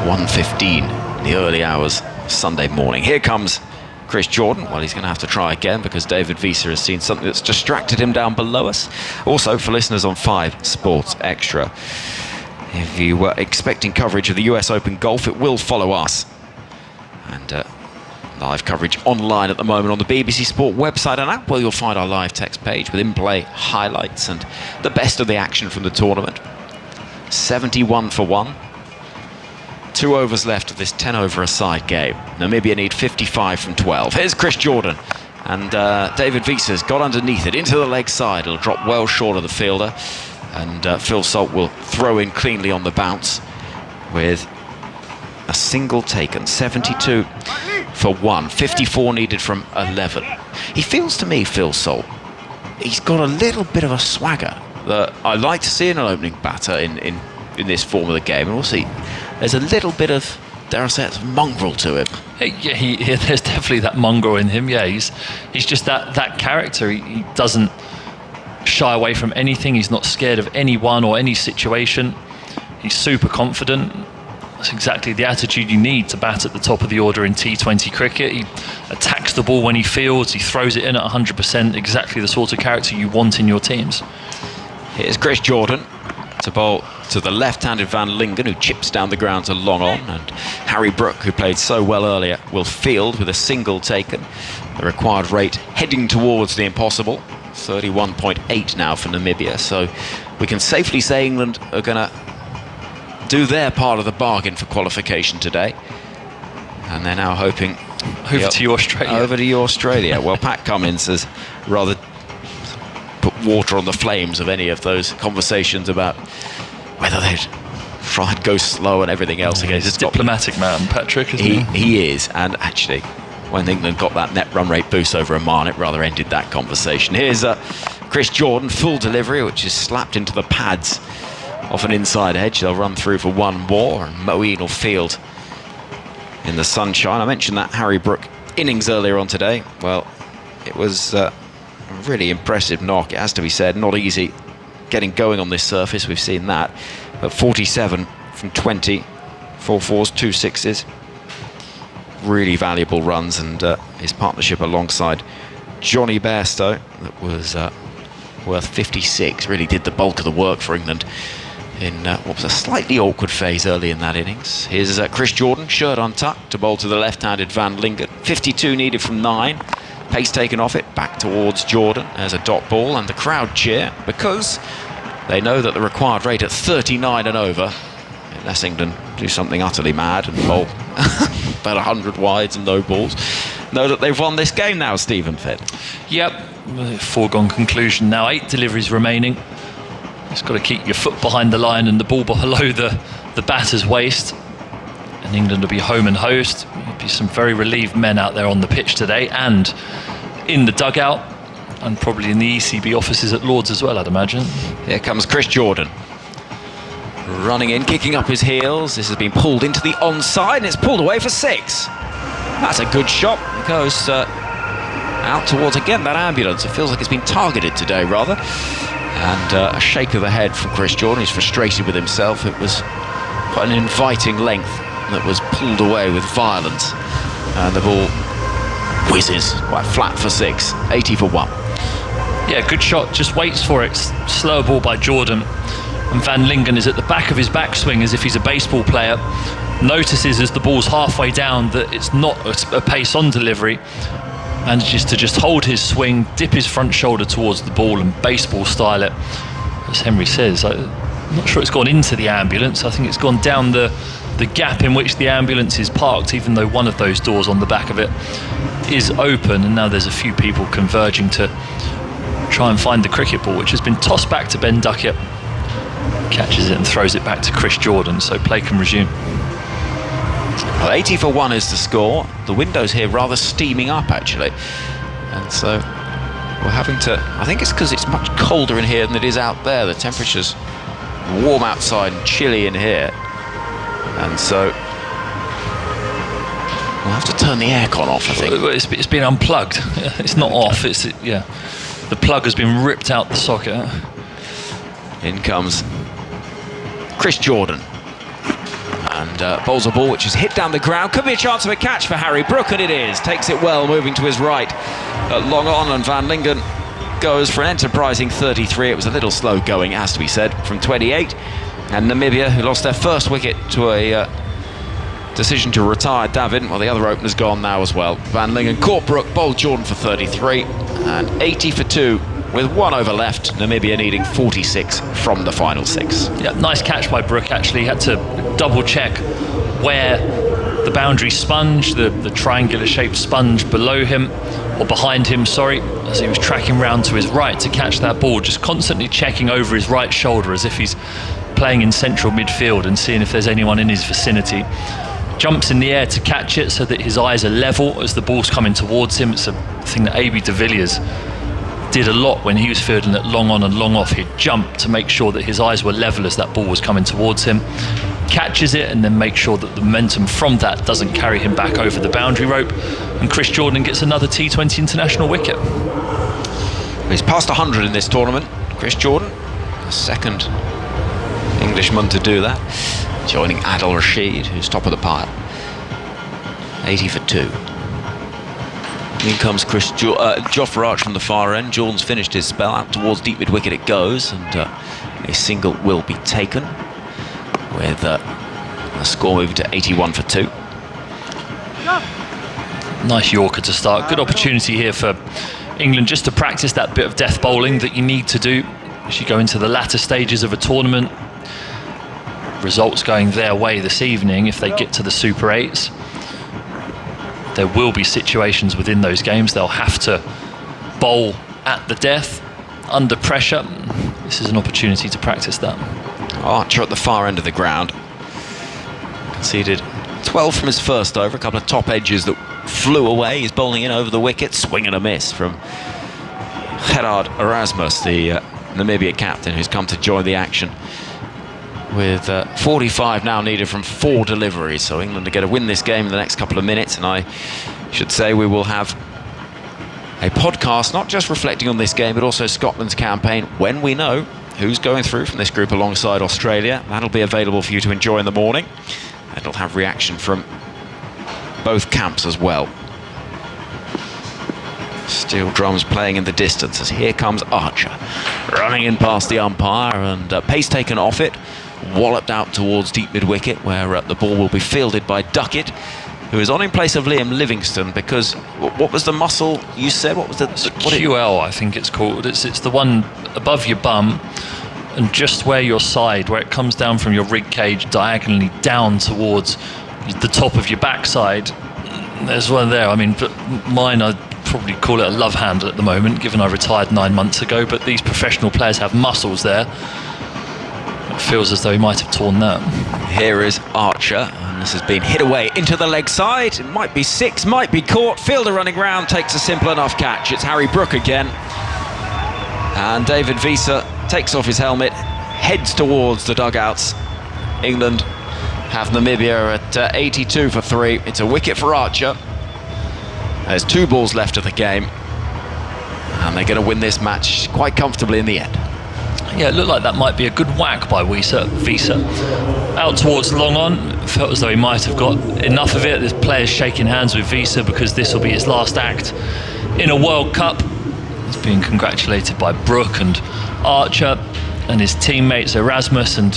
1:15 in the early hours of Sunday morning. Here comes Chris Jordan. Well, he's going to have to try again, because David Visa has seen something that's distracted him down below us. Also, for listeners on 5 Sports Extra, if you were expecting coverage of the US Open Golf, it will follow us. And live coverage online at the moment on the BBC Sport website and app, where you'll find our live text page with in-play highlights and the best of the action from the tournament. 71 for 1. 2 overs left of this 10 over a side game. Namibia need 55 from 12. Here's Chris Jordan, and David Visa's got underneath it into the leg side. It'll drop well short of the fielder, and Phil Salt will throw in cleanly on the bounce with a single taken. 72 for 1. 54 needed from 11. He feels to me, Phil Salt, he's got a little bit of a swagger that I like to see in an opening batter in this form of the game. And we'll see, there's a little bit of, dare I say it, mongrel to him. Yeah, there's definitely that mongrel in him. Yeah, he's just that character. He doesn't shy away from anything. He's not scared of anyone or any situation. He's super confident. That's exactly the attitude you need to bat at the top of the order in T20 cricket. He attacks the ball when he fields, he throws it in at 100%, exactly the sort of character you want in your teams. Here's Chris Jordan to bowl to the left-handed Van Lingen, who chips down the ground to long on, and Harry Brook, who played so well earlier, will field with a single taken. The required rate heading towards the impossible, 31.8 now for Namibia, so we can safely say England are going to do their part of the bargain for qualification today, and they're now hoping over to you, Australia. Well, Pat Cummins has rather put water on the flames of any of those conversations about whether they'd try and go slow and everything else against He's a diplomatic man, Patrick, isn't he? He is, and actually when England got that net run rate boost over Oman, it rather ended that conversation. Here's Chris Jordan, full delivery, which is slapped into the pads off an inside edge. They'll run through for 1 more, and Moeen will field in the sunshine. I mentioned that Harry Brook innings earlier on today. Well, it was a really impressive knock, it has to be said. Not easy getting going on this surface, we've seen that. But 47 from 20, 4 fours, 2 sixes. Really valuable runs, and his partnership alongside Johnny Bairstow, that was worth 56, really did the bulk of the work for England in what was a slightly awkward phase early in that innings. Here's Chris Jordan, shirt untucked, to bowl to the left-handed Van Lingen. 52 needed from 9. Pace taken off it, back towards Jordan. There's a dot ball, and the crowd cheer, because they know that the required rate at 39 and over, unless England do something utterly mad and bowl about 100 wides and no balls, know that they've won this game now, Stephen Finn. Yep, foregone conclusion now. 8 deliveries remaining. Just got to keep your foot behind the line and the ball below the batter's waist. And England will be home and host. There'll be some very relieved men out there on the pitch today and in the dugout, and probably in the ECB offices at Lord's as well, I'd imagine. Here comes Chris Jordan. Running in, kicking up his heels. This has been pulled into the onside and it's pulled away for 6. That's a good shot. It goes out towards, again, that ambulance. It feels like it's been targeted today, rather. And a shake of the head from Chris Jordan. He's frustrated with himself. It was quite an inviting length that was pulled away with violence. And the ball whizzes quite flat for 6. 80 for 1. Yeah, good shot. Just waits for it. Slow ball by Jordan. And Van Lingen is at the back of his backswing as if he's a baseball player. Notices as the ball's halfway down that it's not a pace on delivery. Manages to just hold his swing, dip his front shoulder towards the ball and baseball style it. As Henry says, I'm not sure it's gone into the ambulance. I think it's gone down the gap in which the ambulance is parked, even though one of those doors on the back of it is open. And now there's a few people converging to try and find the cricket ball, which has been tossed back to Ben Duckett. Catches it and throws it back to Chris Jordan, so play can resume. Well, 80 for 1 is the score. The windows here rather steaming up, actually. And so we're having to... I think it's because it's much colder in here than it is out there. The temperature's warm outside and chilly in here. And so we'll have to turn the aircon off, I think. It's been unplugged. It's not off. The plug has been ripped out the socket. In comes Chris Jordan. And bowls a ball which is hit down the ground. Could be a chance of a catch for Harry Brook, and it is. Takes it well, moving to his right. Long on, and Van Lingen goes for an enterprising 33. It was a little slow going, has to be said, from 28. And Namibia, who lost their first wicket to a decision to retire David. Well, the other opener's gone now as well. Van Lingen caught Brook, bowled Jordan for 33. And 80 for 2. With 1 over left, Namibia needing 46 from the final 6. Yeah, nice catch by Brook, actually. Had to double check where the boundary sponge, the triangular shaped sponge below him, or behind him, sorry, as he was tracking round to his right to catch that ball, just constantly checking over his right shoulder as if he's playing in central midfield and seeing if there's anyone in his vicinity. Jumps in the air to catch it so that his eyes are level as the ball's coming towards him. It's a thing that A.B. de Villiers did a lot when he was fielding at long on and long off. He'd jump to make sure that his eyes were level as that ball was coming towards him, catches it, and then make sure that the momentum from that doesn't carry him back over the boundary rope. And Chris Jordan gets another T20 international wicket. He's passed 100 in this tournament, Chris Jordan, the second Englishman to do that, joining Adil Rashid, who's top of the pile. 80 for 2. In comes Jofra Arch from the far end. Jordan's finished his spell. Out towards deep mid wicket it goes, and a single will be taken, with the score moving to 81 for 2. Nice Yorker to start. Good opportunity here for England just to practice that bit of death bowling that you need to do as you go into the latter stages of a tournament. Results going their way this evening if they get to the Super 8s. There will be situations within those games they'll have to bowl at the death, under pressure. This is an opportunity to practice that. Archer at the far end of the ground. Conceded 12 from his first over, a couple of top edges that flew away. He's bowling in over the wicket, swing and a miss from Gerard Erasmus, the Namibia captain, who's come to join the action. With 45 now needed from 4 deliveries, so England to get a win this game in the next couple of minutes. And I should say we will have a podcast not just reflecting on this game but also Scotland's campaign when we know who's going through from this group alongside Australia. That'll be available for you to enjoy in the morning, and it'll have reaction from both camps as well. Steel drums playing in the distance as here comes Archer running in past the umpire, and pace taken off it, walloped out towards deep mid wicket where the ball will be fielded by Duckett, who is on in place of Liam Livingstone, because what was the muscle you said? What was the QL, I think it's called. It's the one above your bum and just where your side, where it comes down from your rib cage diagonally down towards the top of your backside. There's one there. I mean, but mine, I'd probably call it a love handle at the moment, given I retired 9 months ago. But these professional players have muscles there. It feels as though he might have torn that. Here is Archer, and this has been hit away into the leg side. It might be 6, might be caught. Fielder running round, takes a simple enough catch. It's Harry Brook again. And David Wiese takes off his helmet, heads towards the dugouts. England have Namibia at 82 for 3. It's a wicket for Archer. There's 2 balls left of the game, and they're going to win this match quite comfortably in the end. Yeah, it looked like that might be a good whack by Wiese. Out towards long on, felt as though he might have got enough of it. There's players shaking hands with Wiese because this will be his last act in a World Cup. He's being congratulated by Brook and Archer and his teammates Erasmus and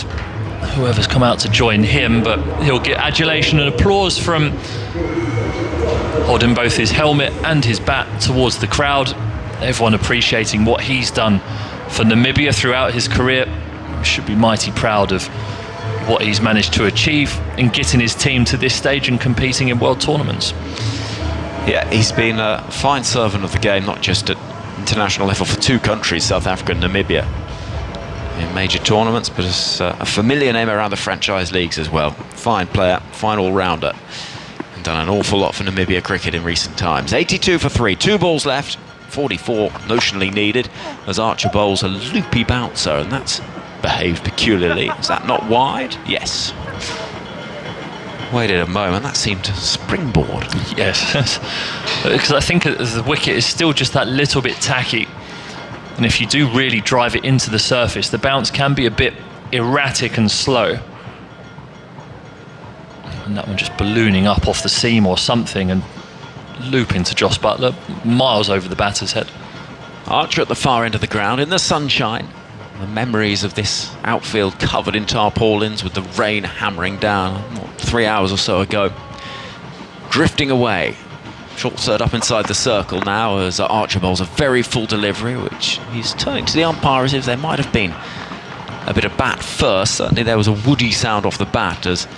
whoever's come out to join him, but he'll get adulation and applause from holding both his helmet and his bat towards the crowd. Everyone appreciating what he's done for Namibia throughout his career. Should be mighty proud of what he's managed to achieve in getting his team to this stage and competing in world tournaments. Yeah, he's been a fine servant of the game, not just at international level for 2 countries, South Africa and Namibia, in major tournaments, but as a familiar name around the franchise leagues as well. Fine player, fine all-rounder, and done an awful lot for Namibia cricket in recent times. 82 for 3, 2 balls left, 44 notionally needed, as Archer bowls a loopy bouncer, and that's behaved peculiarly. Is that not wide? Yes. Waited a moment, that seemed to springboard. Yes, because I think the wicket is still just that little bit tacky, and if you do really drive it into the surface, the bounce can be a bit erratic and slow. And that one just ballooning up off the seam or something and looping to Joss Buttler, miles over the batter's head. Archer at the far end of the ground in the sunshine. The memories of this outfield covered in tarpaulins with the rain hammering down 3 hours or so ago. Drifting away. Short third up inside the circle now as Archer bowls a very full delivery, which he's turning to the umpire as if there might have been a bit of bat first. Certainly there was a woody sound off the bat as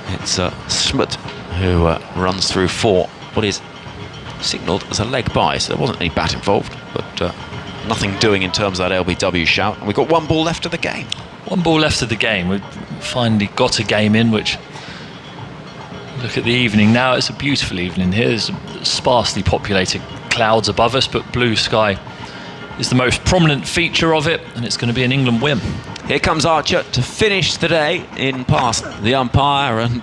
it's Smut who runs through for what is signalled as a leg by, so there wasn't any bat involved, but nothing doing in terms of that LBW shout. And we've got 1 ball left of the game. 1 ball left of the game. We've finally got a game in, which, look at the evening now, it's a beautiful evening here. There's sparsely populated clouds above us, but blue sky is the most prominent feature of it, and it's going to be an England win. Here comes Archer to finish the day in past the umpire, and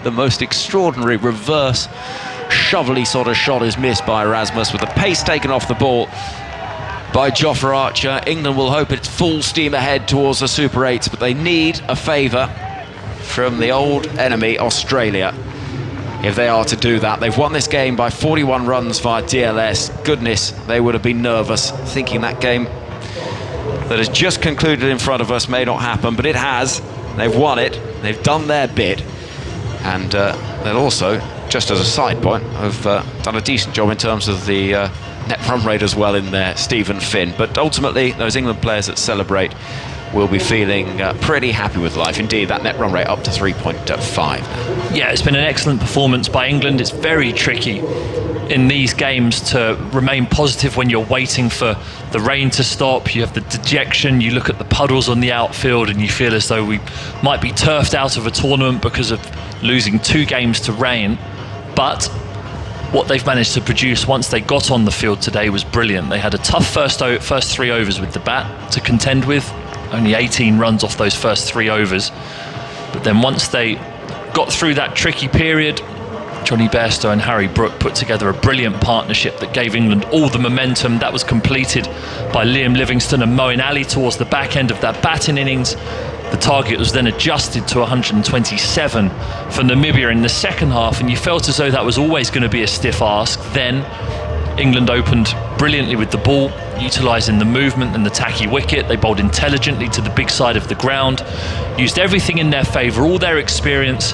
the most extraordinary reverse shovelly sort of shot is missed by Erasmus with the pace taken off the ball by Jofra Archer. England will hope it's full steam ahead towards the Super 8s, but they need a favour from the old enemy, Australia, if they are to do that. They've won this game by 41 runs via DLS. Goodness, they would have been nervous thinking that game that has just concluded in front of us may not happen, but it has. They've won it, they've done their bit, and they'll also, just as a side point, have done a decent job in terms of the net run rate as well in there, Stephen Finn. But ultimately, those England players that celebrate will be feeling pretty happy with life. Indeed, that net run rate up to 3.5. Yeah, it's been an excellent performance by England. It's very tricky in these games to remain positive when you're waiting for the rain to stop. You have the dejection, you look at the puddles on the outfield and you feel as though we might be turfed out of a tournament because of losing 2 games to rain. But what they've managed to produce once they got on the field today was brilliant. They had a tough first 3 overs with the bat to contend with, only 18 runs off those first 3 overs. But then once they got through that tricky period, Johnny Bairstow and Harry Brook put together a brilliant partnership that gave England all the momentum. That was completed by Liam Livingstone and Moeen Ali towards the back end of that batting innings. The target was then adjusted to 127 for Namibia in the second half, and you felt as though that was always going to be a stiff ask. Then England opened brilliantly with the ball, utilising the movement and the tacky wicket. They bowled intelligently to the big side of the ground, used everything in their favour, all their experience,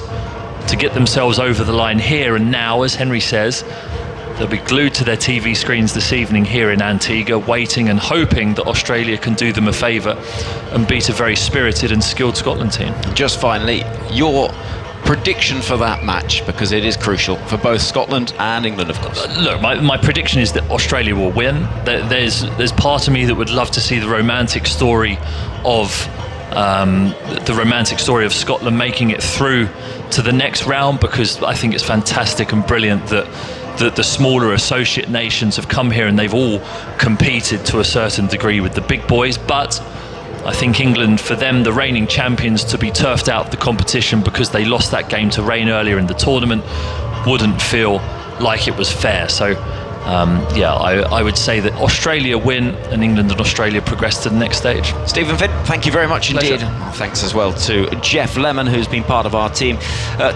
to get themselves over the line here and now. As Henry says, they'll be glued to their TV screens this evening here in Antigua, waiting and hoping that Australia can do them a favour and beat a very spirited and skilled Scotland team. Just finally, your Prediction for that match, because it is crucial for both Scotland and England, of course. Look, my prediction is that Australia will win. There's part of me that would love to see the romantic story of Scotland making it through to the next round, because I think it's fantastic and brilliant that the smaller associate nations have come here and they've all competed to a certain degree with the big boys. But I think England, for them, the reigning champions, to be turfed out of the competition because they lost that game to Rain earlier in the tournament wouldn't feel like it was fair. So I would say that Australia win and England and Australia progress to the next stage. Stephen Finn, thank you very much indeed. Pleasure. Thanks as well to Jeff Lemon, who's been part of our team.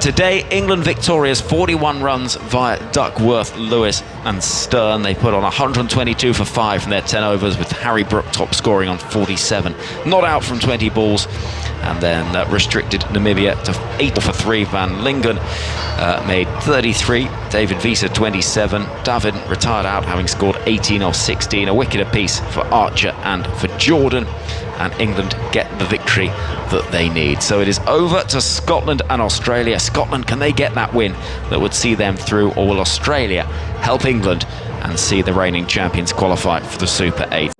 Today, England victorious 41 runs via Duckworth, Lewis and Stern. They put on 122 for 5 from their 10 overs, with Harry Brook top scoring on 47. Not out from 20 balls. And then restricted Namibia to 8 for 3. Van Lingen made 33. David Visa 27. David retired out, having scored 18 or 16. A wicket apiece for Archer and for Jordan. And England get the victory that they need. So it is over to Scotland and Australia. Scotland, can they get that win that would see them through, or will Australia help England and see the reigning champions qualify for the Super 8?